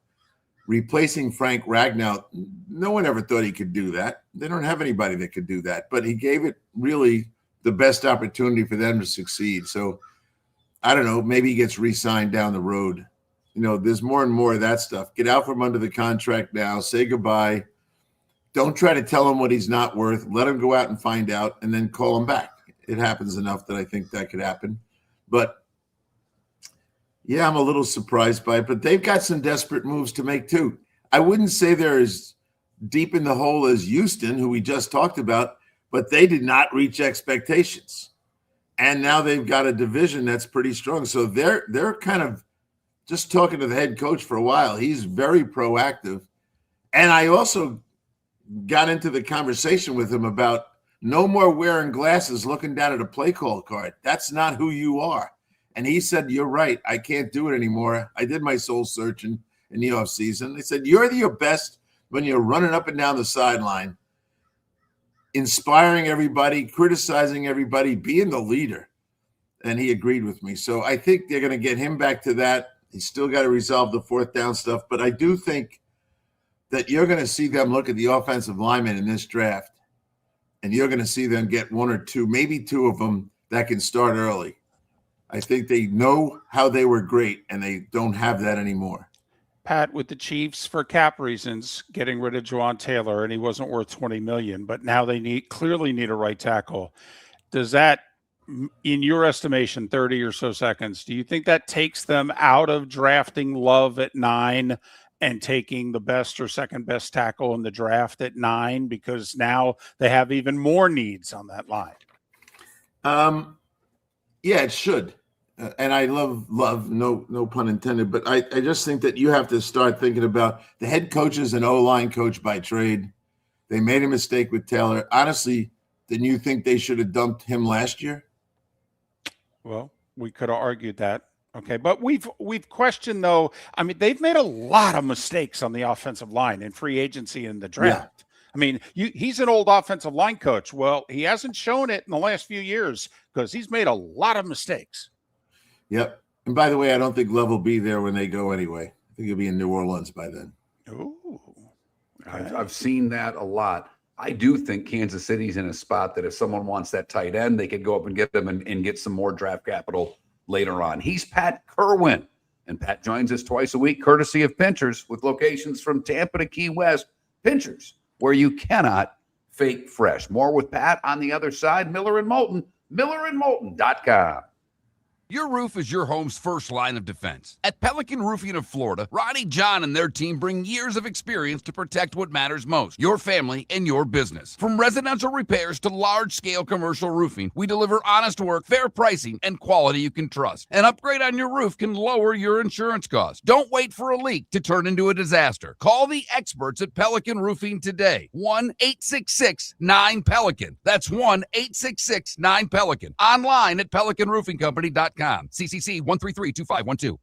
replacing Frank Ragnow, no one ever thought he could do that. They don't have anybody that could do that. But he gave it really the best opportunity for them to succeed. So, I don't know, maybe he gets re-signed down the road. There's more and more of that stuff. Get out from under the contract now. Say goodbye. Don't try to tell him what he's not worth. Let him go out and find out, and then call him back. It happens enough that I think that could happen. But, yeah, I'm a little surprised by it. But they've got some desperate moves to make, too. I wouldn't say they're as deep in the hole as Houston, who we just talked about, but they did not reach expectations. And now they've got a division that's pretty strong. So they're kind of just talking to the head coach for a while. He's very proactive. And I also got into the conversation with him about no more wearing glasses looking down at a play call card. That's not who you are. And he said, you're right. I can't do it anymore. I did my soul searching in the offseason. They said, you're your best when you're running up and down the sideline, inspiring everybody, criticizing everybody, being the leader. And he agreed with me. So I think they're going to get him back to that. He's still got to resolve the 4th down stuff. But I do think that you're going to see them look at the offensive linemen in this draft, and you're going to see them get 1 or 2, maybe 2 of them that can start early. I think they know how they were great, and they don't have that anymore. Pat, with the Chiefs, for cap reasons, getting rid of Juwan Taylor, and he wasn't worth $20 million, but now they clearly need a right tackle. Does that, in your estimation, 30 or so seconds, do you think that takes them out of drafting Love at 9 and taking the best or second best tackle in the draft at 9, because now they have even more needs on that line? Yeah, it should. And I love, no pun intended, but I just think that you have to start thinking about the head coach is an O-line coach by trade. They made a mistake with Taylor. Honestly, didn't you think they should have dumped him last year? Well, we could have argued that. Okay, but we've questioned, though. I mean, they've made a lot of mistakes on the offensive line in free agency and the draft. Yeah. I mean, he's an old offensive line coach. Well, he hasn't shown it in the last few years because he's made a lot of mistakes. Yep. And by the way, I don't think Love will be there when they go anyway. I think he'll be in New Orleans by then. Ooh. I've seen that a lot. I do think Kansas City's in a spot that if someone wants that tight end, they could go up and get them and get some more draft capital later on. He's Pat Kirwan, and Pat joins us twice a week, courtesy of Pinchers, with locations from Tampa to Key West. Pinchers, where you cannot fake fresh. More with Pat on the other side. Miller and Moulton, millerandmoulton.com. Your roof is your home's first line of defense. At Pelican Roofing of Florida, Ronnie John and their team bring years of experience to protect what matters most, your family and your business. From residential repairs to large-scale commercial roofing, we deliver honest work, fair pricing, and quality you can trust. An upgrade on your roof can lower your insurance costs. Don't wait for a leak to turn into a disaster. Call the experts at Pelican Roofing today. 1-866-9-PELICAN. That's 1-866-9-PELICAN. Online at pelicanroofingcompany.com. CCC 1332512.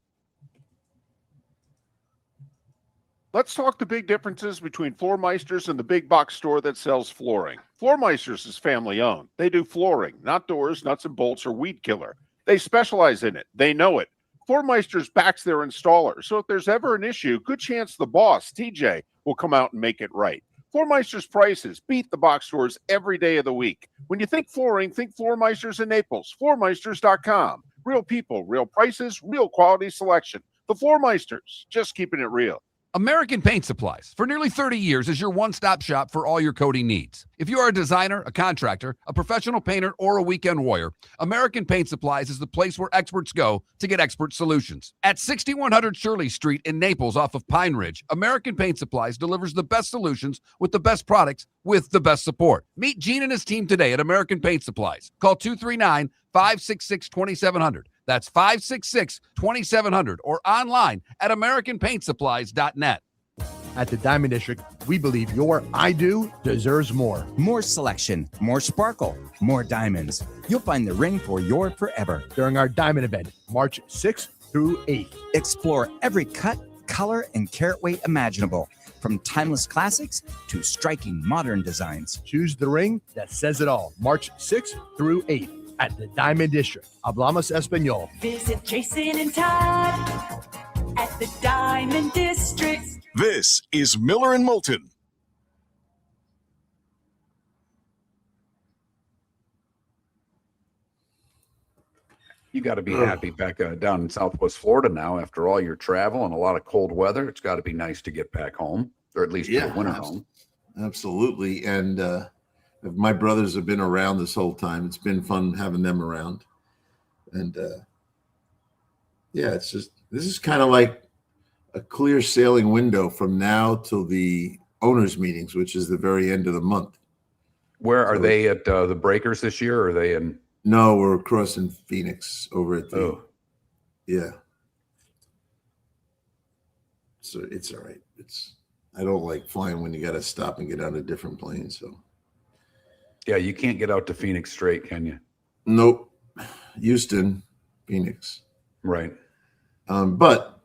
Let's talk the big differences between Floor Meisters and the big box store that sells flooring. Floor Meisters is family owned. They do flooring, not doors, nuts and bolts, or weed killer. They specialize in it. They know it. Floor Meisters backs their installer. So if there's ever an issue, good chance the boss, TJ, will come out and make it right. Floor Meisters prices beat the box stores every day of the week. When you think flooring, think Floor Meisters in Naples. Floormeisters.com. Real people, real prices, real quality selection. The Floor Meisters, just keeping it real. American Paint Supplies, for nearly 30 years, is your one-stop shop for all your coating needs. If you are a designer, a contractor, a professional painter, or a weekend warrior, American Paint Supplies is the place where experts go to get expert solutions. At 6100 Shirley Street in Naples off of Pine Ridge, American Paint Supplies delivers the best solutions with the best products with the best support. Meet Gene and his team today at American Paint Supplies. Call 239-566-2700. That's 566-2700 or online at AmericanPaintSupplies.net. At the Diamond District, we believe your I do deserves more. More selection, more sparkle, more diamonds. You'll find the ring for your forever. During our Diamond event, March 6th through 8th. Explore every cut, color, and carat weight imaginable, from timeless classics to striking modern designs. Choose the ring that says it all. March 6th through 8th at the Diamond District. Hablamos Espanol. Visit Jason and Todd at the Diamond District. This is Miller and Moulton. You got to be happy back down in Southwest Florida now after all your travel and a lot of cold weather. It's got to be nice to get back home, or at least to the winter home. Absolutely. And my brothers have been around this whole time. It's been fun having them around. And it's just, this is kind of like a clear sailing window from now till the owners meetings, which is the very end of the month. Where are they at the Breakers this year? Or are they in? No, we're across in Phoenix over at the, yeah. So it's all right. I don't like flying when you got to stop and get on a different plane. So. Yeah, you can't get out to Phoenix straight, can you? Nope. Houston, Phoenix. Right. But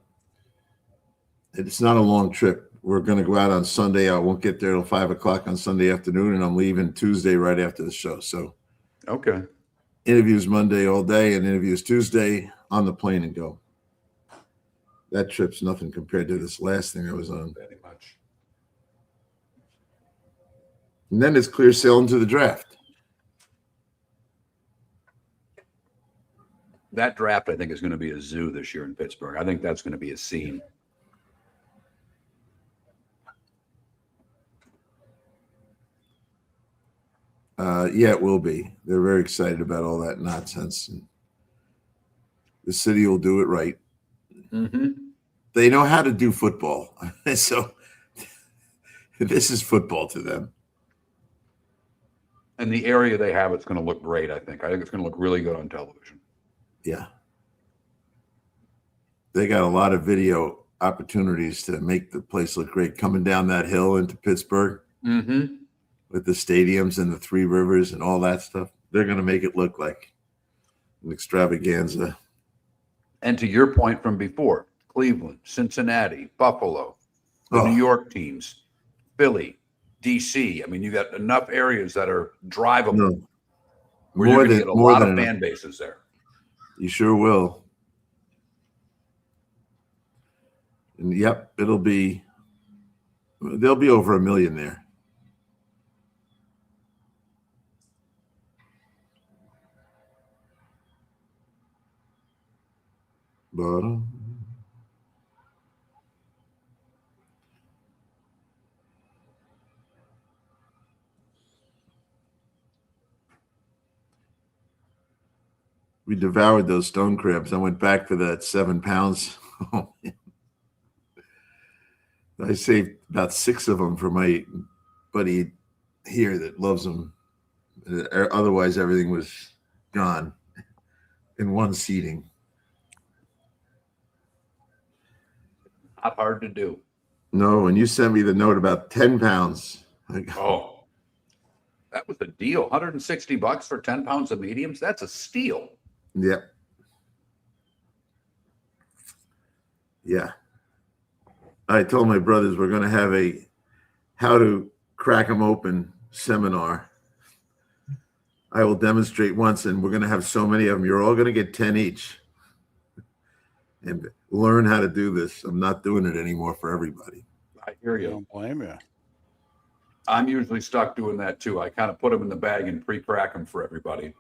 it's not a long trip. We're going to go out on Sunday. I won't get there till 5 o'clock on Sunday afternoon, and I'm leaving Tuesday right after the show. So, okay. Interviews Monday all day and interviews Tuesday, on the plane and go. That trip's nothing compared to this last thing I was on. Very much. And then it's clear sailing to the draft. That draft, I think, is going to be a zoo this year in Pittsburgh. I think that's going to be a scene. Yeah, it will be. They're very excited about all that nonsense. And the city will do it right. Mm-hmm. They know how to do football. So this is football to them. And the area they have, it's going to look great, I think. I think it's going to look really good on television. Yeah. They got a lot of video opportunities to make the place look great. Coming down that hill into Pittsburgh with the stadiums and the Three Rivers and all that stuff, they're going to make it look like an extravaganza. And to your point from before, Cleveland, Cincinnati, Buffalo, the New York teams, Philly, D.C. I mean, you got enough areas that are drivable. Where you're going to get a lot of fan bases there. You sure will. And yep, there'll be over 1 million there. But we devoured those stone crabs. I went back for that 7 pounds. Oh, man. I saved about 6 of them for my buddy here that loves them. Otherwise, everything was gone in one seating. Not hard to do. No, and you sent me the note about 10 pounds. Oh, that was a deal. $160 for 10 pounds of mediums. That's a steal. Yep. Yeah. I told my brothers we're going to have a how to crack them open seminar. I will demonstrate once, and we're going to have so many of them. You're all going to get 10 each and learn how to do this. I'm not doing it anymore for everybody. I hear I you. don't blame you. I'm usually stuck doing that too. I kind of put them in the bag and pre-crack them for everybody,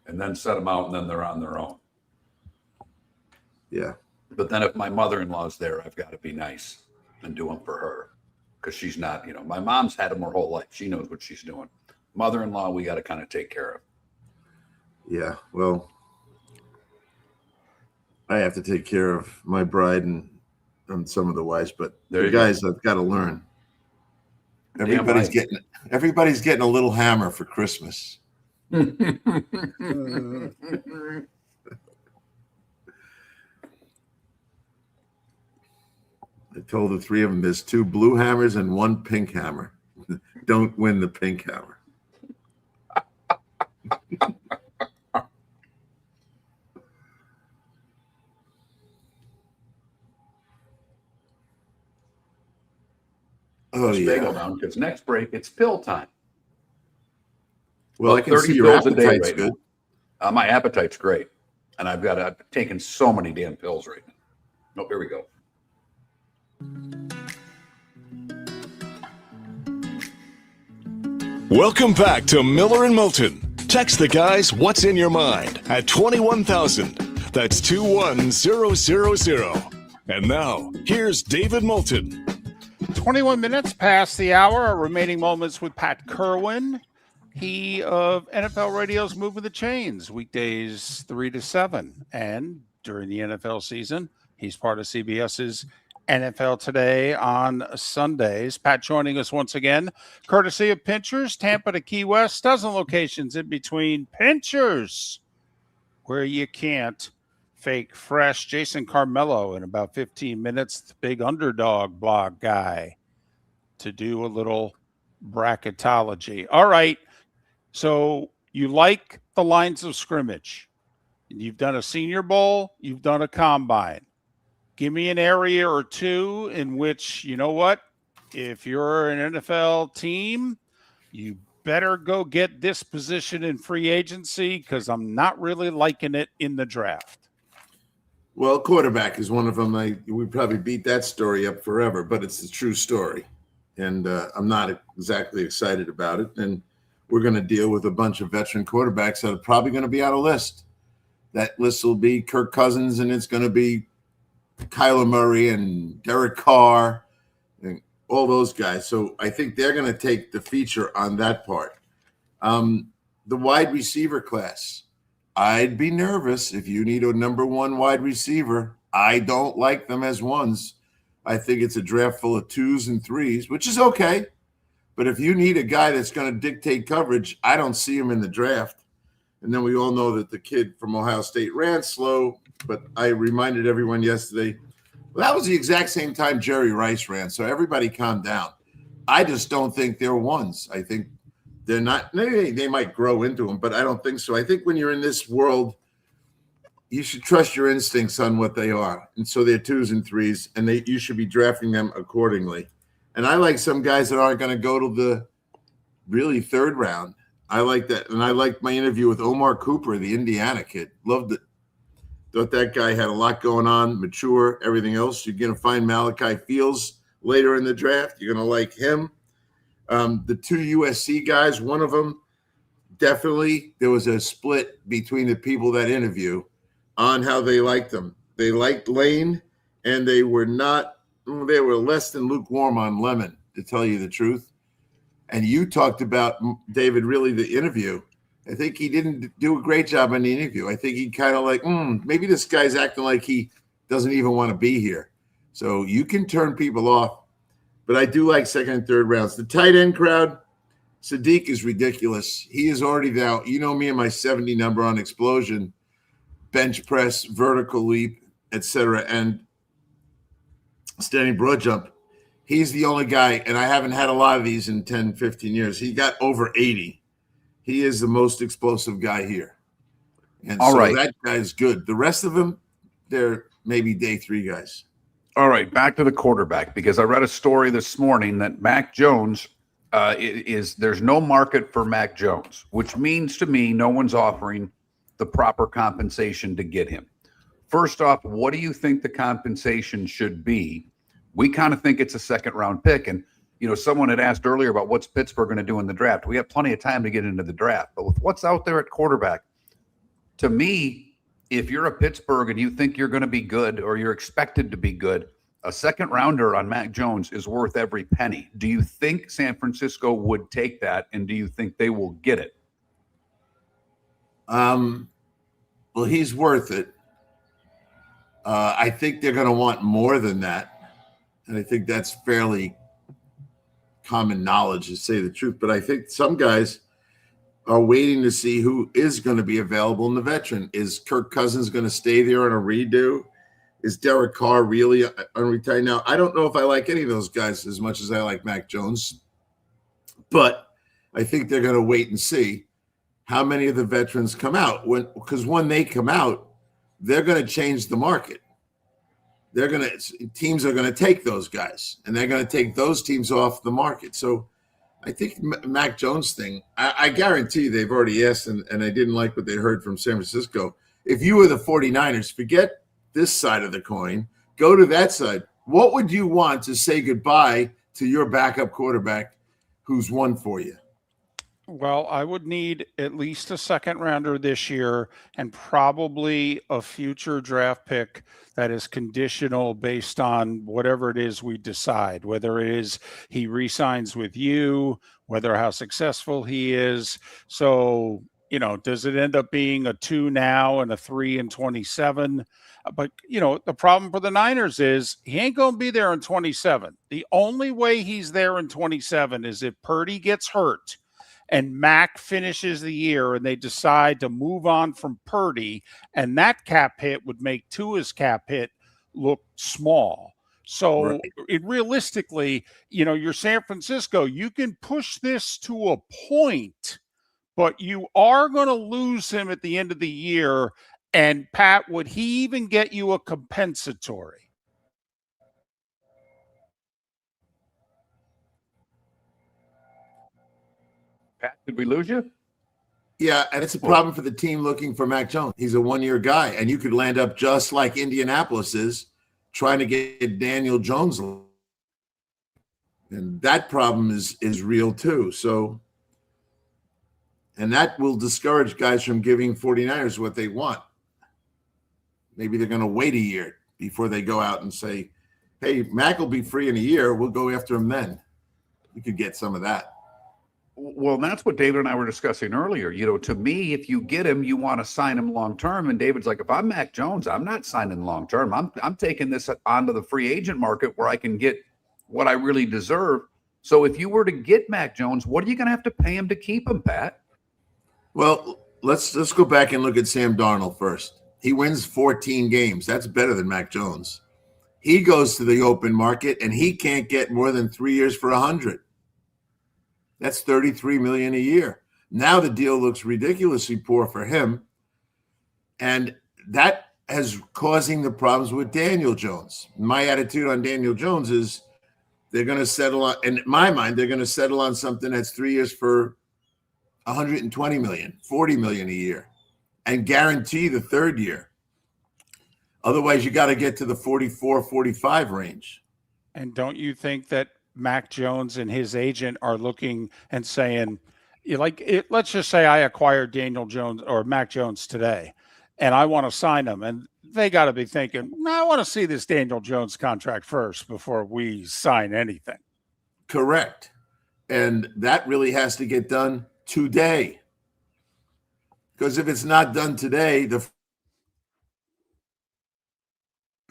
and then set them out, and then they're on their own. Yeah. But then if my mother-in-law's there, I've got to be nice and do them for her, because she's not, my mom's had them her whole life. She knows what she's doing. Mother-in-law, we got to kind of take care of. Yeah. Well, I have to take care of my bride and some of the wives, but There the you go. guys, I've got to learn. Everybody's getting a little hammer for Christmas. I told the three of them there's 2 blue hammers and 1 pink hammer. Don't win the pink hammer. Oh, Bagel yeah. down, because next break it's pill time. Well, I can 30 see your pills a day appetite's right good. now. My appetite's great, and I've taken so many damn pills right now. Oh, here we go. Welcome back to Miller and Moulton. Text the guys what's in your mind at 21,000. That's 21000. And now, here's David Moulton. 21 minutes past the hour. Our remaining moments with Pat Kirwan. He of NFL Radio's Moving the Chains, weekdays 3 to 7. And during the NFL season, he's part of CBS's NFL Today on Sundays. Pat joining us once again, courtesy of Pinchers, Tampa to Key West, dozen locations in between. Pinchers, where you can't fake fresh. Jason Carmello in about 15 minutes, the big underdog blog guy, to do a little bracketology. All right. So you like the lines of scrimmage. You've done a Senior Bowl. You've done a combine. Give me an area or two in which, you know what, if you're an NFL team, you better go get this position in free agency, because I'm not really liking it in the draft. Well, quarterback is one of them. We probably beat that story up forever, but it's a true story. And I'm not exactly excited about it. And we're going to deal with a bunch of veteran quarterbacks that are probably going to be on a list. That list will be Kirk Cousins, and it's going to be Kyler Murray and Derek Carr and all those guys. So I think they're going to take the feature on that part. The wide receiver class. I'd be nervous if you need a number 1 wide receiver. I don't like them as ones. I think it's a draft full of 2s and 3s, which is okay. But if you need a guy that's going to dictate coverage, I don't see him in the draft. And then we all know that the kid from Ohio State ran slow, but I reminded everyone yesterday, well, that was the exact same time Jerry Rice ran. So everybody calm down. I just don't think they're ones. I think they're not. They might grow into them, but I don't think so. I think when you're in this world, you should trust your instincts on what they are. And so they're 2s and 3s, and you should be drafting them accordingly. And I like some guys that aren't going to go to the really 3rd round. I like that. And I liked my interview with Omar Cooper, the Indiana kid. Loved it. Thought that guy had a lot going on, mature, everything else. You're going to find Malachi Fields later in the draft. You're going to like him. The 2 USC guys, one of them, definitely there was a split between the people that interview on how they liked them. They liked Lane, and they were less than lukewarm on Lemon, to tell you the truth. And you talked about, David, really the interview. I think he didn't do a great job on the interview. I think he kind of like, maybe this guy's acting like he doesn't even want to be here. So you can turn people off. But I do like 2nd and 3rd rounds. The tight end crowd, Sadiq is ridiculous. He is already down. You know me and my 70 number on explosion, bench press, vertical leap, etc., and standing broad jump. He's the only guy, and I haven't had a lot of these in 10, 15 years. He got over 80. He is the most explosive guy here. And All so right. that guy's good. The rest of them, they're maybe day 3 guys. All right, back to the quarterback, because I read a story this morning that Mac Jones there's no market for Mac Jones, which means to me no one's offering the proper compensation to get him. First off, what do you think the compensation should be? We kind of think it's a second round pick. And, someone had asked earlier about what's Pittsburgh going to do in the draft. We have plenty of time to get into the draft, but with what's out there at quarterback, to me, if you're a Pittsburgh and you think you're going to be good or you're expected to be good, a second rounder on Mac Jones is worth every penny. Do you think San Francisco would take that, and do you think they will get it? Well, he's worth it. I think they're going to want more than that, and I think that's fairly common knowledge, to say the truth. But I think some guys are waiting to see who is going to be available in the veteran. Is Kirk Cousins going to stay there on a redo? Is Derek Carr really unretired? Now, I don't know if I like any of those guys as much as I like Mac Jones, but I think they're going to wait and see how many of the veterans come out. Because when they come out, they're going to change the market. Teams are going to take those guys, and they're going to take those teams off the market. So I think Mac Jones thing, I guarantee they've already asked, and I didn't like what they heard from San Francisco. If you were the 49ers, forget this side of the coin, go to that side. What would you want to say goodbye to your backup quarterback who's won for you? Well, I would need at least a second rounder this year and probably a future draft pick that is conditional based on whatever it is we decide, whether it is he re-signs with you, whether how successful he is. So, does it end up being a 2 now and a 3 in 27? But, the problem for the Niners is he ain't going to be there in 27. The only way he's there in 27 is if Purdy gets hurt and Mac finishes the year and they decide to move on from Purdy, and that cap hit would make Tua's cap hit look small. So realistically, you're San Francisco, you can push this to a point, but you are going to lose him at the end of the year. And Pat, would he even get you a compensatory? Pat, did we lose you? Yeah, and it's a problem for the team looking for Mac Jones. He's a one-year guy, and you could land up just like Indianapolis is, trying to get Daniel Jones. And that problem is real too. So, and that will discourage guys from giving 49ers what they want. Maybe they're going to wait a year before they go out and say, hey, Mac will be free in a year. We'll go after him then. We could get some of that. Well, that's what David and I were discussing earlier. To me, if you get him, you want to sign him long-term. And David's like, if I'm Mac Jones, I'm not signing long-term. I'm taking this onto the free agent market where I can get what I really deserve. So if you were to get Mac Jones, what are you going to have to pay him to keep him, Pat? Well, let's go back and look at Sam Darnold first. He wins 14 games. That's better than Mac Jones. He goes to the open market, and he can't get more than 3 years for 100. That's $33 million a year. Now the deal looks ridiculously poor for him, and that is causing the problems with Daniel Jones. My attitude on Daniel Jones is they're going to settle on, in my mind, they're going to settle on something that's 3 years for $120 million, $40 million a year, and guarantee the third year. Otherwise, you got to get to the 44, 45 range. And don't you think that Mac Jones and his agent are looking and saying, let's just say I acquired Daniel Jones or Mac Jones today, and I want to sign him. And they got to be thinking, I want to see this Daniel Jones contract first before we sign anything. Correct. And that really has to get done today. Because if it's not done today,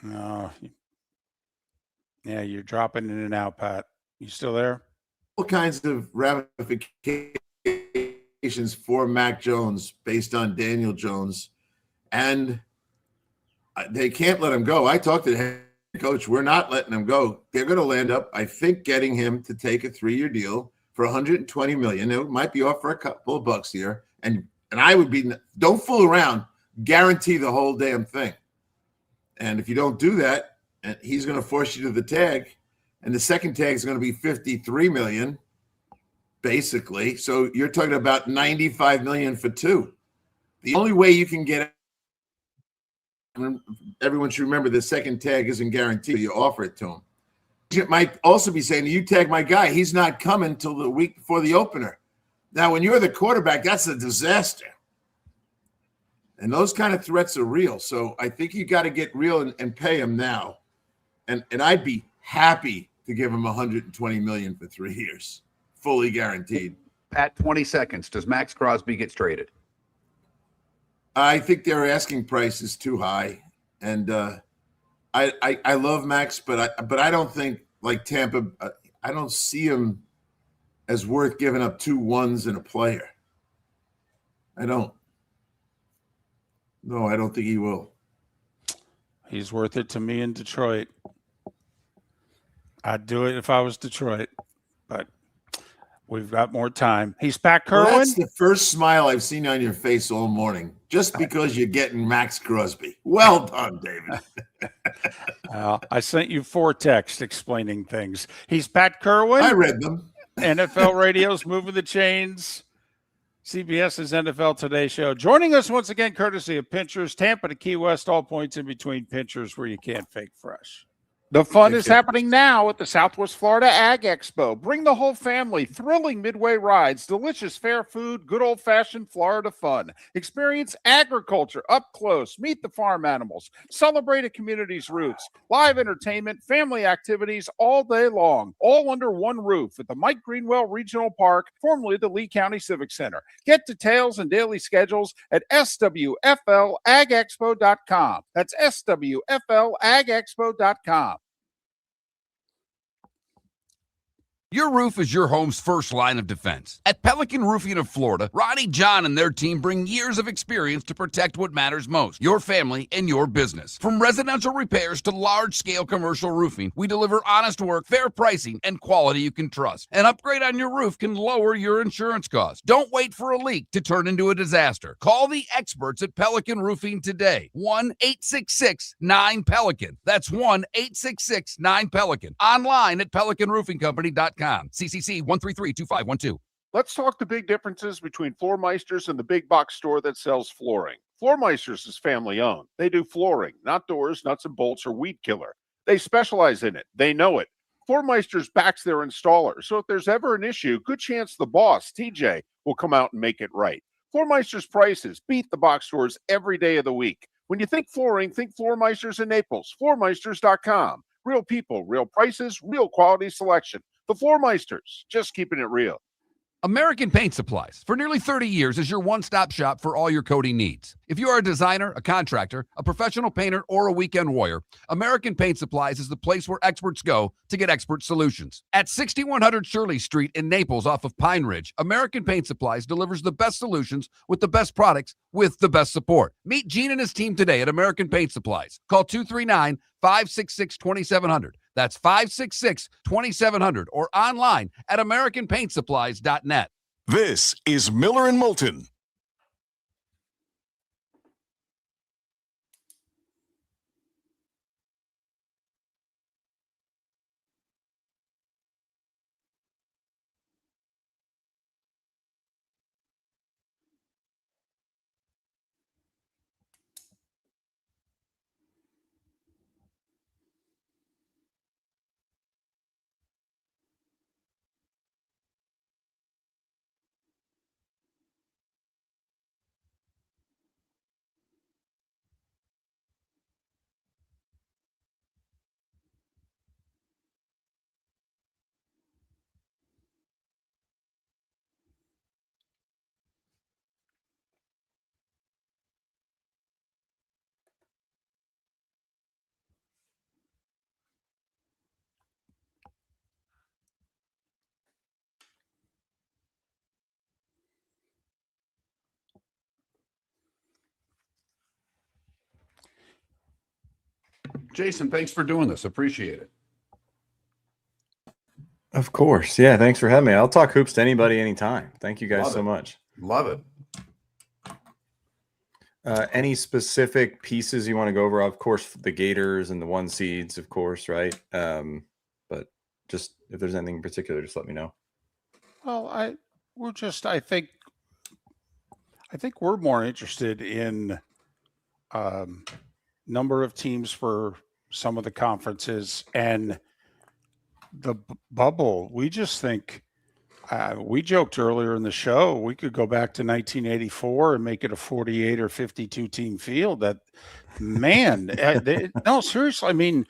yeah, you're dropping in and out, Pat. You still there? All kinds of ramifications for Mac Jones based on Daniel Jones, and they can't let him go. I talked to the head coach. We're not letting him go. They're going to land up, I think, getting him to take a 3-year deal for $120 million. It might be off for a couple of bucks here, and I would be, don't fool around. Guarantee the whole damn thing. And if you don't do that, and he's going to force you to the tag, and the second tag is going to be 53 million, basically. So you're talking about 95 million for two. The only way you can get, everyone should remember, the second tag isn't guaranteed. You offer it to him. You might also be saying, you tag my guy, he's not coming till the week before the opener. Now, when you're the quarterback, that's a disaster. And those kind of threats are real. So I think you got to get real and pay him now. And I'd be happy to give him 120 million for 3 years, fully guaranteed. Pat, 20 seconds. Does Max Crosby get traded? I think their asking price is too high. And I love Max, but I don't think, like Tampa, I don't see him as worth giving up 2 ones and a player. I don't. No, I don't think he will. He's worth it to me in Detroit. I'd do it if I was Detroit, but we've got more time. He's back, Kirwan. Well, that's the first smile I've seen on your face all morning, just because you're getting Max Crosby. Well done, David. I sent you 4 texts explaining things. He's Pat Kirwan. I read them. NFL Radio's Moving the Chains, CBS's NFL Today show. Joining us once again, courtesy of Pinchers, Tampa to Key West, all points in between. Pinchers, where you can't fake fresh. The fun is happening now at the Southwest Florida Ag Expo. Bring the whole family. Thrilling midway rides, delicious fair food, good old-fashioned Florida fun. Experience agriculture up close. Meet the farm animals. Celebrate a community's roots. Live entertainment, family activities all day long. All under one roof at the Mike Greenwell Regional Park, formerly the Lee County Civic Center. Get details and daily schedules at swflagexpo.com. That's swflagexpo.com. Your roof is your home's first line of defense. At Pelican Roofing of Florida, Ronnie John and their team bring years of experience to protect what matters most, your family and your business. From residential repairs to large-scale commercial roofing, we deliver honest work, fair pricing, and quality you can trust. An upgrade on your roof can lower your insurance costs. Don't wait for a leak to turn into a disaster. Call the experts at Pelican Roofing today. 1-866-9-PELICAN. That's 1-866-9-PELICAN. Online at pelicanroofingcompany.com. CCC 1332512. Let's talk the big differences between Floormeisters and the big box store that sells flooring. Floormeisters is family owned. They do flooring, not doors, nuts and bolts, or weed killer. They specialize in it. They know it. Floormeisters backs their installer, so if there's ever an issue, good chance the boss, TJ, will come out and make it right. Floormeisters prices beat the box stores every day of the week. When you think flooring, think Floormeisters in Naples. Floormeisters.com. Real people, real prices, real quality selection. The Floormeisters, just keeping it real. American Paint Supplies, for nearly 30 years, is your one-stop shop for all your coating needs. If you are a designer, a contractor, a professional painter, or a weekend warrior, American Paint Supplies is the place where experts go to get expert solutions. At 6100 Shirley Street in Naples off of Pine Ridge, American Paint Supplies delivers the best solutions with the best products with the best support. Meet Gene and his team today at American Paint Supplies. Call 239-566-2700. That's 566-2700 or online at AmericanPaintSupplies.net. This is Miller and Moulton. Jason, thanks for doing this. Appreciate it. Of course. Yeah. Thanks for having me. I'll talk hoops to anybody anytime. Thank you guys so much. Love it. Any specific pieces you want to go over? Of course, the Gators and the 1 seeds, of course, right? But just if there's anything in particular, just let me know. Well, I think we're more interested in number of teams for some of the conferences and the bubble. We just think we joked earlier in the show we could go back to 1984 and make it a 48 or 52 team field. That man, no, seriously. I mean,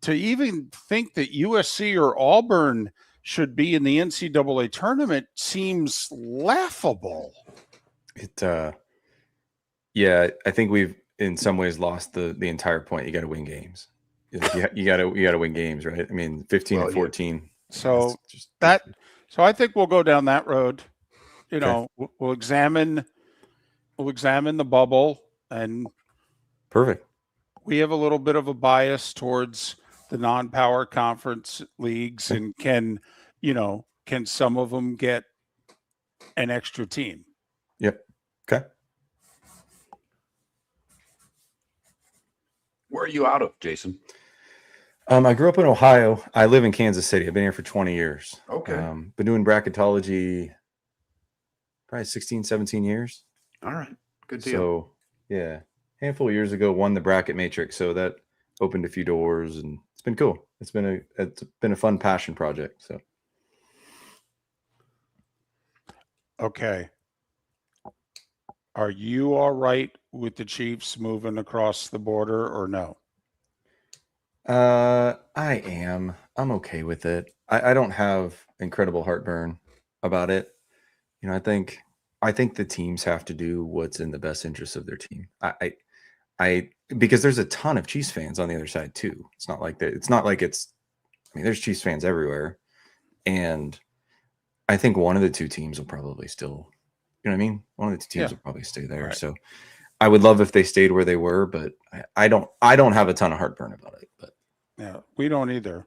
to even think that USC or Auburn should be in the NCAA tournament seems laughable. Yeah, I think we've in some ways lost the entire point. You got to win games. You got to win games, right? I mean, 15 and 14. Yeah. So so I think we'll go down that road. You know, we'll examine the bubble, and perfect. We have a little bit of a bias towards the non-power conference leagues, and can some of them get an extra team? Yep. Okay. Where are you out of, Jason? I grew up in Ohio. I live in Kansas City. I've been here for 20 years. Okay. Been doing bracketology probably 16, 17 years. All right. Good deal. So, yeah. Handful of years ago, won the bracket matrix. So that opened a few doors, and it's been cool. It's been a fun passion project. So. Okay. Are you all right with the Chiefs moving across the border or no? I am. I'm okay with it. I don't have incredible heartburn about it. You know, I think the teams have to do what's in the best interest of their team. I because there's a ton of Chiefs fans on the other side too. It's not like that. It's not like it's. I mean, there's Chiefs fans everywhere, and I think one of the two teams will probably still. You know what I mean? One of the two teams will probably stay there. Right. So I would love if they stayed where they were, but I don't have a ton of heartburn about it. But yeah, we don't either.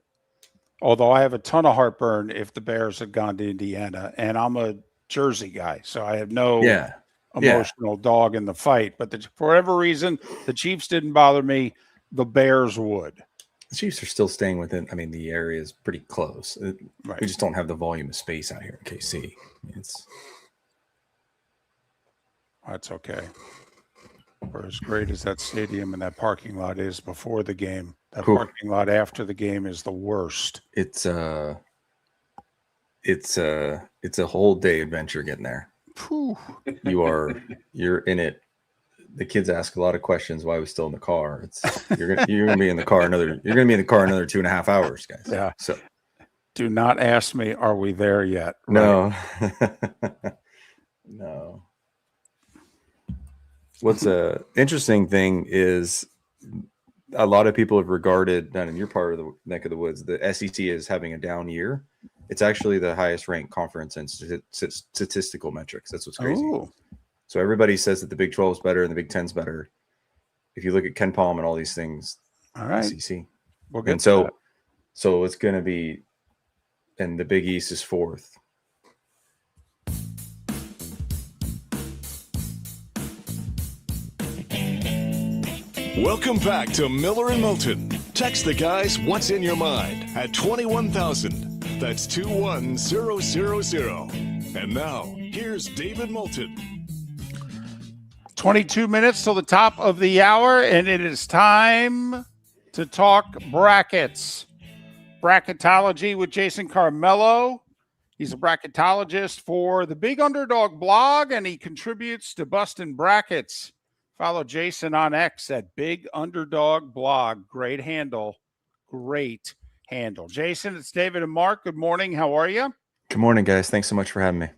Although I have a ton of heartburn if the Bears had gone to Indiana, and I'm a Jersey guy, so I have no emotional dog in the fight. But for whatever reason, the Chiefs didn't bother me. The Bears would. The Chiefs are still staying within. I mean, the area is pretty close. Right. We just don't have the volume of space out here in KC. That's okay. For as great as that stadium and that parking lot is before the game, that parking lot after the game is the worst. It's a whole day adventure getting there. Whew. You're in it. The kids ask a lot of questions. Why are we still in the car? You're gonna be in the car another 2.5 hours, guys. Yeah. So do not ask me, are we there yet? No. No. What's a interesting thing is a lot of people have regarded, not in your part of the neck of the woods, the SEC is having a down year. It's actually the highest ranked conference in statistical metrics. That's what's crazy. Ooh. So everybody says that the Big 12 is better and the Big 10 is better. If you look at Ken Palm and all these things, all right, SEC. We'll get and so it's going to be, and the Big East is fourth. Welcome back to Miller and Moulton. Text the guys what's in your mind at 21,000. That's 21000. And now, here's David Moulton. 22 minutes till the top of the hour, and it is time to talk brackets. Bracketology with Jason Carmello. He's a bracketologist for the Big Underdog blog, and he contributes to Bustin' Brackets. Follow Jason on X at Big Underdog Blog. Great handle. Great handle. Jason, it's David and Mark. Good morning. How are you? Good morning, guys. Thanks so much for having me.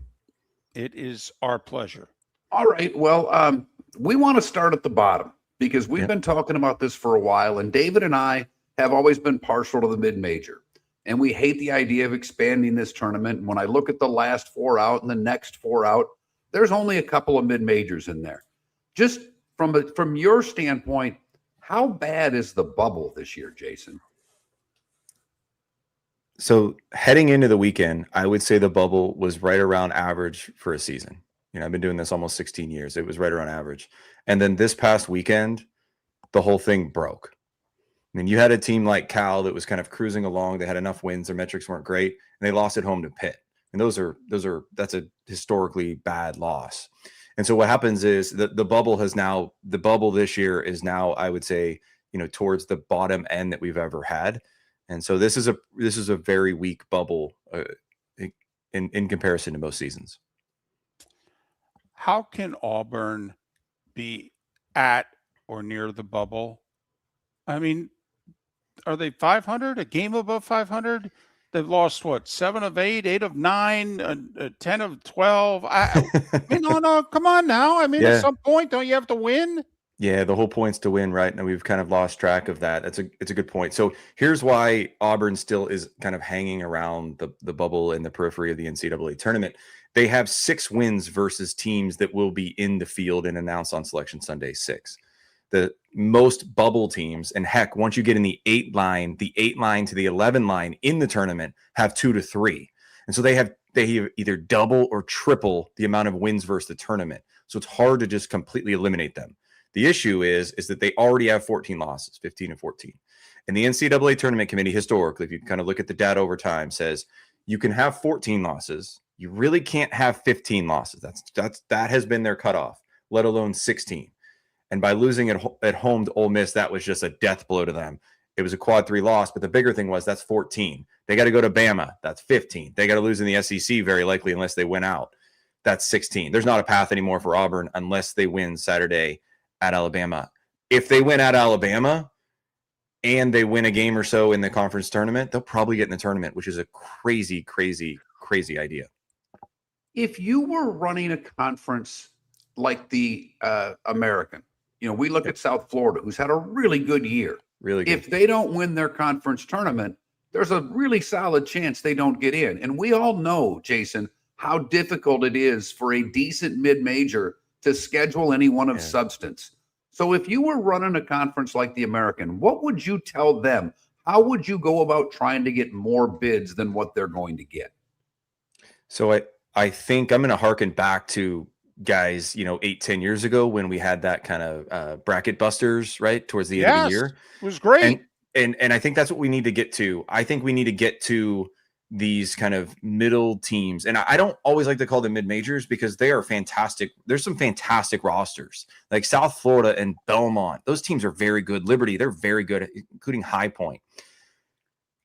It is our pleasure. All right. Well, we want to start at the bottom because we've been talking about this for a while, and David and I have always been partial to the mid-major, and we hate the idea of expanding this tournament. And when I look at the last 4 out and the next 4 out, there's only a couple of mid-majors in there. Just from your standpoint, how bad is the bubble this year, Jason? So heading into the weekend, I would say the bubble was right around average for a season. I've been doing this almost 16 years. It was right around average. And then this past weekend, the whole thing broke. I mean, you had a team like Cal that was kind of cruising along. They had enough wins. Their metrics weren't great, and they lost at home to Pitt. And that's a historically bad loss. And so what happens is the bubble this year is now, I would say, towards the bottom end that we've ever had. And so this is a very weak bubble in comparison to most seasons. How can Auburn be at or near the bubble? I mean, are they 500? A game above 500? They've lost what? 7 of 8, 8 of 9, 10 of 12. No, come on now. I mean, at some point, don't you have to win? Yeah, the whole point's to win, right? And we've kind of lost track of that. It's a good point. So here's why Auburn still is kind of hanging around the bubble in the periphery of the NCAA tournament. They have 6 wins versus teams that will be in the field and announced on Selection Sunday 6. The most bubble teams, and heck, once you get in the 8 line to the 11 line in the tournament, have 2 to 3. And so they have either double or triple the amount of wins versus the tournament. So it's hard to just completely eliminate them. The issue is that they already have 14 losses, 15 and 14. And the NCAA tournament committee, historically, if you kind of look at the data over time, says you can have 14 losses. You really can't have 15 losses. That has been their cutoff, let alone 16. And by losing at home to Ole Miss, that was just a death blow to them. It was a quad 3 loss, but the bigger thing was that's 14. They got to go to Bama. That's 15. They got to lose in the SEC very likely unless they win out. That's 16. There's not a path anymore for Auburn unless they win Saturday at Alabama. If they win at Alabama and they win a game or so in the conference tournament, they'll probably get in the tournament, which is a crazy, crazy, crazy idea. If you were running a conference like the American, we look at South Florida, who's had a really good year. Really good. If they don't win their conference tournament, there's a really solid chance they don't get in. And we all know, Jason, how difficult it is for a decent mid-major to schedule anyone of substance. So if you were running a conference like the American, what would you tell them? How would you go about trying to get more bids than what they're going to get? So I think I'm going to harken back to guys, 8-10 years ago when we had that kind of bracket busters, right? Towards the end of the year. It was great. And I think that's what we need to get to. I think we need to get to these kind of middle teams. And I don't always like to call them mid-majors because they are fantastic. There's some fantastic rosters like South Florida and Belmont. Those teams are very good. Liberty, they're very good, including High Point.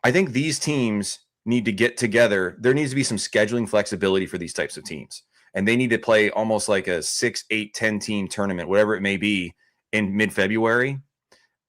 I think these teams need to get together. There needs to be some scheduling flexibility for these types of teams. And they need to play almost like a 6, 8, 10 team tournament, whatever it may be, in mid-February.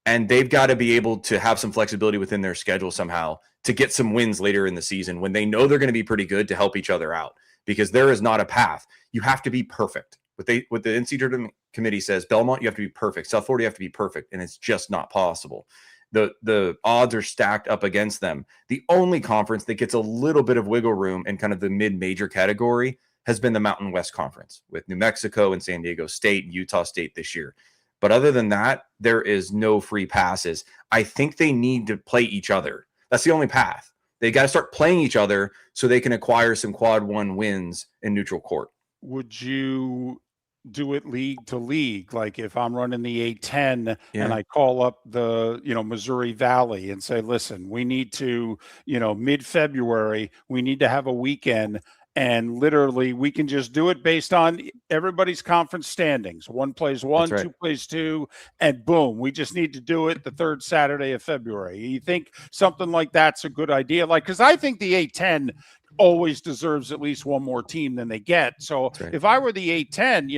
And they've got to be able to have some flexibility within their schedule somehow to get some wins later in the season when they know they're going to be pretty good to help each other out, because there is not a path. You have to be perfect. What the NCAA committee says, Belmont, you have to be perfect. South Florida, you have to be perfect. And it's just not possible. The odds are stacked up against them. The only conference that gets a little bit of wiggle room in kind of the mid-major category has been the Mountain West Conference with New Mexico and San Diego State and Utah State this year. But other than that, there is no free passes. I think they need to play each other. That's the only path. They got to start playing each other so they can acquire some quad 1 wins in neutral court. Would you do it league to league? Like if I'm running the A10 and I call up the, Missouri Valley and say, listen, we need to, mid-February, we need to have a weekend. And literally, we can just do it based on everybody's conference standings. One plays 1, 2 plays 2, and boom, we just need to do it the 3rd Saturday of February. You think something like that's a good idea? Because I think the A10 always deserves at least one more team than they get. So if I were the A10,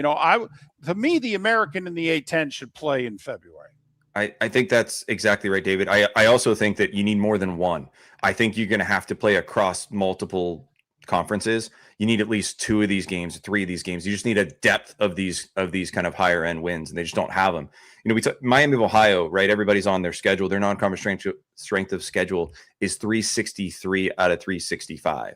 to me, the American and the A10 should play in February. I think that's exactly right, David. I also think that you need more than one. I think you're going to have to play across multiple conferences. You need at least 2 of these games, 3 of these games. You just need a depth of these kind of higher end wins, and they just don't have them. We talk Miami of Ohio, right? Everybody's on their schedule. Their non-conference strength of schedule is 363 out of 365.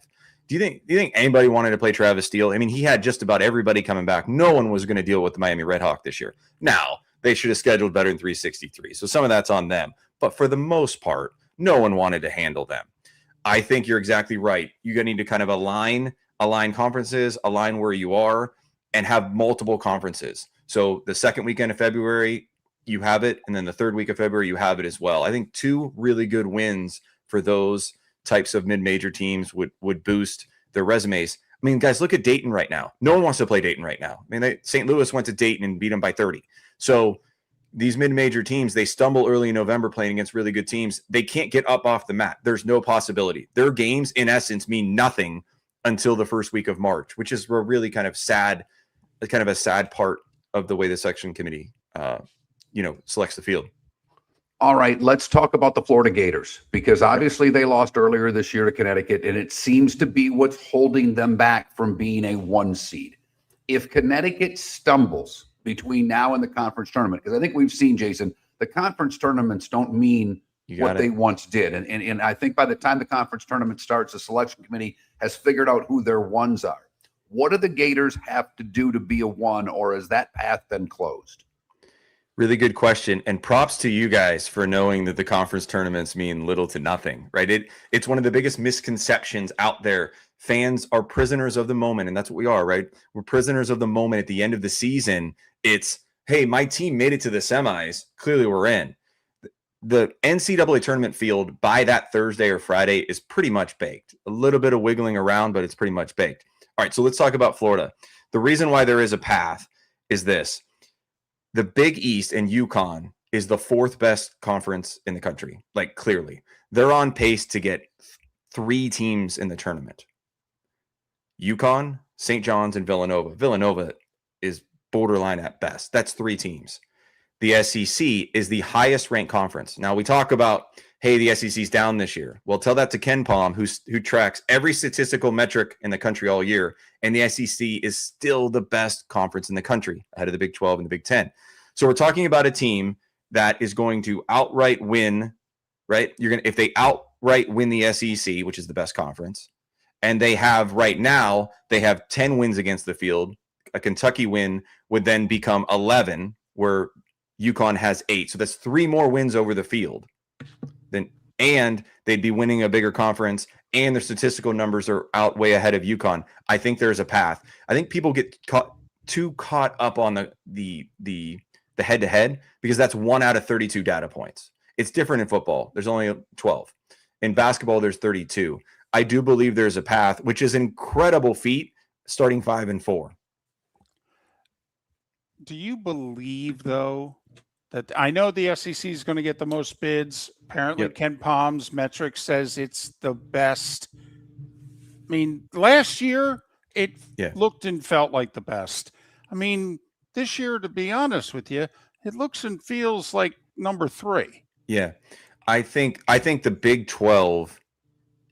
Do you think anybody wanted to play Travis Steele? I mean, he had just about everybody coming back. No one was going to deal with the Miami Redhawk this year. Now, they should have scheduled better than 363. So some of that's on them. But for the most part, no one wanted to handle them. I think you're exactly right. You're going to need to kind of align conferences, align where you are. and have multiple conferences. So the second weekend of February, you have it, and then the third week of February, you have it as well. I think 2 really good wins for those types of mid-major teams would boost their resumes. I mean, guys, look at Dayton right now. No one wants to play Dayton right now. I mean, St. Louis went to Dayton and beat them by 30. So these mid-major teams, they stumble early in November playing against really good teams. They can't get up off the mat. There's no possibility. Their games, in essence, mean nothing until the first week of March, which is a really kind of a sad part of the way the selection committee, selects the field. All right, let's talk about the Florida Gators, because obviously they lost earlier this year to Connecticut, and it seems to be what's holding them back from being a 1 seed. If Connecticut stumbles between now and the conference tournament, because I think we've seen, Jason, the conference tournaments don't mean what they once did. And I think by the time the conference tournament starts, the selection committee has figured out who their ones are. What do the Gators have to do to be a 1, or has that path been closed? Really good question. And props to you guys for knowing that the conference tournaments mean little to nothing, right? It's one of the biggest misconceptions out there. Fans are prisoners of the moment, and that's what we are, right? We're prisoners of the moment at the end of the season. It's, hey, my team made it to the semis. Clearly we're in. The NCAA tournament field by that Thursday or Friday is pretty much baked. A little bit of wiggling around, but it's pretty much baked. All right, so let's talk about Florida. The reason why there is a path is this. The Big East and UConn is the 4th best conference in the country. Like, clearly. They're on pace to get 3 teams in the tournament. UConn, St. John's, and Villanova. Villanova is borderline at best. That's 3 teams. The SEC is the highest ranked conference. Now, we talk about, hey, the SEC's down this year. Well, tell that to Ken Palm, who tracks every statistical metric in the country all year, and the SEC is still the best conference in the country, ahead of the Big 12 and the Big 10. So we're talking about a team that is going to outright win, right? If they outright win the SEC, which is the best conference, and they have 10 wins against the field. A Kentucky win would then become 11, where UConn has 8. So that's 3 more wins over the field. And they'd be winning a bigger conference, and their statistical numbers are way ahead of UConn. I think there's a path. I think people get too caught up on the head-to-head, because that's 1 out of 32 data points. It's different in football. There's only 12. In basketball, there's 32. I do believe there's a path, which is an incredible feat, starting 5-4. Do you believe, though, that I know the SEC is going to get the most bids? Apparently, Yep. Ken Palm's metric says it's the best. I mean, last year, it looked and felt like the best. I mean, this year, to be honest with you, it looks and feels like number 3. Yeah. I think the Big 12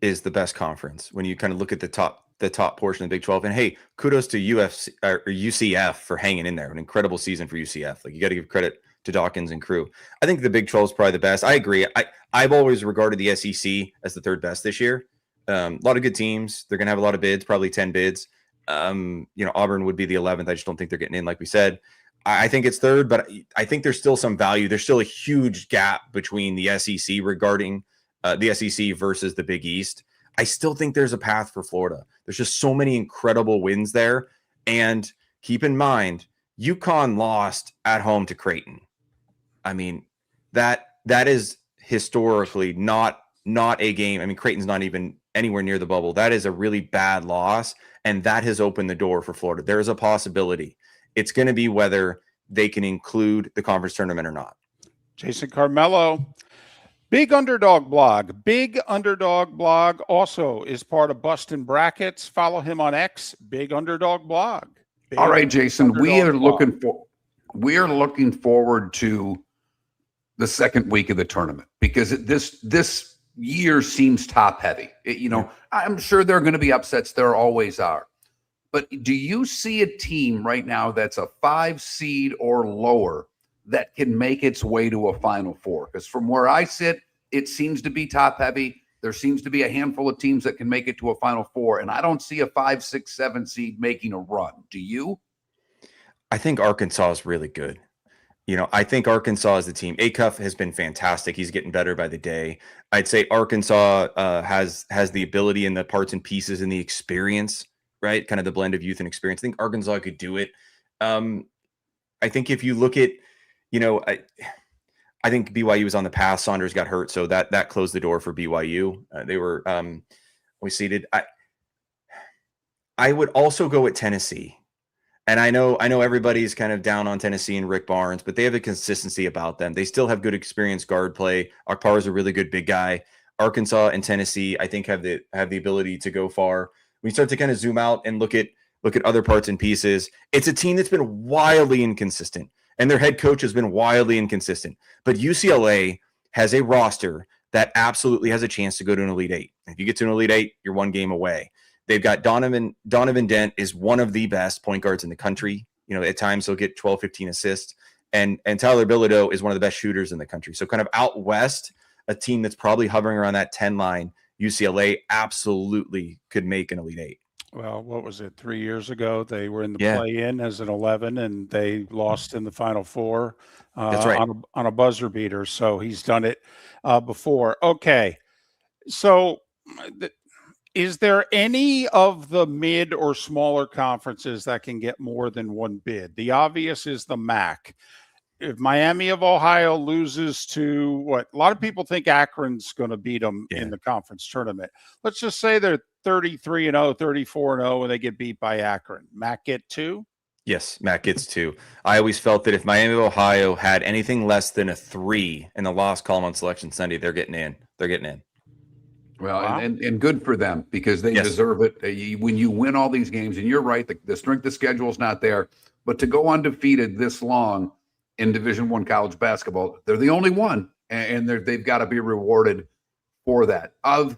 is the best conference when you kind of look at the top portion of the Big 12. And hey, kudos to UCF for hanging in there. An incredible season for UCF. Like, you got to give credit to Dawkins and crew. I think the Big 12 is probably the best. I agree. I've always regarded the SEC as the 3rd best this year. A lot of good teams. They're going to have a lot of bids, probably 10 bids. Auburn would be the 11th. I just don't think they're getting in, like we said. I think it's 3rd, but I think there's still some value. There's still a huge gap between the SEC regarding the SEC versus the Big East. I still think there's a path for Florida. There's just so many incredible wins there. And keep in mind, UConn lost at home to Creighton. I mean, that is historically not a game. I mean, Creighton's not even anywhere near the bubble. That is a really bad loss, and that has opened the door for Florida. There is a possibility. It's going to be whether they can include the conference tournament or not. Jason Carmello, Big Underdog Blog. Big Underdog Blog also is part of Bustin' Brackets. Follow him on X, Big Underdog Blog. Big All right, Jason, we are Underdog Blog. looking forward to the second week of the tournament, because this year seems top heavy. I'm sure there are going to be upsets. There always are. But do you see a team right now that's a 5 seed or lower that can make its way to a Final Four? Because from where I sit, it seems to be top heavy. There seems to be a handful of teams that can make it to a Final Four, and I don't see a 5, 6, 7 seed making a run. Do you? I think Arkansas is really good. I think Arkansas is the team. Acuff has been fantastic. He's getting better by the day. I'd say Arkansas has the ability and the parts and pieces and the experience right? Kind of the blend of youth and experience. I think Arkansas could do it. I think if you look at, I think BYU was on the path. Saunders got hurt, so that closed the door for BYU. They were we seeded. I would also go at Tennessee. And I know everybody's kind of down on Tennessee and Rick Barnes, but they have a consistency about them. They still have good experience guard play. Akpar is a really good big guy. Arkansas and Tennessee, I think, have the ability to go far. We start to kind of zoom out and look at other parts and pieces. It's a team that's been wildly inconsistent, and their head coach has been wildly inconsistent. But UCLA has a roster that absolutely has a chance to go to an Elite Eight. If you get to an Elite Eight, you're one game away. They've got Donovan Dent is one of the best point guards in the country. At times he'll get 12, 15 assists. And Tyler Bilodeau is one of the best shooters in the country. So kind of out west, a team that's probably hovering around that 10 line, UCLA absolutely could make an Elite Eight. Well, what was it? 3 years ago, they were in the play-in as an 11, and they lost in the Final Four That's right. on a buzzer beater. So he's done it before. Okay. So is there any of the mid or smaller conferences that can get more than one bid? The obvious is the MAC. If Miami of Ohio loses to a lot of people think Akron's going to beat them in the conference tournament. Let's just say they're 33-0, 34-0, and they get beat by Akron. MAC get 2? Yes, MAC gets 2. I always felt that if Miami of Ohio had anything less than a 3 in the loss column on Selection Sunday, they're getting in. They're getting in. Well, and good for them because they deserve it. When you win all these games, and you're right, the strength of schedule is not there, but to go undefeated this long in Division I college basketball, they're the only one, and they've got to be rewarded for that. Of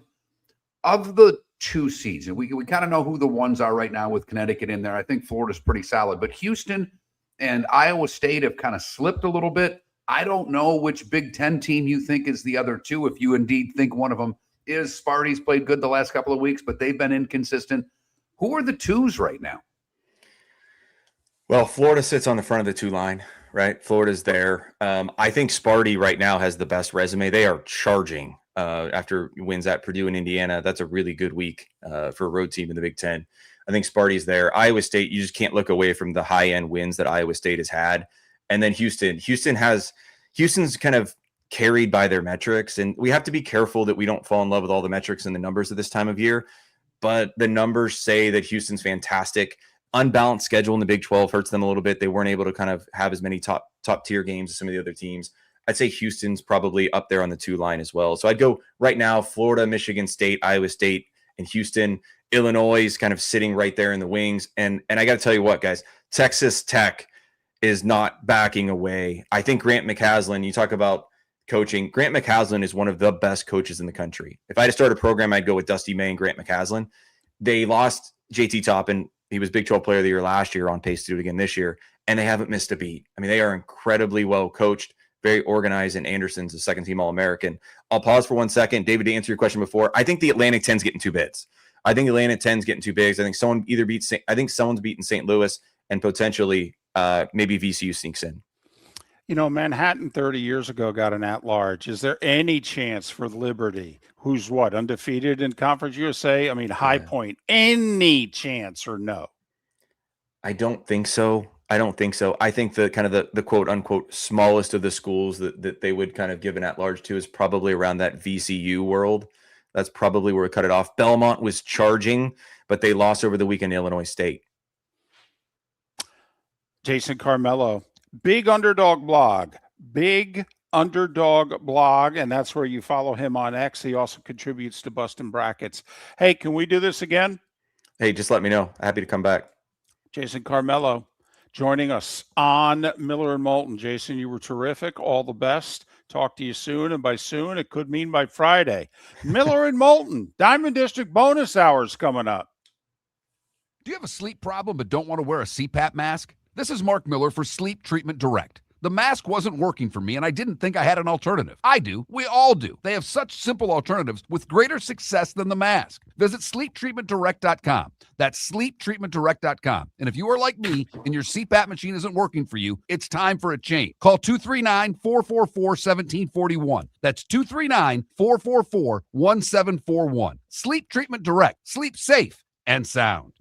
the 2 seeds, and we kind of know who the ones are right now with Connecticut in there. I think Florida's pretty solid, but Houston and Iowa State have kind of slipped a little bit. I don't know which Big Ten team you think is the other 2, if you indeed think one of them is. Sparty's played good the last couple of weeks, but they've been inconsistent. Who are the 2s right now? Well, Florida sits on the front of the 2 line, right? Florida's there. I think Sparty right now has the best resume. They are charging after wins at Purdue and Indiana. That's a really good week for a road team in the Big Ten. I think Sparty's there. Iowa State, you just can't look away from the high-end wins that Iowa State has had. And then Houston's kind of carried by their metrics, and we have to be careful that we don't fall in love with all the metrics and the numbers at this time of year, but the numbers say that Houston's fantastic. Unbalanced schedule in the Big 12 hurts them a little bit. They weren't able to kind of have as many top tier games as some of the other teams. I'd say Houston's probably up there on the 2 line as well. So I'd go right now, Florida, Michigan State, Iowa State, and Houston. Illinois is kind of sitting right there in the wings. And I got to tell you what, guys, Texas Tech is not backing away. I think Grant McCasland, you talk about coaching, Grant McCasland is one of the best coaches in the country. If I had to start a program, I'd go with Dusty May and Grant McCasland. They lost JT Toppin. He was Big 12 Player of the Year last year, on pace to do it again this year, and they haven't missed a beat. I mean, they are incredibly well coached, very organized, and Anderson's a second-team All-American. I'll pause for 1 second. David, to answer your question before, I think the Atlantic 10's getting 2 bids. I think Atlantic 10's getting 2 bigs. I think someone's beating St. Louis, and potentially maybe VCU sneaks in. Manhattan 30 years ago got an at-large. Is there any chance for Liberty, who's undefeated in Conference USA? I mean, High Point, any chance or no? I don't think so. I think the kind of the quote unquote smallest of the schools that they would kind of give an at-large to is probably around that VCU world. That's probably where we cut it off. Belmont was charging, but they lost over the weekend to Illinois State. Jason Carmello. Big Underdog blog, and that's where you follow him on X. He also contributes to Bustin' Brackets. Hey, can we do this again? Hey, just let me know. Happy to come back. Jason Carmello joining us on Miller and Moulton. Jason, you were terrific. All the best. Talk to you soon, and by soon, it could mean by Friday. Miller and Moulton, Diamond District bonus hours coming up. Do you have a sleep problem but don't want to wear a CPAP mask? This is Mark Miller for Sleep Treatment Direct. The mask wasn't working for me, and I didn't think I had an alternative. I do. We all do. They have such simple alternatives with greater success than the mask. Visit sleeptreatmentdirect.com. That's sleeptreatmentdirect.com. And if you are like me and your CPAP machine isn't working for you, it's time for a change. Call 239-444-1741. That's 239-444-1741. Sleep Treatment Direct. Sleep safe. and sound.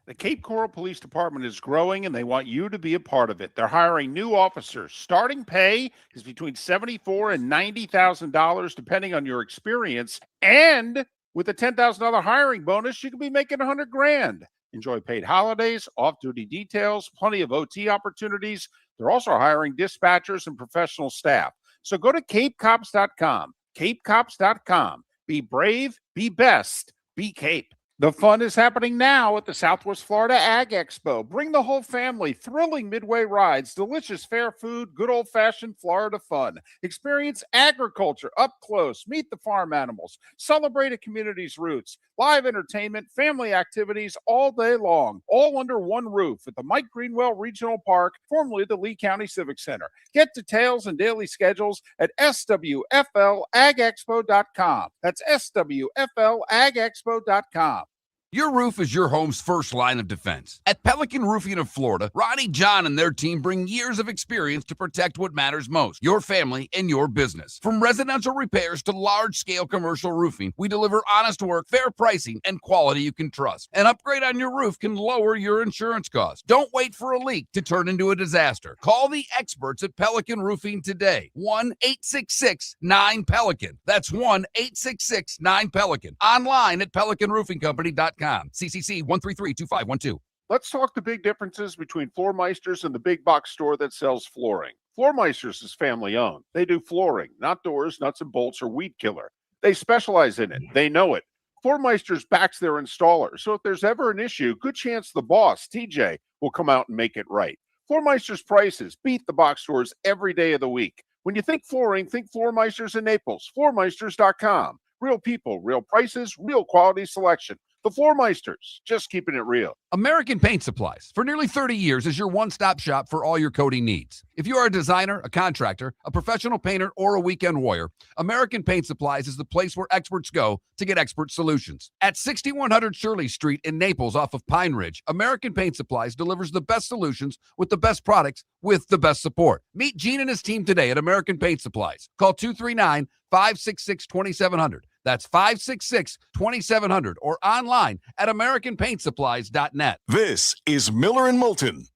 The Cape Coral Police Department is growing and they want you to be a part of it. They're hiring new officers. Starting pay is between $74,000 and $90,000 depending on your experience. And with a $10,000 hiring bonus, you could be making $100,000. Enjoy paid holidays, off-duty details, plenty of OT opportunities. They're also hiring dispatchers and professional staff. So go to capecops.com. capecops.com. Be brave, be best, be Cape. The fun is happening now at the Southwest Florida Ag Expo. Bring the whole family. Thrilling midway rides, delicious fair food, good old-fashioned Florida fun. Experience agriculture up close. Meet the farm animals. Celebrate a community's roots. Live entertainment, family activities all day long. All under one roof at the Mike Greenwell Regional Park, formerly the Lee County Civic Center. Get details and daily schedules at swflagexpo.com. That's swflagexpo.com. Your roof is your home's first line of defense. At Pelican Roofing of Florida, Ronnie John and their team bring years of experience to protect what matters most, your family and your business. From residential repairs to large-scale commercial roofing, we deliver honest work, fair pricing, and quality you can trust. An upgrade on your roof can lower your insurance costs. Don't wait for a leak to turn into a disaster. Call the experts at Pelican Roofing today. 1-866-9-PELICAN. That's 1-866-9-PELICAN. Online at pelicanroofingcompany.com. CCC 1332512. Let's talk the big differences between Floormeisters and the big box store that sells flooring. Floormeisters is family owned. They do flooring, not doors, nuts and bolts, or weed killer. They specialize in it. They know it. Floormeisters backs their installer, so if there's ever an issue, good chance the boss, TJ, will come out and make it right. Floormeisters prices beat the box stores every day of the week. When you think flooring, think Floormeisters in Naples. Floormeisters.com. Real people, real prices, real quality selection. The Floormeisters, just keeping it real. American Paint Supplies, for nearly 30 years, is your one-stop shop for all your coating needs. If you are a designer, a contractor, a professional painter, or a weekend warrior, American Paint Supplies is the place where experts go to get expert solutions. At 6100 Shirley Street in Naples off of Pine Ridge, American Paint Supplies delivers the best solutions with the best products with the best support. Meet Gene and his team today at American Paint Supplies. Call 239-566-2700. That's 566-2700 or online at AmericanPaintSupplies.net. This is Miller and Moulton.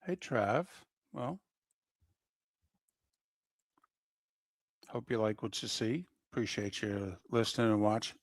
Hey, Trav. Well, hope you like what you see. Appreciate you listening and watching.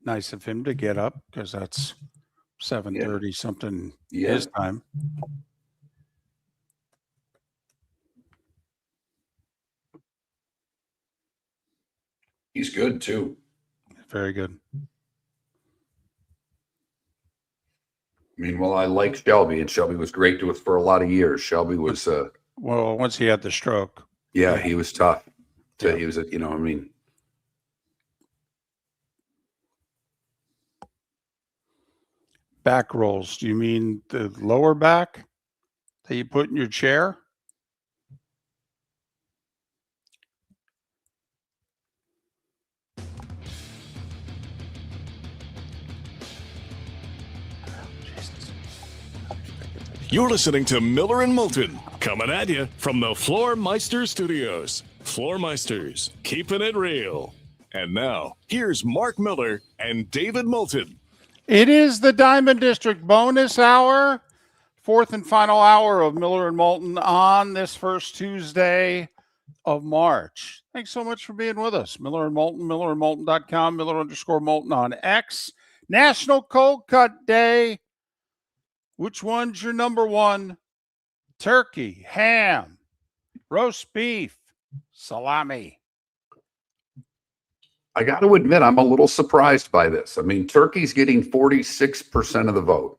Nice of him to get up because that's 7:30 something his time. He's good too. Very good. Meanwhile, I like Shelby, and Shelby was great to us for a lot of years. Shelby was, Well, once he had the stroke. yeah, he was tough. Yeah. He was, I mean, Back rolls. Do you mean the lower back that you put in your chair? You're listening to Miller and Moulton, coming at you from the Floor Meister Studios. Floor Meisters, keeping it real. And now, here's Mark Miller and David Moulton. It is the Diamond District bonus hour, fourth and final hour of Miller and Moulton on this first Tuesday of March. Thanks so much for being with us. Miller and Moulton, millerandmoulton.com, Miller_Moulton on X. National Cold Cut Day. Which one's your number one? Turkey, ham, roast beef, salami. I got to admit, I'm a little surprised by this. I mean, turkey's getting 46% of the vote,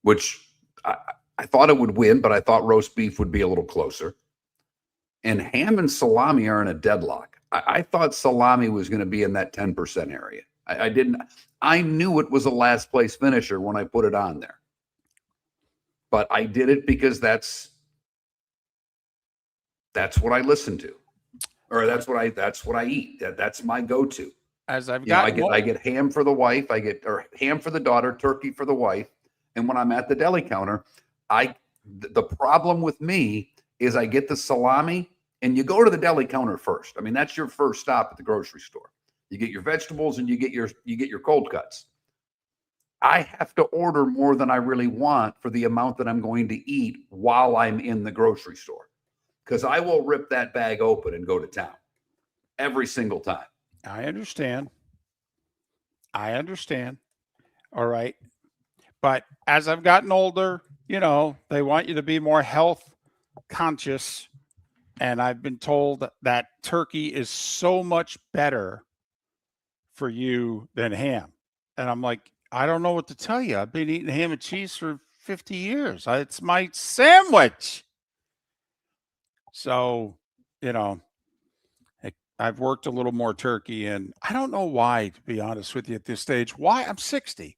which I thought it would win, but I thought roast beef would be a little closer. And ham and salami are in a deadlock. I thought salami was going to be in that 10% area. I knew it was a last place finisher when I put it on there. But I did it because that's what I listen to, or that's what I eat. That's my go-to. As I've got, I get ham for the wife. Or ham for the daughter, turkey for the wife. And when I'm at the deli counter, the problem with me is I get the salami, and you go to the deli counter first. I mean, that's your first stop at the grocery store. You get your vegetables and you get your cold cuts. I have to order more than I really want for the amount that I'm going to eat while I'm in the grocery store, because I will rip that bag open and go to town every single time. I understand. All right. But as I've gotten older, they want you to be more health conscious. And I've been told that turkey is so much better for you than ham. And I'm like, I don't know what to tell you. I've been eating ham and cheese for 50 years. It's my sandwich. So, I've worked a little more turkey, and I don't know why, to be honest with you at this stage. Why? I'm 60.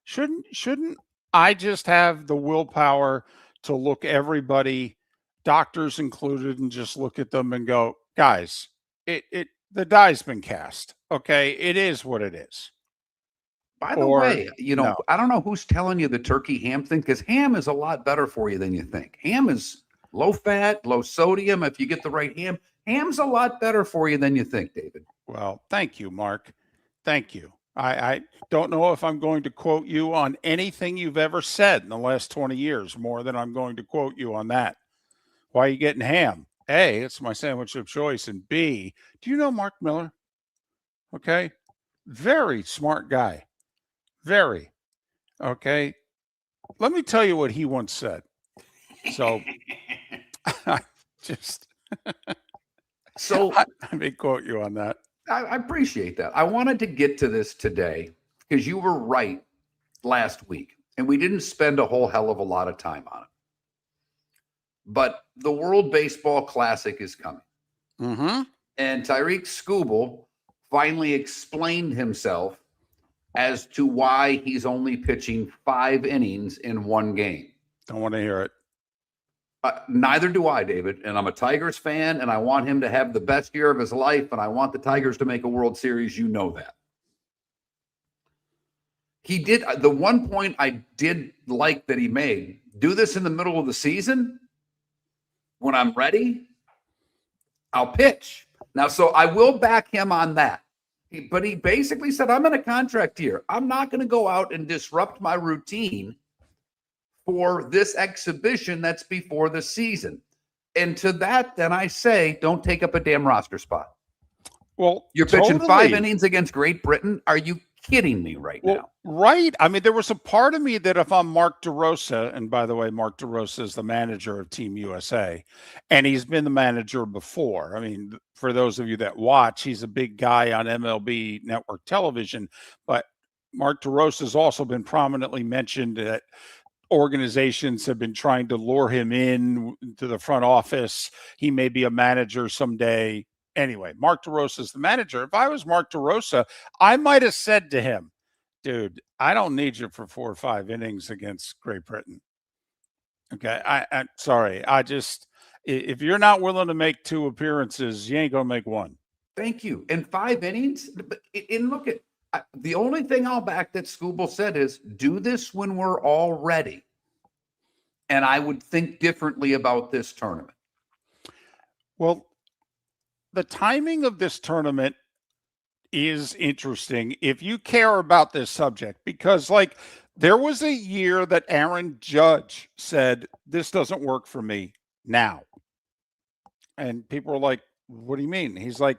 Shouldn't I just have the willpower to look everybody, doctors included, and just look at them and go, guys, the die's been cast. Okay, it is what it is. By the way, no. I don't know who's telling you the turkey ham thing, because ham is a lot better for you than you think. Ham is low fat, low sodium. If you get the right ham, ham's a lot better for you than you think, David. Well, thank you, Mark. Thank you. I don't know if I'm going to quote you on anything you've ever said in the last 20 years more than I'm going to quote you on that. Why are you getting ham? A, it's my sandwich of choice. And B, do you know Mark Miller? Okay. Very smart guy. Very. Okay. Let me tell you what he once said. So I may quote you on that. I appreciate that. I wanted to get to this today because you were right last week, and we didn't spend a whole hell of a lot of time on it. But the World Baseball Classic is coming. Mm-hmm. And Tyreek Skubal finally explained himself as to why he's only pitching 5 innings in one game. Don't want to hear it. Neither do I, David. And I'm a Tigers fan, and I want him to have the best year of his life, and I want the Tigers to make a World Series. You know that. He did. The one point I did like that he made, do this in the middle of the season. When I'm ready, I'll pitch. Now, so I will back him on that. But he basically said, I'm in a contract here. I'm not going to go out and disrupt my routine for this exhibition that's before the season. And to that, then I say, don't take up a damn roster spot. Well, You're pitching 5 totally. innings against Great Britain. Are you kidding me right now? Right. I mean, there was a part of me that if I'm Mark DeRosa, and by the way, Mark DeRosa is the manager of Team USA, and he's been the manager before. I mean, for those of you that watch, he's a big guy on MLB Network television, but Mark DeRosa has also been prominently mentioned that organizations have been trying to lure him in to the front office. He may be a manager someday. Anyway, Mark DeRosa is the manager. If I was Mark DeRosa, I might have said to him, dude, I don't need you for 4 or 5 innings against Great Britain. Okay. I'm sorry. If you're not willing to make 2 appearances, you ain't going to make 1. Thank you. And 5 innings. And look at the only thing I'll back that Scooble said is do this when we're all ready. And I would think differently about this tournament. Well, the timing of this tournament is interesting if you care about this subject, because like there was a year that Aaron Judge said, this doesn't work for me now. And people were like, what do you mean? He's like,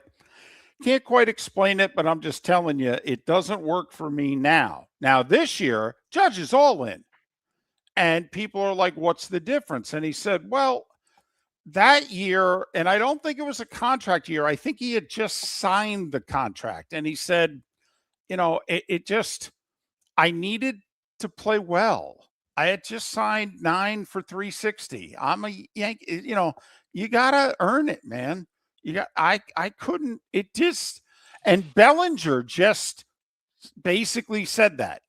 can't quite explain it, but I'm just telling you, it doesn't work for me now. Now this year, Judge is all in. And people are like, what's the difference? And he said, well, that year, and I don't think it was a contract year. I think he had just signed the contract. And he said, I needed to play well. I had just signed 9 for 360. I'm a Yankee, you got to earn it, man. I couldn't, and Bellinger just basically said that.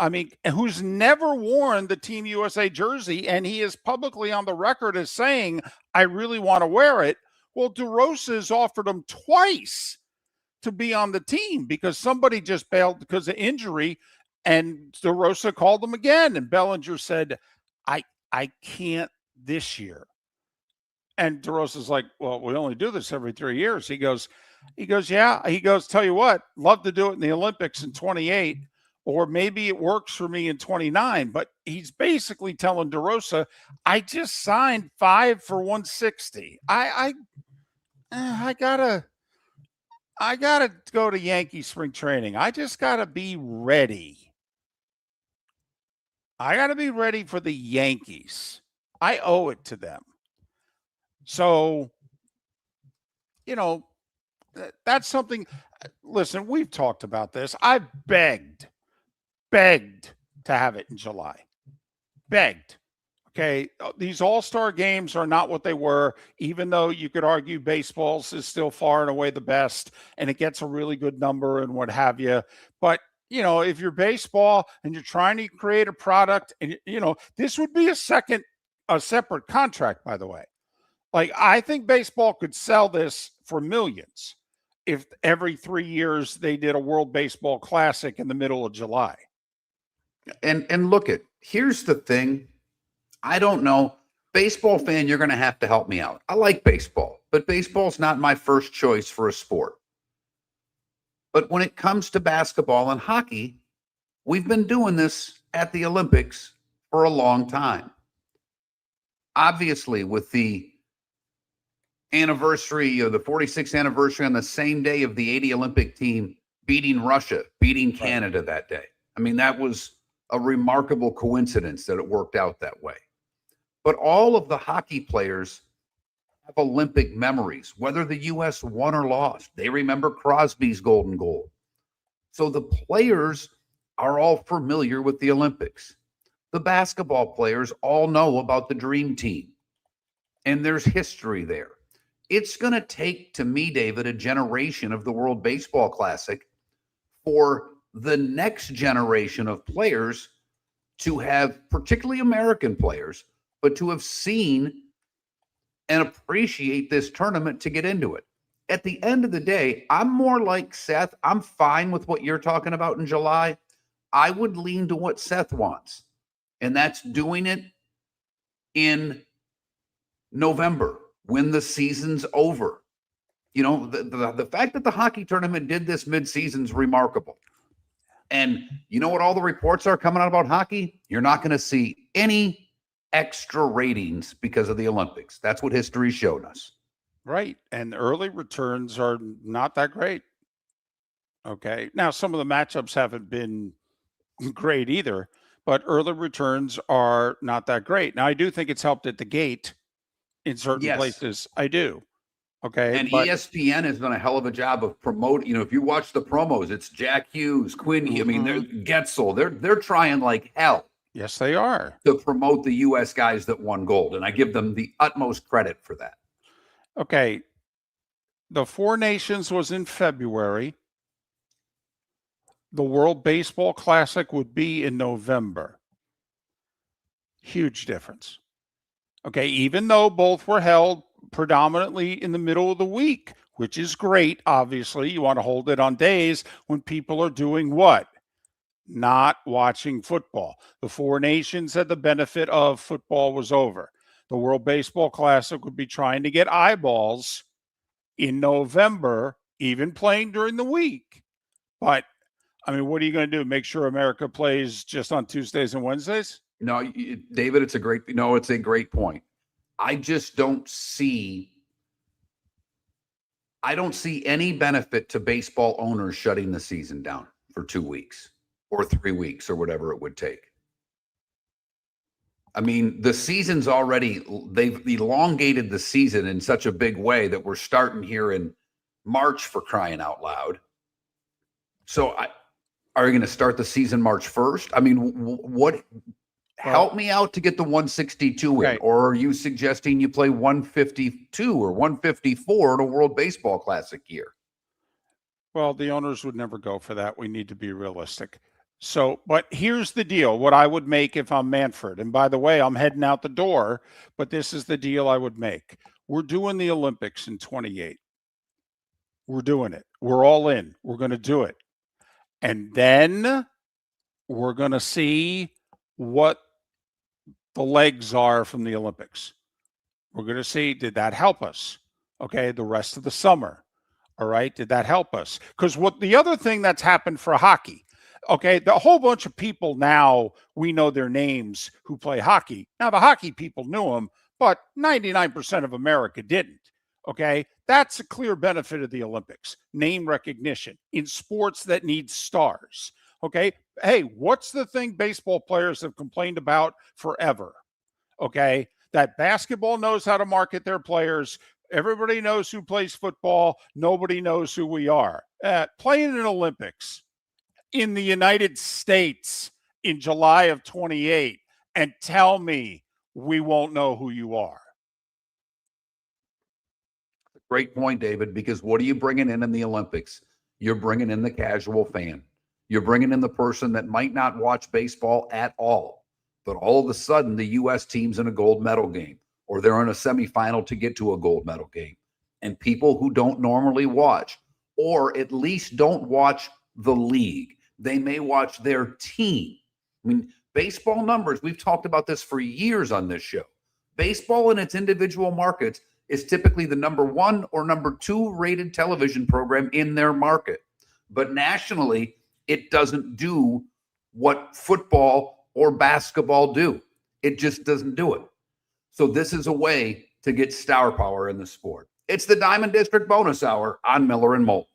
I mean, who's never worn the Team USA jersey, and he is publicly on the record as saying, I really want to wear it. Well, DeRosa has offered him twice to be on the team because somebody just bailed because of injury, and DeRosa called him again, and Bellinger said, I can't this year. And DeRosa's like, well, we only do this every 3 years. He goes, yeah. He goes, tell you what, love to do it in the Olympics in 28. Or maybe it works for me in 29, but he's basically telling DeRosa, I just signed 5 for 160. I gotta go to Yankee spring training. I just gotta be ready. I gotta be ready for the Yankees. I owe it to them. So, that's something. Listen, we've talked about this. I begged to have it in July. Begged. Okay. These all-star games are not what they were, even though you could argue baseball's is still far and away the best and it gets a really good number and what have you. But, if you're baseball and you're trying to create a product and, this would be a separate contract, by the way. Like, I think baseball could sell this for millions if every 3 years they did a World Baseball Classic in the middle of July. And look here's the thing. I don't know. Baseball fan, you're going to have to help me out. I like baseball, but baseball's not my first choice for a sport. But when it comes to basketball and hockey, we've been doing this at the Olympics for a long time. Obviously, with the anniversary of the 46th anniversary on the same day of the 80 Olympic team beating Russia, beating Canada that day. I mean, that was a remarkable coincidence that it worked out that way. But all of the hockey players have Olympic memories, whether the U.S. won or lost. They remember Crosby's golden goal. So the players are all familiar with the Olympics. The basketball players all know about the Dream Team, and there's history there. It's going to take, to me, David, a generation of the World Baseball Classic for the next generation of players to have, particularly American players, but to have seen and appreciate this tournament to get into it. At the end of the day, I'm more like Seth. I'm fine with what you're talking about in July. I would lean to what Seth wants, and that's doing it in November when the season's over. You know, the fact that the hockey tournament did this midseason is remarkable. And you know what all the reports are coming out about hockey? You're not going to see any extra ratings because of the Olympics. That's what history showed us. Right. And early returns are not that great. Okay. Now, some of the matchups haven't been great either, but early returns are not that great. Now, I do think it's helped at the gate in certain Yes. places. I do. Okay. And but ESPN has done a hell of a job of promoting. You know, if you watch the promos, it's Jack Hughes, Quinn. I mean, they're Getzel. They're trying like hell yes, they are. to promote the U.S. guys that won gold, and I give them the utmost credit for that. Okay. The Four Nations was in February. The World Baseball Classic would be in November. Huge difference. Okay. Even though both were held predominantly in the middle of the week, which is great. Obviously, you want to hold it on days when people are doing what? Not watching football. The Four Nations had the benefit of football was over. The World Baseball Classic would be trying to get eyeballs in November, even playing during the week. But, I mean, what are you going to do? Make sure America plays just on Tuesdays and Wednesdays? No, David, it's a great point. I just don't see any benefit to baseball owners shutting the season down for 2 weeks or 3 weeks or whatever it would take. I mean, the season's already, they've elongated the season in such a big way that we're starting here in March, for crying out loud. So are you going to start the season March 1st? I mean, what? Help me out to get the 162 in, or are you suggesting you play 152 or 154 in a World Baseball Classic year? Well, the owners would never go for that. We need to be realistic. So, but here's the deal. What I would make if I'm Manfred, and by the way, I'm heading out the door, but this is the deal I would make. We're doing the Olympics in 28. We're doing it. We're all in. We're going to do it. And then we're going to see what the legs are from the Olympics. We're going to see, did that help us? Okay, the rest of the summer. All right, did that help us? Because what the other thing that's happened for hockey, okay, the whole bunch of people now, we know their names who play hockey. Now, the hockey people knew them, but 99% of America didn't. Okay, that's a clear benefit of the Olympics, name recognition in sports that need stars. Okay. Hey, what's the thing baseball players have complained about forever? Okay. That basketball knows how to market their players. Everybody knows who plays football. Nobody knows who we are. Playing in Olympics in the United States in July of 28 and tell me we won't know who you are. Great point, David, because what are you bringing in the Olympics? You're bringing in the casual fan. You're bringing in the person that might not watch baseball at all, but all of a sudden the U.S. team's in a gold medal game, or they're in a semifinal to get to a gold medal game. And people who don't normally watch, or at least don't watch the league, they may watch their team. I mean, baseball numbers, we've talked about this for years on this show. Baseball in its individual markets is typically the number 1 or number 2 rated television program in their market. But nationally, it doesn't do what football or basketball do. It just doesn't do it. So this is a way to get star power in the sport. It's the Diamond District Bonus Hour on Miller and Moulton.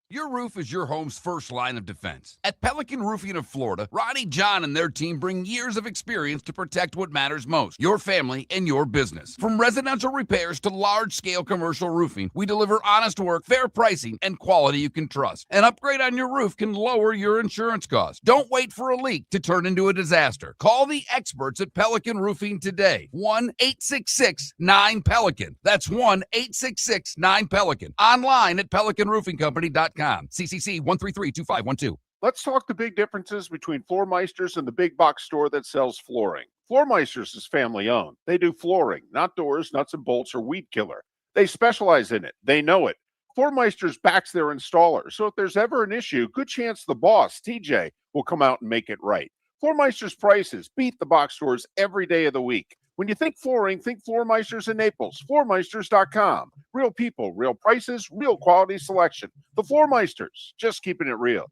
Your roof is your home's first line of defense. At Pelican Roofing of Florida, Ronnie John and their team bring years of experience to protect what matters most, your family and your business. From residential repairs to large-scale commercial roofing, we deliver honest work, fair pricing, and quality you can trust. An upgrade on your roof can lower your insurance costs. Don't wait for a leak to turn into a disaster. Call the experts at Pelican Roofing today. 1-866-9-PELICAN. That's 1-866-9-PELICAN. Online at pelicanroofingcompany.com. CCC 1332512. Let's talk the big differences between Floormeisters and the big box store that sells flooring. Floormeisters is family owned. They do flooring, not doors, nuts and bolts, or weed killer. They specialize in it. They know it. Floormeisters backs their installer. So if there's ever an issue, good chance the boss, TJ, will come out and make it right. Floormeisters prices beat the box stores every day of the week. When you think flooring, think Floor Meisters in Naples. Floormeisters.com. Real people, real prices, real quality selection. The Floor Meisters, just keeping it real.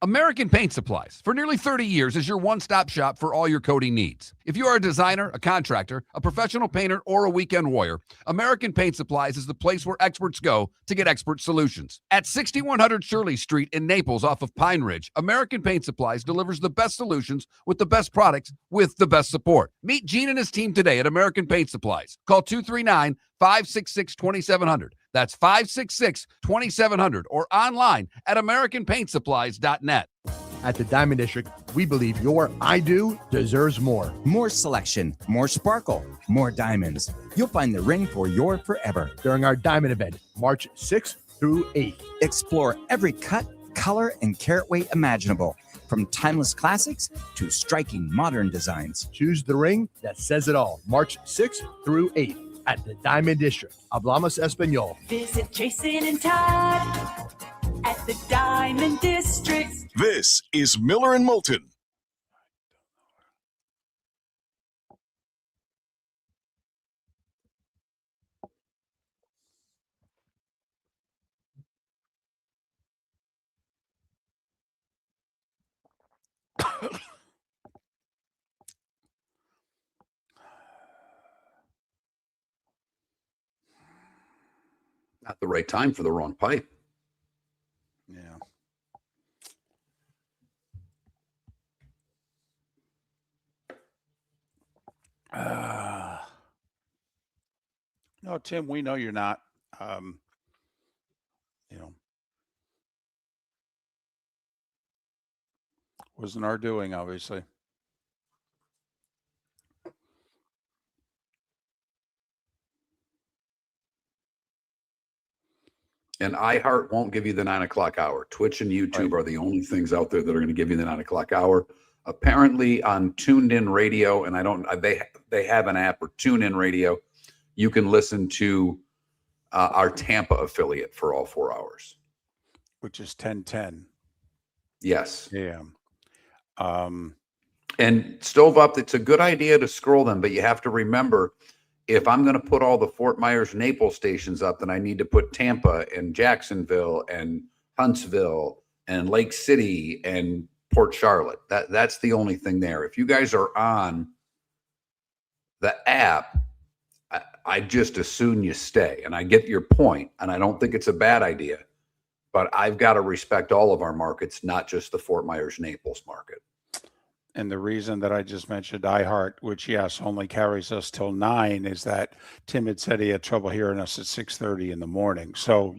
American Paint Supplies, for nearly 30 years, is your one-stop shop for all your coating needs. If you are a designer, a contractor, a professional painter, or a weekend warrior, American Paint Supplies is the place where experts go to get expert solutions. At 6100 Shirley Street in Naples off of Pine Ridge, American Paint Supplies delivers the best solutions with the best products with the best support. Meet Gene and his team today at American Paint Supplies. Call 239-566-2700. That's 566-2700 or online at AmericanPaintSupplies.net. At the Diamond District, we believe your I do deserves more. More selection, more sparkle, more diamonds. You'll find the ring for your forever. During our Diamond event, March 6th through 8th. Explore every cut, color, and carat weight imaginable, from timeless classics to striking modern designs. Choose the ring that says it all. March 6th through 8th at the Diamond District. Hablamos Espanol. Visit Jason and Todd at the Diamond District. This is Miller and Moulton. Not the right time for the wrong pipe. Yeah. No, Tim, we know you're not. You know, wasn't our doing, obviously. And iHeart won't give you the 9 o'clock hour. Twitch and YouTube are the only things out there that are going to give you the 9 o'clock hour. Apparently on Tuned In Radio, and they have an app, or Tune In Radio, you can listen to our Tampa affiliate for all 4 hours, Which is 10:10 yes. a.m. And Stove Up, it's a good idea to scroll them, but you have to remember, if I'm going to put all the Fort Myers Naples stations up, then I need to put Tampa and Jacksonville and Huntsville and Lake City and Port Charlotte. That's the only thing there. If you guys are on the app, I just assume you stay. And I get your point, and I don't think it's a bad idea, but I've got to respect all of our markets, not just the Fort Myers Naples market. And the reason that I just mentioned iHeart, which, yes, only carries us till 9, is that Tim had said he had trouble hearing us at 6:30 in the morning. So,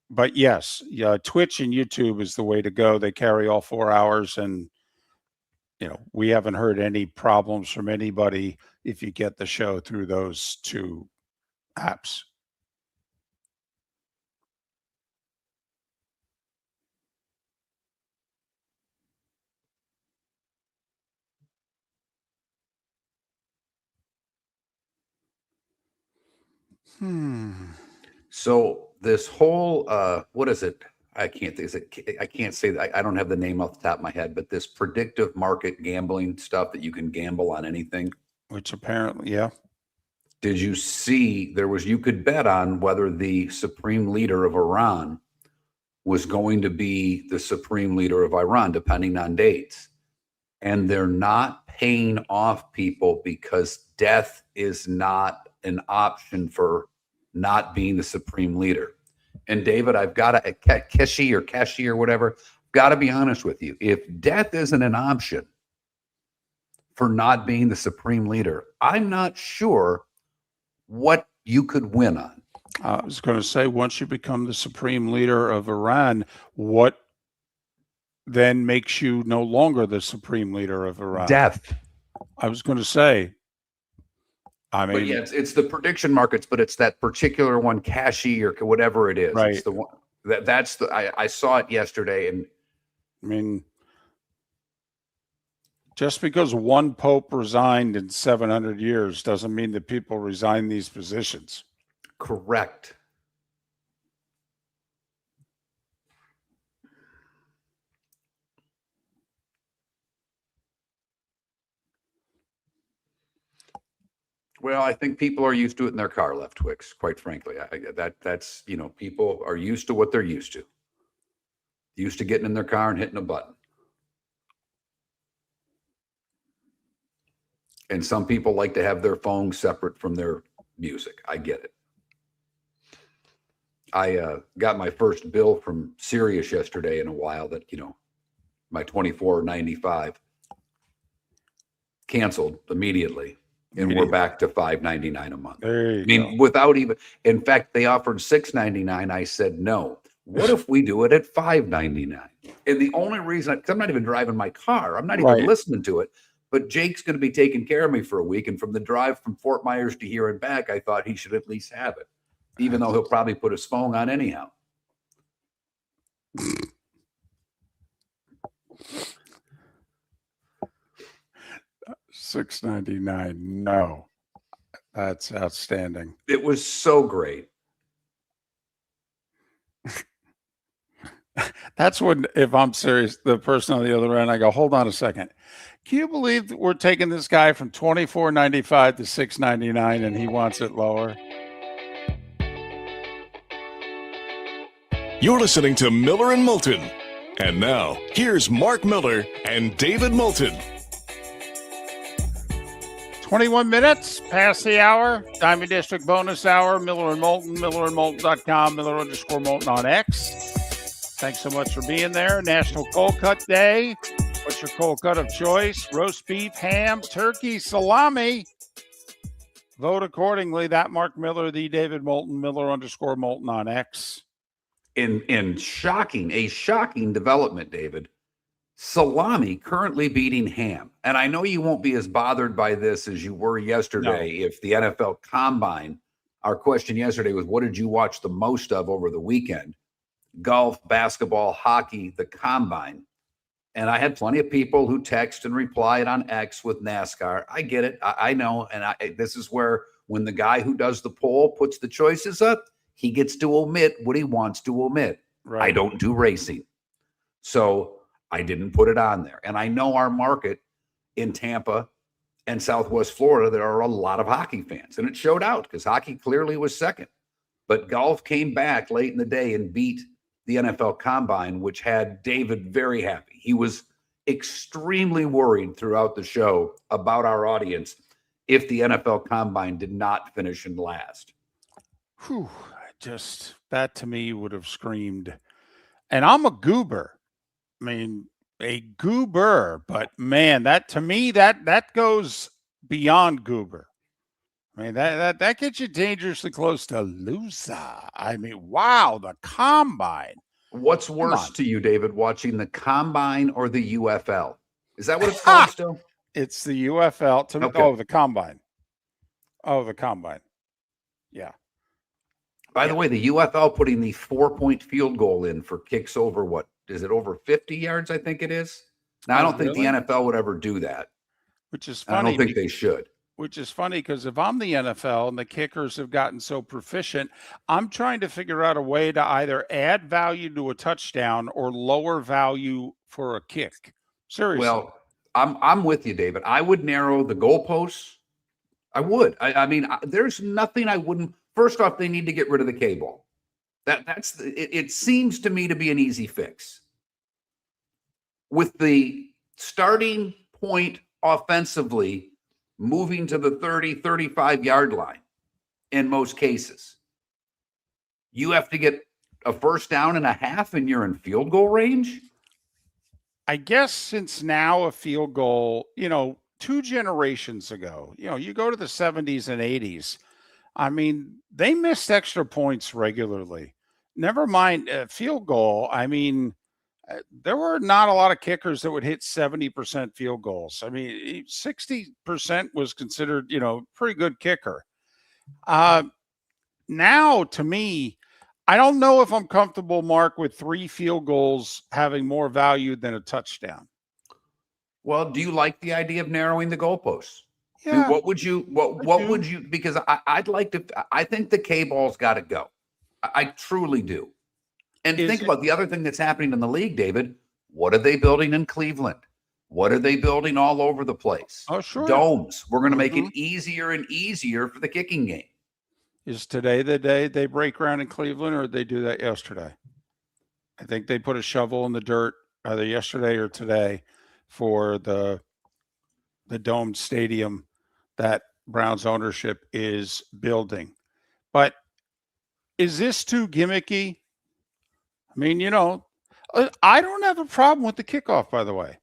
but yes, Twitch and YouTube is the way to go. They carry all 4 hours, and, we haven't heard any problems from anybody if you get the show through those 2 apps. So this whole what is it? I can't think. I can't say that. I don't have the name off the top of my head, but this predictive market gambling stuff that you can gamble on anything. Which apparently, yeah. Did you see you could bet on whether the supreme leader of Iran was going to be the supreme leader of Iran, depending on dates. And they're not paying off people because death is not an option for not being the supreme leader. And David, I've got to, Keshi or whatever, got to be honest with you. If death isn't an option for not being the supreme leader, I'm not sure what you could win on. I was going to say, once you become the supreme leader of Iran, what then makes you no longer the supreme leader of Iran? Death. I was going to say, But yeah, it's the prediction markets, but it's that particular one, Kashi or whatever it is. Right. It's the one that's the I saw it yesterday, and I mean, just because one pope resigned in 700 years doesn't mean that people resign these positions. Correct. Well, I think people are used to it in their car, left Twix, quite frankly. That's, people are used to what they're used to. Used to getting in their car and hitting a button. And some people like to have their phone separate from their music. I get it. I got my first bill from Sirius yesterday in a while that, my $24.95 canceled immediately. And we're back to $5.99 a month. There you go. Without even, in fact, they offered $6.99. I said no. What if we do it at $5.99? And the only reason, because I'm not even driving my car, I'm not even listening to it. But Jake's going to be taking care of me for a week, and from the drive from Fort Myers to here and back, I thought he should at least have it, even though he'll probably put his phone on anyhow. $6.99. No, that's outstanding. It was so great. That's when, if I'm serious, the person on the other end, I go, hold on a second. Can you believe that we're taking this guy from $24.95 to $6.99 and he wants it lower? You're listening to Miller and Moulton. And now, here's Mark Miller and David Moulton. 21 minutes past the hour. Diamond District bonus hour. Miller and Moulton, millerandmoulton.com, Miller_Moulton on X. Thanks so much for being there. National Cold Cut Day. What's your cold cut of choice? Roast beef, ham, turkey, salami. Vote accordingly. That Mark Miller, the David Moulton, Miller_Moulton on X. In shocking development, David, salami currently beating ham. And I know you won't be as bothered by this as you were yesterday. If the NFL Combine, our question yesterday was, what did you watch the most of over the weekend? Golf, basketball, hockey, the Combine. And I had plenty of people who text and replied on X with NASCAR. I get it. I know. And this is where, when the guy who does the poll puts the choices up, he gets to omit what he wants to omit. Right. I don't do racing. So I didn't put it on there. And I know our market in Tampa and Southwest Florida, there are a lot of hockey fans. And it showed out because hockey clearly was second. But golf came back late in the day and beat the NFL Combine, which had David very happy. He was extremely worried throughout the show about our audience if the NFL Combine did not finish in last. Whew, just that to me would have screamed. And I'm a goober. I mean, a goober, but man, that to me, that goes beyond goober. I mean, that gets you dangerously close to loser. I mean, wow, the Combine. What's worse to you, David, watching the Combine or the UFL? Is that what it's called still? It's the UFL. Oh, the Combine. Oh, the Combine. Yeah. By the way, the UFL putting the 4-point field goal in for kicks over, what is it, over 50 yards? I think it is. Now, I don't think the NFL would ever do that. Which is funny. I don't think they should. Which is funny because if I'm the NFL and the kickers have gotten so proficient, I'm trying to figure out a way to either add value to a touchdown or lower value for a kick. Seriously. Well, I'm with you, David. I would narrow the goalposts. I would. I mean, there's nothing I wouldn't. First off, they need to get rid of the K-ball. It seems to me to be an easy fix. With the starting point offensively moving to the 30, 35-yard line in most cases, you have to get a first down and a half and you're in field goal range? I guess since now a field goal, 2 generations ago, you go to the 70s and 80s, I mean, they missed extra points regularly. Never mind field goal. I mean, there were not a lot of kickers that would hit 70% field goals. I mean, 60% was considered, pretty good kicker. Now, to me, I don't know if I'm comfortable, Mark, with 3 field goals having more value than a touchdown. Well, do you like the idea of narrowing the goalposts? Yeah. I mean, what would you, because I'd like to, I think the K-ball's got to go. I truly do. And think about the other thing that's happening in the league, David. What are they building in Cleveland? What are they building all over the place? Oh, sure. Domes. We're going to make Mhm. it easier and easier for the kicking game. Is today the day they break ground in Cleveland, or did they do that yesterday? I think they put a shovel in the dirt either yesterday or today for the domed stadium that Browns ownership is building. But is this too gimmicky? I mean, I don't have a problem with the kickoff, by the way.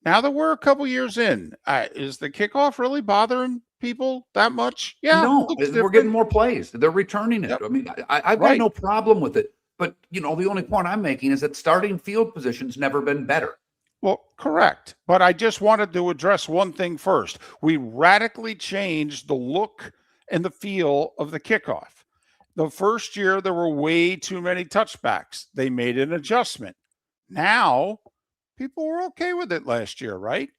Now that we're a couple years in, is the kickoff really bothering people that much? Yeah, No, looks we're different. getting more plays. They're returning it. Yep. I mean, I've got Right. no problem with it. But, the only point I'm making is that starting field position's never been better. Well, correct. But I just wanted to address one thing first. We radically changed the look and the feel of the kickoff. The first year, there were way too many touchbacks. They made an adjustment. Now, people were okay with it last year, right?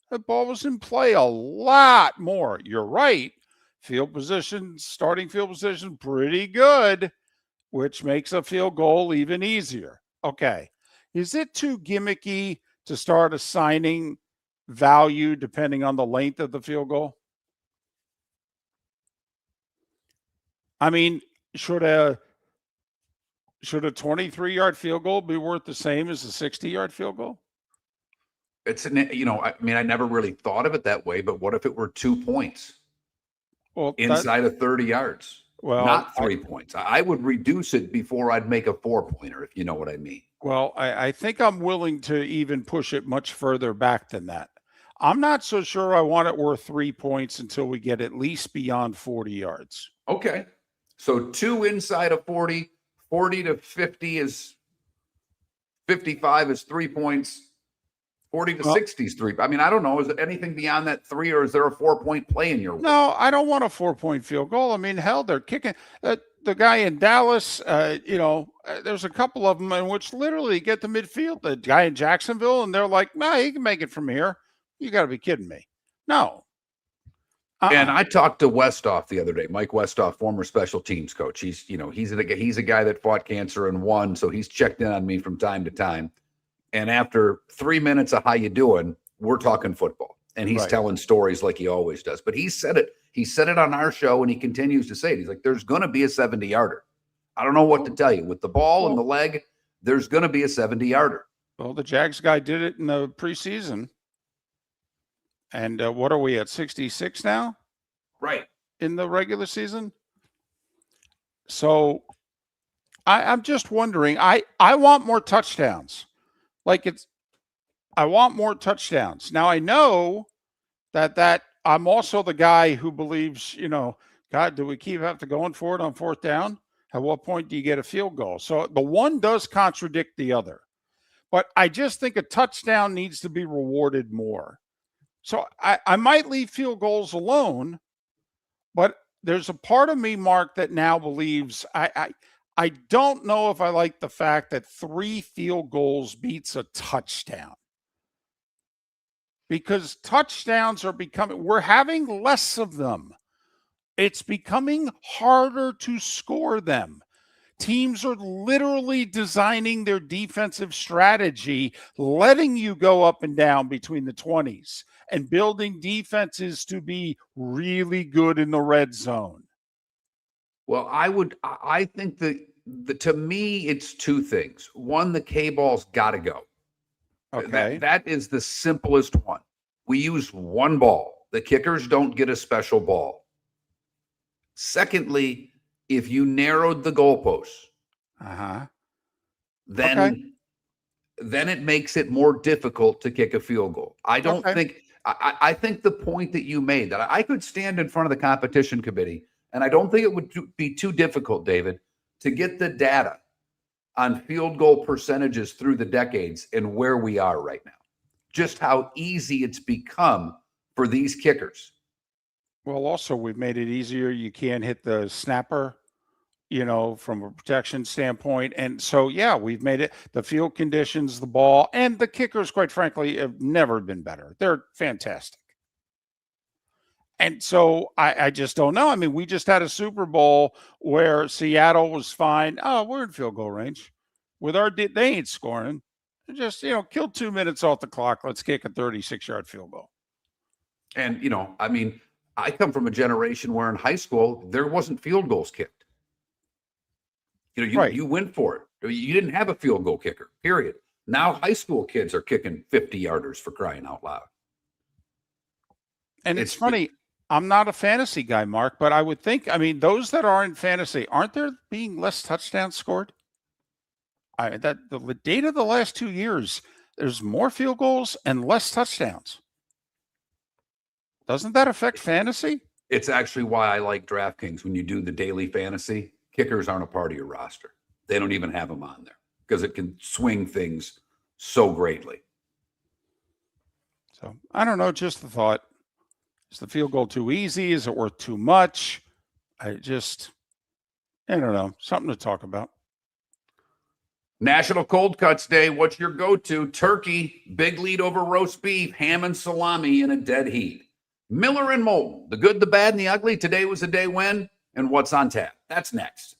The ball was in play a lot more. You're right. Field position, starting field position, pretty good, which makes a field goal even easier. Okay. Is it too gimmicky to start assigning value depending on the length of the field goal? I mean, should a 23-yard field goal be worth the same as a 60-yard field goal? It's, I mean, I never really thought of it that way, but what if it were 2 points Well, inside of 30 yards? Well, not 3 points. I would reduce it before I'd make a 4-pointer, if you know what I mean. Well, I think I'm willing to even push it much further back than that. I'm not so sure I want it worth 3 points until we get at least beyond 40 yards. Okay. So 2 inside of 40, 40 to 50 is 55 is 3 points. 40 to 60 is 3. I mean, I don't know. Is it anything beyond that 3, or is there a 4-point play in your way? No, I don't want a 4-point field goal. I mean, hell, they're kicking. The guy in Dallas, there's a couple of them in which literally get to midfield. The guy in Jacksonville, and they're like, "Nah, he can make it from here." You got to be kidding me. No. And I talked to Westhoff the other day, Mike Westhoff, former special teams coach. He's a guy that fought cancer and won, so he's checked in on me from time to time. And after 3 minutes of how you doing, we're talking football. And he's telling stories like he always does. But he said it. He said it on our show, and he continues to say it. He's like, there's going to be a 70-yarder. I don't know what to tell you. With the ball and the leg, there's going to be a 70-yarder. Well, the Jags guy did it in the preseason. And what are we at, 66 now? Right. In the regular season? So I'm just wondering. I want more touchdowns. I want more touchdowns. Now, I know that I'm also the guy who believes, God, do we have to going for it on 4th down? At what point do you get a field goal? So the one does contradict the other. But I just think a touchdown needs to be rewarded more. So I might leave field goals alone, but there's a part of me, Mark, that now believes I don't know if I like the fact that 3 field goals beats a touchdown. Because touchdowns are we're having less of them. It's becoming harder to score them. Teams are literally designing their defensive strategy, letting you go up and down between the 20s and building defenses to be really good in the red zone. Well, I think that to me, it's 2 things. One, the K-ball's got to go. Okay. That is the simplest one. We use 1 ball. The kickers don't get a special ball. Secondly, if you narrowed the goalposts, then it makes it more difficult to kick a field goal. I don't think I think the point that you made, that I could stand in front of the competition committee, and I don't think it would be too difficult, David, to get the data on field goal percentages through the decades and where we are right now. Just how easy it's become for these kickers. Well, also, we've made it easier. You can't hit the snapper, from a protection standpoint. And so, yeah, we've made it. The field conditions, the ball, and the kickers, quite frankly, have never been better. They're fantastic. And so I just don't know. I mean, we just had a Super Bowl where Seattle was fine. Oh, we're in field goal range. They ain't scoring. Just, kill 2 minutes off the clock. Let's kick a 36-yard field goal. And, I mean, I come from a generation where in high school, there wasn't field goals kicked. Right. You went for it. You didn't have a field goal kicker, period. Now high school kids are kicking 50-yarders for crying out loud. And it's funny, I'm not a fantasy guy, Mark, but I would think, those that are in fantasy, aren't there being less touchdowns scored? The data the last 2 years, there's more field goals and less touchdowns. Doesn't that affect fantasy? It's actually why I like DraftKings. When you do the daily fantasy, kickers aren't a part of your roster. They don't even have them on there because it can swing things so greatly. So I don't know, just the thought. Is the field goal too easy? Is it worth too much? I don't know. Something to talk about. National Cold Cuts Day. What's your go-to? Turkey, big lead over roast beef, ham and salami in a dead heat. Miller and Moulton, the good, the bad, and the ugly. Today was the day when, and what's on tap. That's next.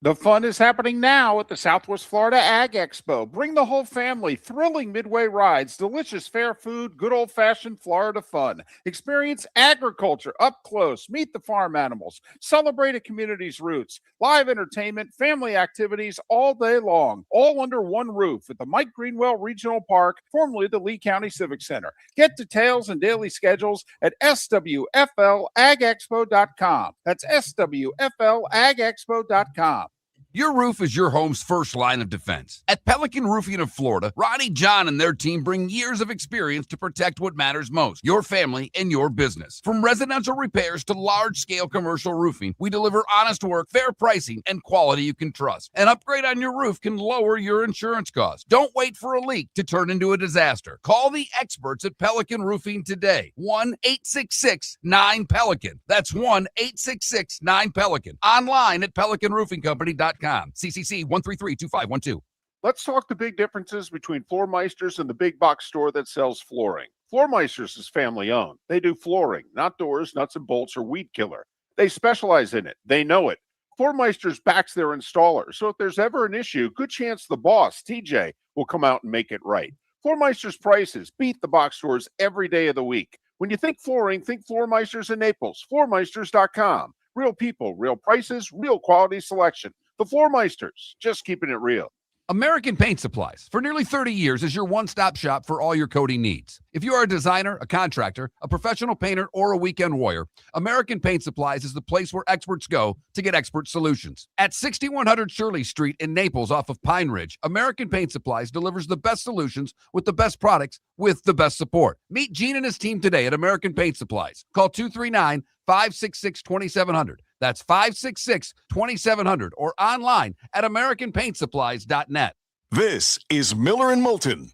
The fun is happening now at the Southwest Florida Ag Expo. Bring the whole family. Thrilling midway rides, delicious fair food, good old-fashioned Florida fun. Experience agriculture up close. Meet the farm animals. Celebrate a community's roots. Live entertainment, family activities all day long. All under one roof at the Mike Greenwell Regional Park, formerly the Lee County Civic Center. Get details and daily schedules at swflagexpo.com. That's swflagexpo.com. Your roof is your home's first line of defense. At Pelican Roofing of Florida, Ronnie John and their team bring years of experience to protect what matters most, your family and your business. From residential repairs to large-scale commercial roofing, we deliver honest work, fair pricing, and quality you can trust. An upgrade on your roof can lower your insurance costs. Don't wait for a leak to turn into a disaster. Call the experts at Pelican Roofing today. 1-866-9-PELICAN. That's 1-866-9-PELICAN. Online at pelicanroofingcompany.com. CCC 1332512. Let's talk the big differences between Floormeisters and the big box store that sells flooring. Floormeisters is family owned. They do flooring, not doors, nuts and bolts, or weed killer. They specialize in it. They know it. Floormeisters backs their installer, so if there's ever an issue, good chance the boss, TJ, will come out and make it right. Floormeisters prices beat the box stores every day of the week. When you think flooring, think Floormeisters in Naples. Floormeisters.com. Real people, real prices, real quality selection. The Floormeisters, just keeping it real. American Paint Supplies, for nearly 30 years, is your one-stop shop for all your coating needs. If you are a designer, a contractor, a professional painter, or a weekend warrior, American Paint Supplies is the place where experts go to get expert solutions. At 6100 Shirley Street in Naples off of Pine Ridge, American Paint Supplies delivers the best solutions with the best products with the best support. Meet Gene and his team today at American Paint Supplies. Call 239-566-2700. That's 566-2700 or online at AmericanPaintSupplies.net. This is Miller and Moulton.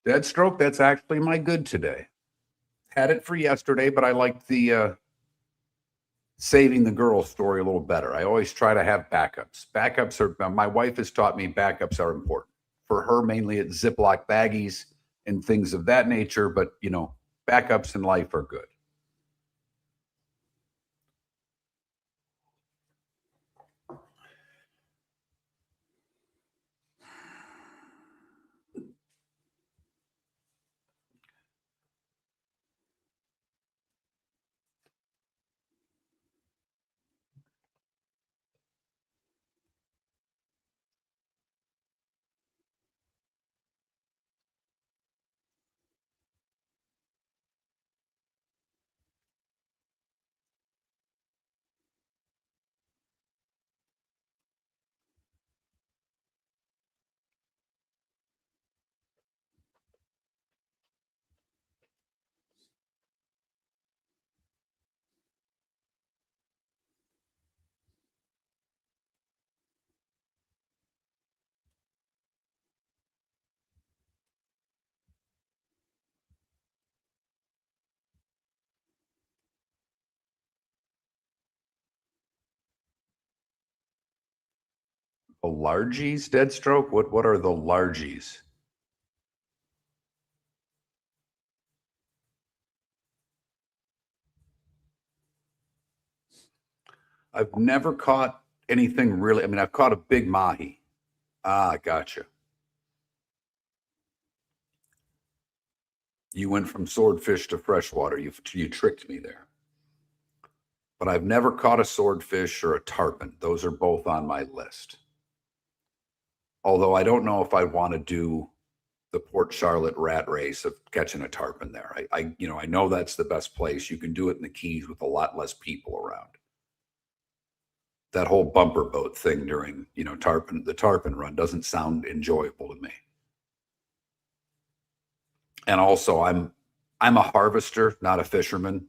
Deadstroke, that's actually my good today. Had it for yesterday, but I liked the saving the girl story a little better. I always try to have backups. Backups are, my wife has taught me backups are important. For her, mainly it's Ziploc baggies and things of that nature, but backups in life are good. The largies, Deadstroke? What are the largies? I've never caught anything really. I mean, I've caught a big mahi. Ah, gotcha. You went from swordfish to freshwater. You tricked me there. But I've never caught a swordfish or a tarpon. Those are both on my list. Although I don't know if I want to do the Port Charlotte rat race of catching a tarpon there. I know that's the best place. You can do it in the Keys with a lot less people around. That whole bumper boat thing during, the tarpon run doesn't sound enjoyable to me. And also I'm a harvester, not a fisherman.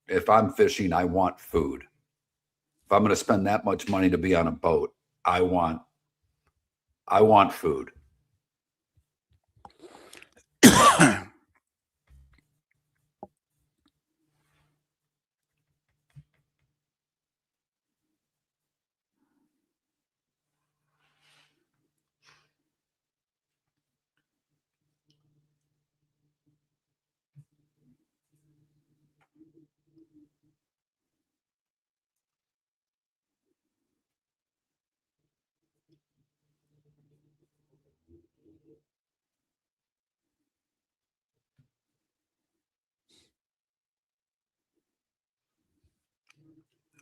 If I'm fishing, I want food. If I'm going to spend that much money to be on a boat, I want food.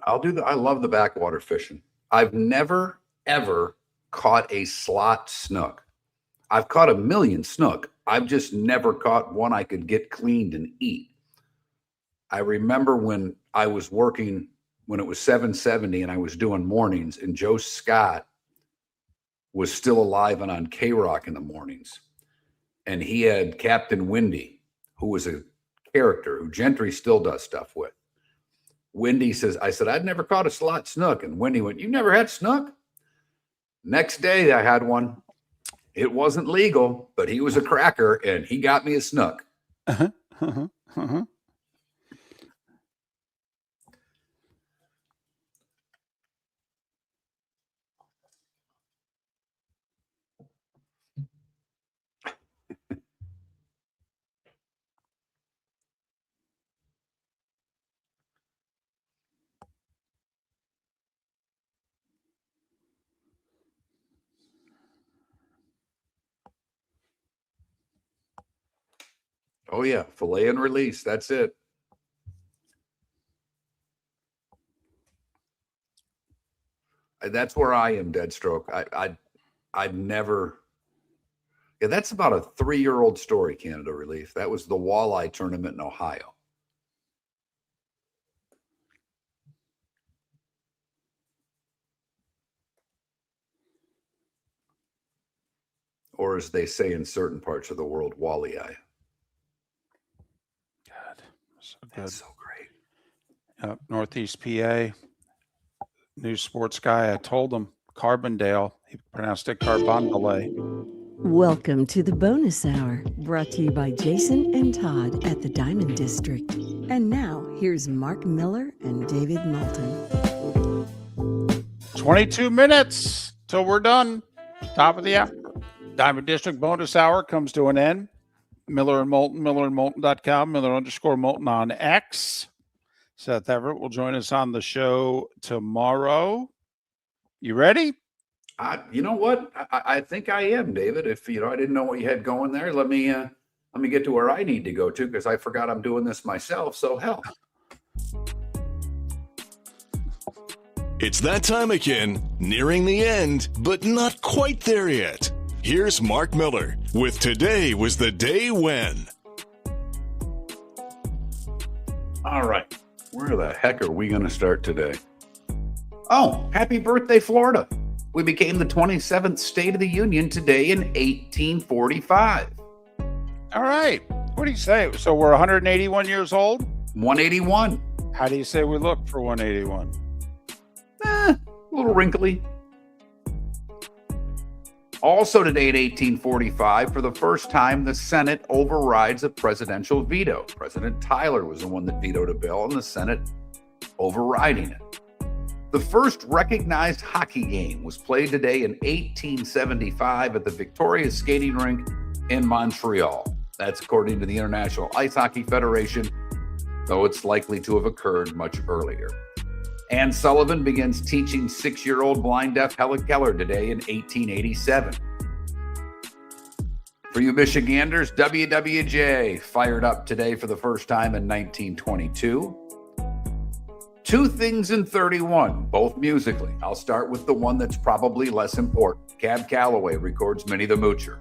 I love the backwater fishing. I've never, ever caught a slot snook. I've caught a million snook. I've just never caught one I could get cleaned and eat. I remember when I was working, when it was 770 and I was doing mornings, and Joe Scott was still alive and on K-Rock in the mornings. And he had Captain Windy, who was a character who Gentry still does stuff with. Wendy says, I said, I'd never caught a slot snook. And Wendy went, you never had snook? Next day I had one. It wasn't legal, but he was a cracker and he got me a snook. Oh yeah, fillet and release. That's it. That's where I am, Deadstroke. I'd never. Yeah, that's about a 3-year-old story, Canada Relief. That was the walleye tournament in Ohio. Or as they say in certain parts of the world, walleye. God, so good. That's so great. Northeast PA, new sports guy. I told him Carbondale. He pronounced it Carbondale. Welcome to the bonus hour, brought to you by Jason and Todd at the Diamond District. And now, here's Mark Miller and David Moulton. 22 minutes till we're done. Top of the hour. Diamond District bonus hour comes to an end. Miller and Moulton, millerandmoulton.com, Miller_Moulton on X. Seth Everett will join us on the show tomorrow. You ready? You know what? I think I am, David. If I didn't know what you had going there, let me get to where I need to go to, because I forgot I'm doing this myself. So hell. It's that time again, nearing the end, but not quite there yet. Here's Mark Miller with Today Was the Day When. All right. Where the heck are we going to start today? Oh, happy birthday, Florida. We became the 27th state of the Union today in 1845. All right. What do you say? So we're 181 years old? 181. How do you say we look for 181? A little wrinkly. Also today in 1845, for the first time, the Senate overrides a presidential veto. President Tyler was the one that vetoed a bill, and the Senate overriding it. The first recognized hockey game was played today in 1875 at the Victoria Skating Rink in Montreal. That's according to the International Ice Hockey Federation, though it's likely to have occurred much earlier. Ann Sullivan begins teaching 6-year-old blind deaf Helen Keller today in 1887. For you Michiganders, WWJ fired up today for the first time in 1922. Two Things in 31, both musically. I'll start with the one that's probably less important. Cab Calloway records Minnie the Moocher.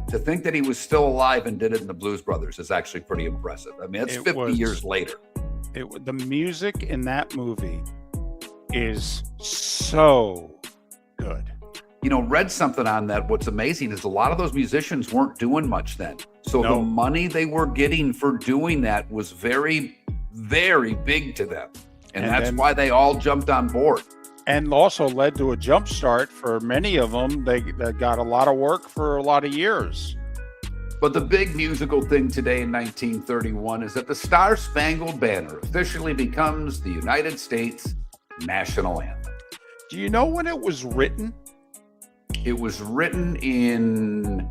To think that he was still alive and did it in the Blues Brothers is actually pretty impressive. I mean, it's 50 years later. The music in that movie is so good. You know, read something on that. What's amazing is a lot of those musicians weren't doing much then. So the money they were getting for doing that was very, very big to them. And that's why they all jumped on board. And also led to a jump start for many of them. They got a lot of work for a lot of years. But the big musical thing today in 1931 is that the Star Spangled Banner officially becomes the United States national anthem. Do you know when it was written? It was written in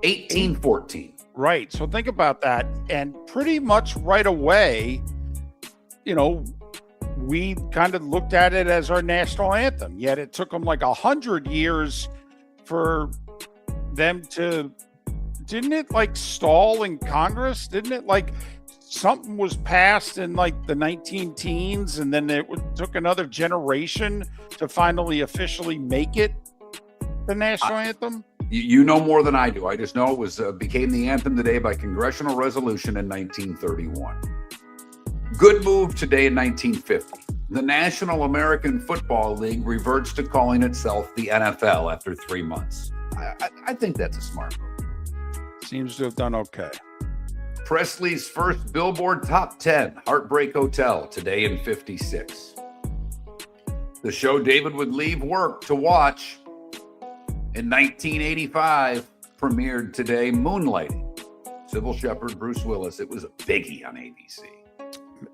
1814. Right. So think about that. And pretty much right away, you know, we kind of looked at it as our national anthem. Yet it took them like 100 years for them to, didn't it like stall in Congress? Didn't it like something was passed in like the 19-teens and then took another generation to finally officially make it the national anthem? You know more than I do. I just know it was became the anthem today by congressional resolution in 1931. Good move today in 1950. The National American Football League reverts to calling itself the NFL after 3 months. I think that's a smart move. Seems to have done okay. Presley's first Billboard Top 10, Heartbreak Hotel, today in 56. The show David would leave work to watch in 1985 premiered today, Moonlighting. Sybil Shepherd, Bruce Willis. It was a biggie on ABC.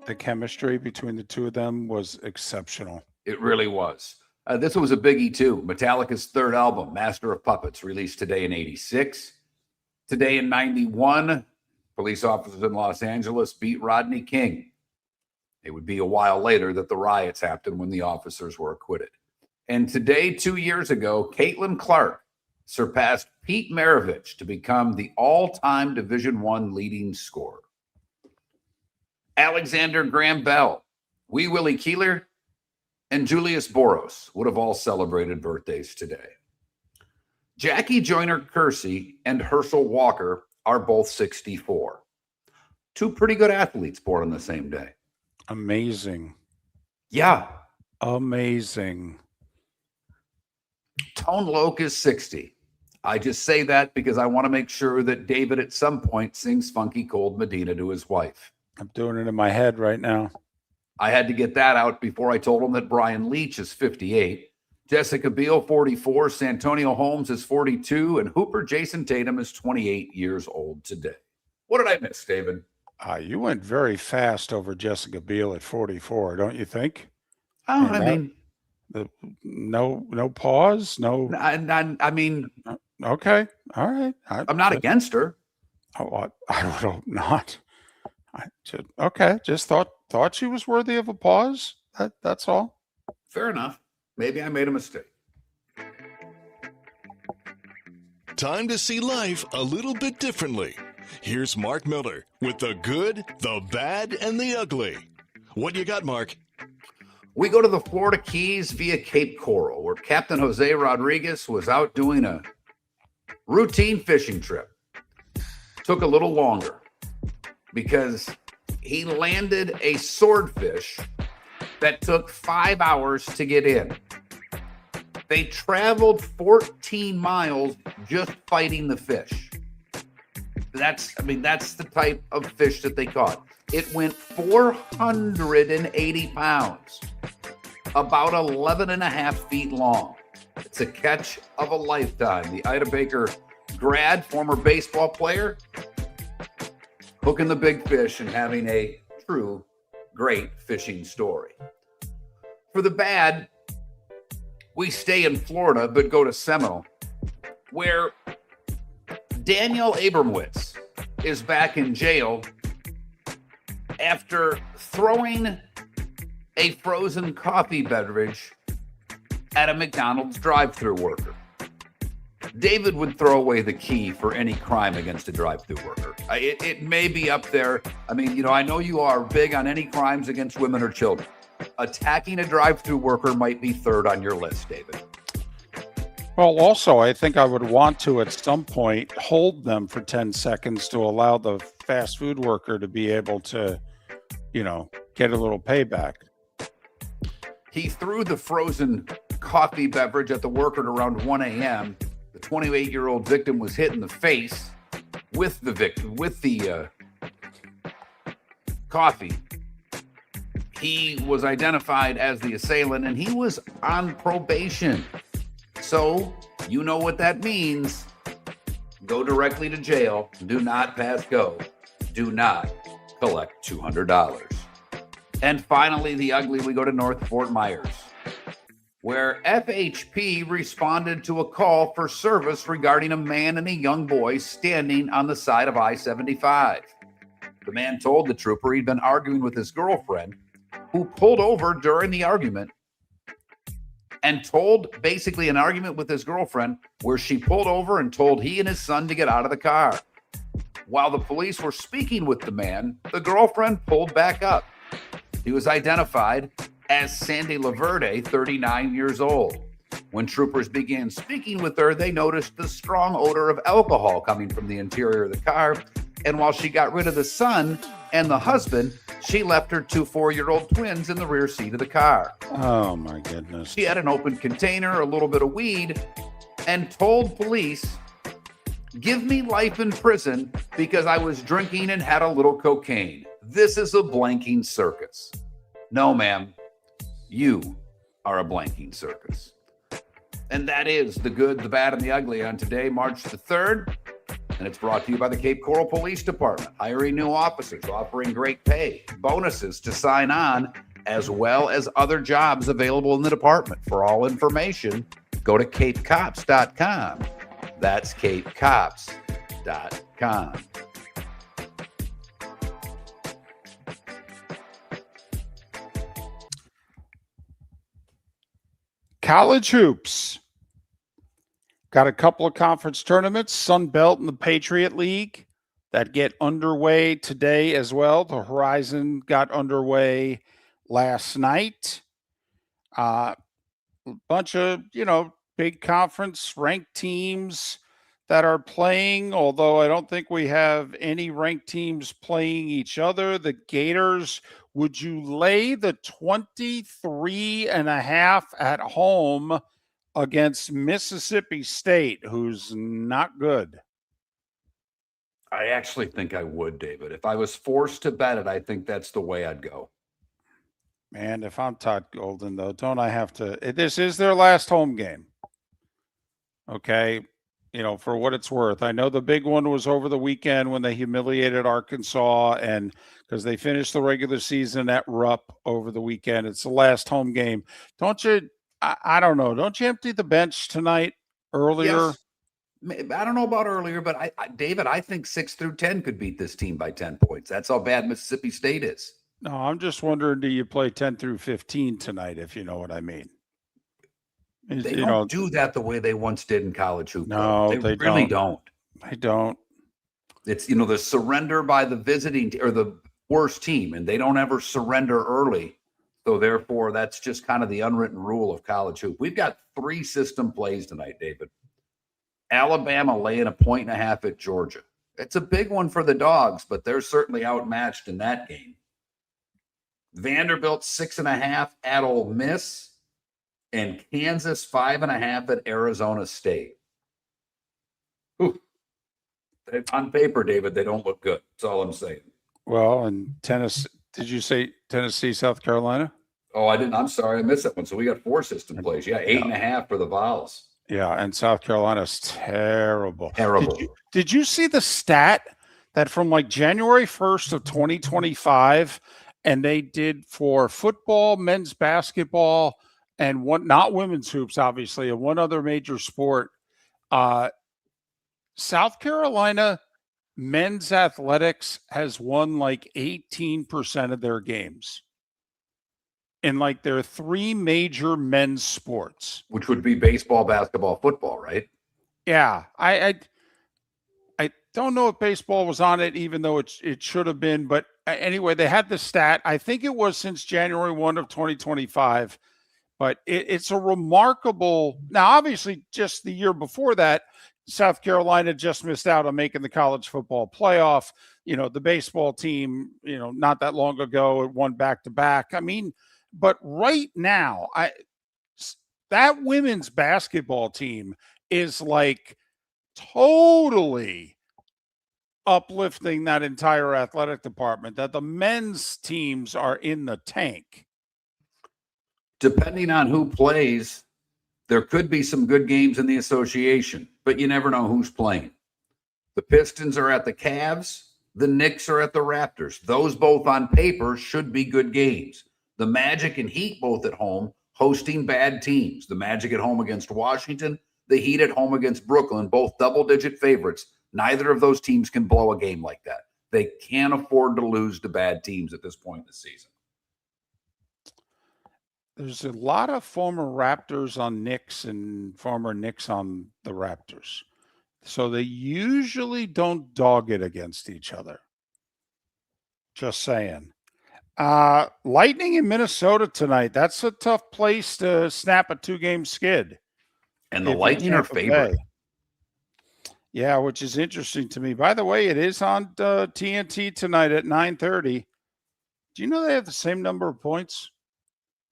The chemistry between the two of them was exceptional. It really was. This was a biggie too. Metallica's third album, Master of Puppets, released today in 86. Today in 91, police officers in Los Angeles beat Rodney King. It would be a while later that the riots happened when the officers were acquitted. And today, 2 years ago, Caitlin Clark surpassed Pete Maravich to become the all-time Division I leading scorer. Alexander Graham Bell, Wee Willie Keeler, and Julius Boros would have all celebrated birthdays today. Jackie Joyner Kersey and Herschel Walker are both 64. Two pretty good athletes born on the same day. Amazing. Yeah. Amazing. Tone Loc is 60. I just say that because I want to make sure that David at some point sings Funky Cold Medina to his wife. I'm doing it in my head right now. I had to get that out before I told him that Brian Leach is 58. Jessica Biel, 44. Santonio Holmes is 42. And Hooper Jason Tatum is 28 years old today. What did I miss, David? You went very fast over Jessica Biel at 44, don't you think? Oh, I mean, no pause, no. I mean, okay, all right. I'm not against her. Oh, I hope not. Just thought she was worthy of a pause. That's all. Fair enough. Maybe I made a mistake. Time to see life a little bit differently. Here's Mark Miller with the good, the bad, and the ugly. What you got, Mark? We go to the Florida Keys via Cape Coral, where Captain Jose Rodriguez was out doing a routine fishing trip. Took a little longer because he landed a swordfish that took 5 hours to get in. They traveled 14 miles just fighting the fish. That's the type of fish that they caught. It went 480 pounds, about 11 and a half feet long. It's a catch of a lifetime. The Ida Baker grad, former baseball player, hooking the big fish and having a true great fishing story. For the bad, we stay in Florida, but go to Seminole, where Daniel Abramowitz is back in jail after throwing a frozen coffee beverage at a McDonald's drive-thru worker. David would throw away the key for any crime against a drive-thru worker. It may be up there. I mean, you know, I know you are big on any crimes against women or children. Attacking a drive-thru worker might be third on your list, David. Well, also, I think I would want to, at some point, hold them for 10 seconds to allow the fast food worker to be able to, you know, get a little payback. He threw the frozen coffee beverage at the worker at around 1 a.m. The 28-year-old victim was hit in the face with the coffee. He was identified as the assailant, and he was on probation. So, you know what that means. Go directly to jail. Do not pass go. Do not collect $200. And finally, the ugly, we go to North Fort Myers, where FHP responded to a call for service regarding a man and a young boy standing on the side of I-75. The man told the trooper he'd been arguing with his girlfriend, who pulled over during the argument, and told basically an argument with his girlfriend where she pulled over and told he and his son to get out of the car. While the police were speaking with the man, the girlfriend pulled back up. He was identified as Sandy Laverde, 39 years old. When troopers began speaking with her, they noticed the strong odor of alcohol coming from the interior of the car. And while she got rid of the son and the husband, she left her two 4-year-old twins in the rear seat of the car. Oh, my goodness. She had an open container, a little bit of weed, and told police, "Give me life in prison because I was drinking and had a little cocaine. This is a blanking circus." No, ma'am. You are a blanking circus. And that is the good, the bad, and the ugly on today, March the 3rd. And it's brought to you by the Cape Coral Police Department, hiring new officers, offering great pay, bonuses to sign on, as well as other jobs available in the department. For all information, go to capecops.com. That's capecops.com. College hoops. Got a couple of conference tournaments, Sun Belt and the Patriot League, that get underway today as well. The Horizon got underway last night. A bunch of, big conference ranked teams that are playing, although I don't think we have any ranked teams playing each other. The Gators, would you lay the 23.5 at home against Mississippi State, who's not good? I actually think I would, David. If I was forced to bet it, I think that's the way I'd go. Man, if I'm Todd Golden, though, don't I have to? This is their last home game. Okay. For what it's worth. I know the big one was over the weekend when they humiliated Arkansas, and because they finished the regular season at Rupp over the weekend. It's the last home game. Don't you? I don't know. Don't you empty the bench tonight earlier? Yes. I don't know about earlier, but David, I think 6 through 10 could beat this team by 10 points. That's how bad Mississippi State is. No, I'm just wondering, do you play 10 through 15 tonight, if you know what I mean? They don't do that the way they once did in college hoop. No, they really don't. They don't. It's, the surrender by the visiting or the worst team, and they don't ever surrender early. So therefore, that's just kind of the unwritten rule of college hoop. We've got 3 system plays tonight, David. Alabama laying 1.5 at Georgia. It's a big one for the Dogs, but they're certainly outmatched in that game. Vanderbilt 6.5 at Ole Miss, and Kansas 5.5 at Arizona State. Ooh. On paper, David, they don't look good. That's all I'm saying. Well, and Tennessee, did you say Tennessee, South Carolina? Oh, I didn't. I'm sorry. I missed that one. So we got 4 system plays. Yeah, 8.5 for the Vols. Yeah, and South Carolina's terrible. Terrible. Did you see the stat that from like January 1st of 2025, and they did for football, men's basketball, and one, not women's hoops, obviously, and one other major sport, South Carolina men's athletics has won like 18% of their games in like their three major men's sports. Which would be baseball, basketball, football, right? Yeah, I don't know if baseball was on it, even though it should have been. But anyway, they had the stat. I think it was since January 1 of 2025. But it's a remarkable. Now, obviously, just the year before that, South Carolina just missed out on making the college football playoff. You know, the baseball team, you know, not that long ago, it won back-to-back. I mean, but right now, that women's basketball team is like totally uplifting that entire athletic department, that the men's teams are in the tank. Depending on who plays, there could be some good games in the association, but you never know who's playing. The Pistons are at the Cavs. The Knicks are at the Raptors. Those both on paper should be good games. The Magic and Heat both at home, hosting bad teams. The Magic at home against Washington, the Heat at home against Brooklyn, both double-digit favorites. Neither of those teams can blow a game like that. They can't afford to lose to bad teams at this point in the season. There's a lot of former Raptors on Knicks and former Knicks on the Raptors. So they usually don't dog it against each other. Just saying. Lightning in Minnesota tonight. That's a tough place to snap a 2-game skid. And the Lightning are favored. Yeah, which is interesting to me. By the way, it is on TNT tonight at 9:30. Do you know they have the same number of points?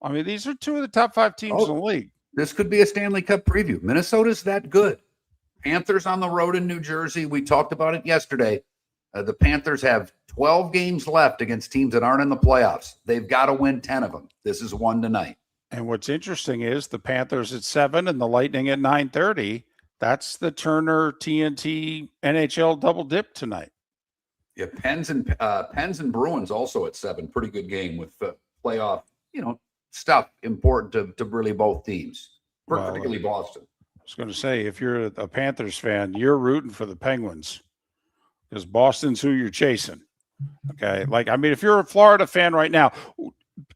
I mean, these are two of the top 5 teams in the league. This could be a Stanley Cup preview. Minnesota's that good. Panthers on the road in New Jersey. We talked about it yesterday. The Panthers have 12 games left against teams that aren't in the playoffs. They've got to win 10 of them. This is one tonight. And what's interesting is the Panthers at 7 and the Lightning at 9:30. That's the Turner TNT NHL double dip tonight. Yeah, Pens and Bruins also at 7. Pretty good game with playoff, stuff important to really both teams, particularly Boston. I was going to say, if you're a Panthers fan, you're rooting for the Penguins because Boston's who you're chasing. Okay. If you're a Florida fan right now,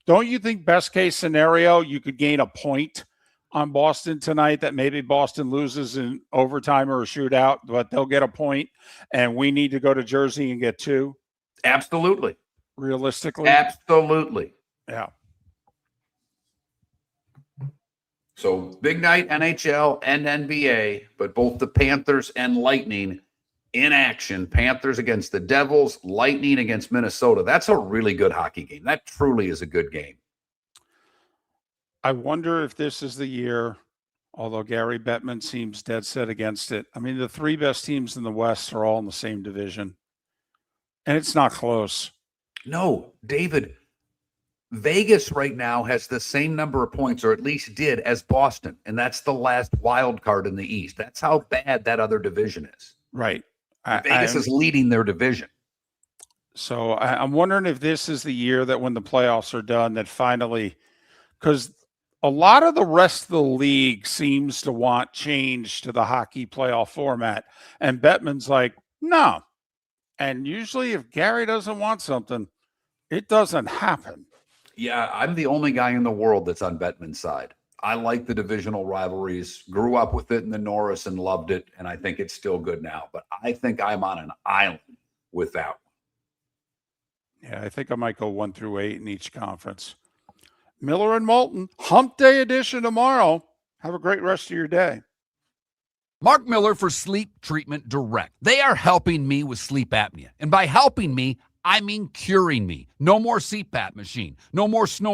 don't you think best case scenario, you could gain a point on Boston tonight, that maybe Boston loses in overtime or a shootout, but they'll get a point and we need to go to Jersey and get 2? Absolutely. Realistically? Absolutely. Yeah. So big night, NHL and NBA, but both the Panthers and Lightning in action. Panthers against the Devils, Lightning against Minnesota. That's a really good hockey game. That truly is a good game. I wonder if this is the year, although Gary Bettman seems dead set against it. I mean, the 3 best teams in the West are all in the same division, and it's not close. No, David, Vegas right now has the same number of points, or at least did, as Boston, and that's the last wild card in the East. That's how bad that other division is. Right. Vegas is leading their division. So I'm wondering if this is the year that when the playoffs are done, that finally, because a lot of the rest of the league seems to want change to the hockey playoff format, and Bettman's like, no. And usually if Gary doesn't want something, it doesn't happen. Yeah, I'm the only guy in the world that's on Bettman's side. I like the divisional rivalries, grew up with it in the Norris and loved it, and I think it's still good now. But I think I'm on an island with that one. Yeah, I think I might go 1 through 8 in each conference. Miller and Moulton, Hump Day edition tomorrow. Have a great rest of your day. Mark Miller for Sleep Treatment Direct. They are helping me with sleep apnea. And by helping me, I mean curing me. No more CPAP machine. No more snoring.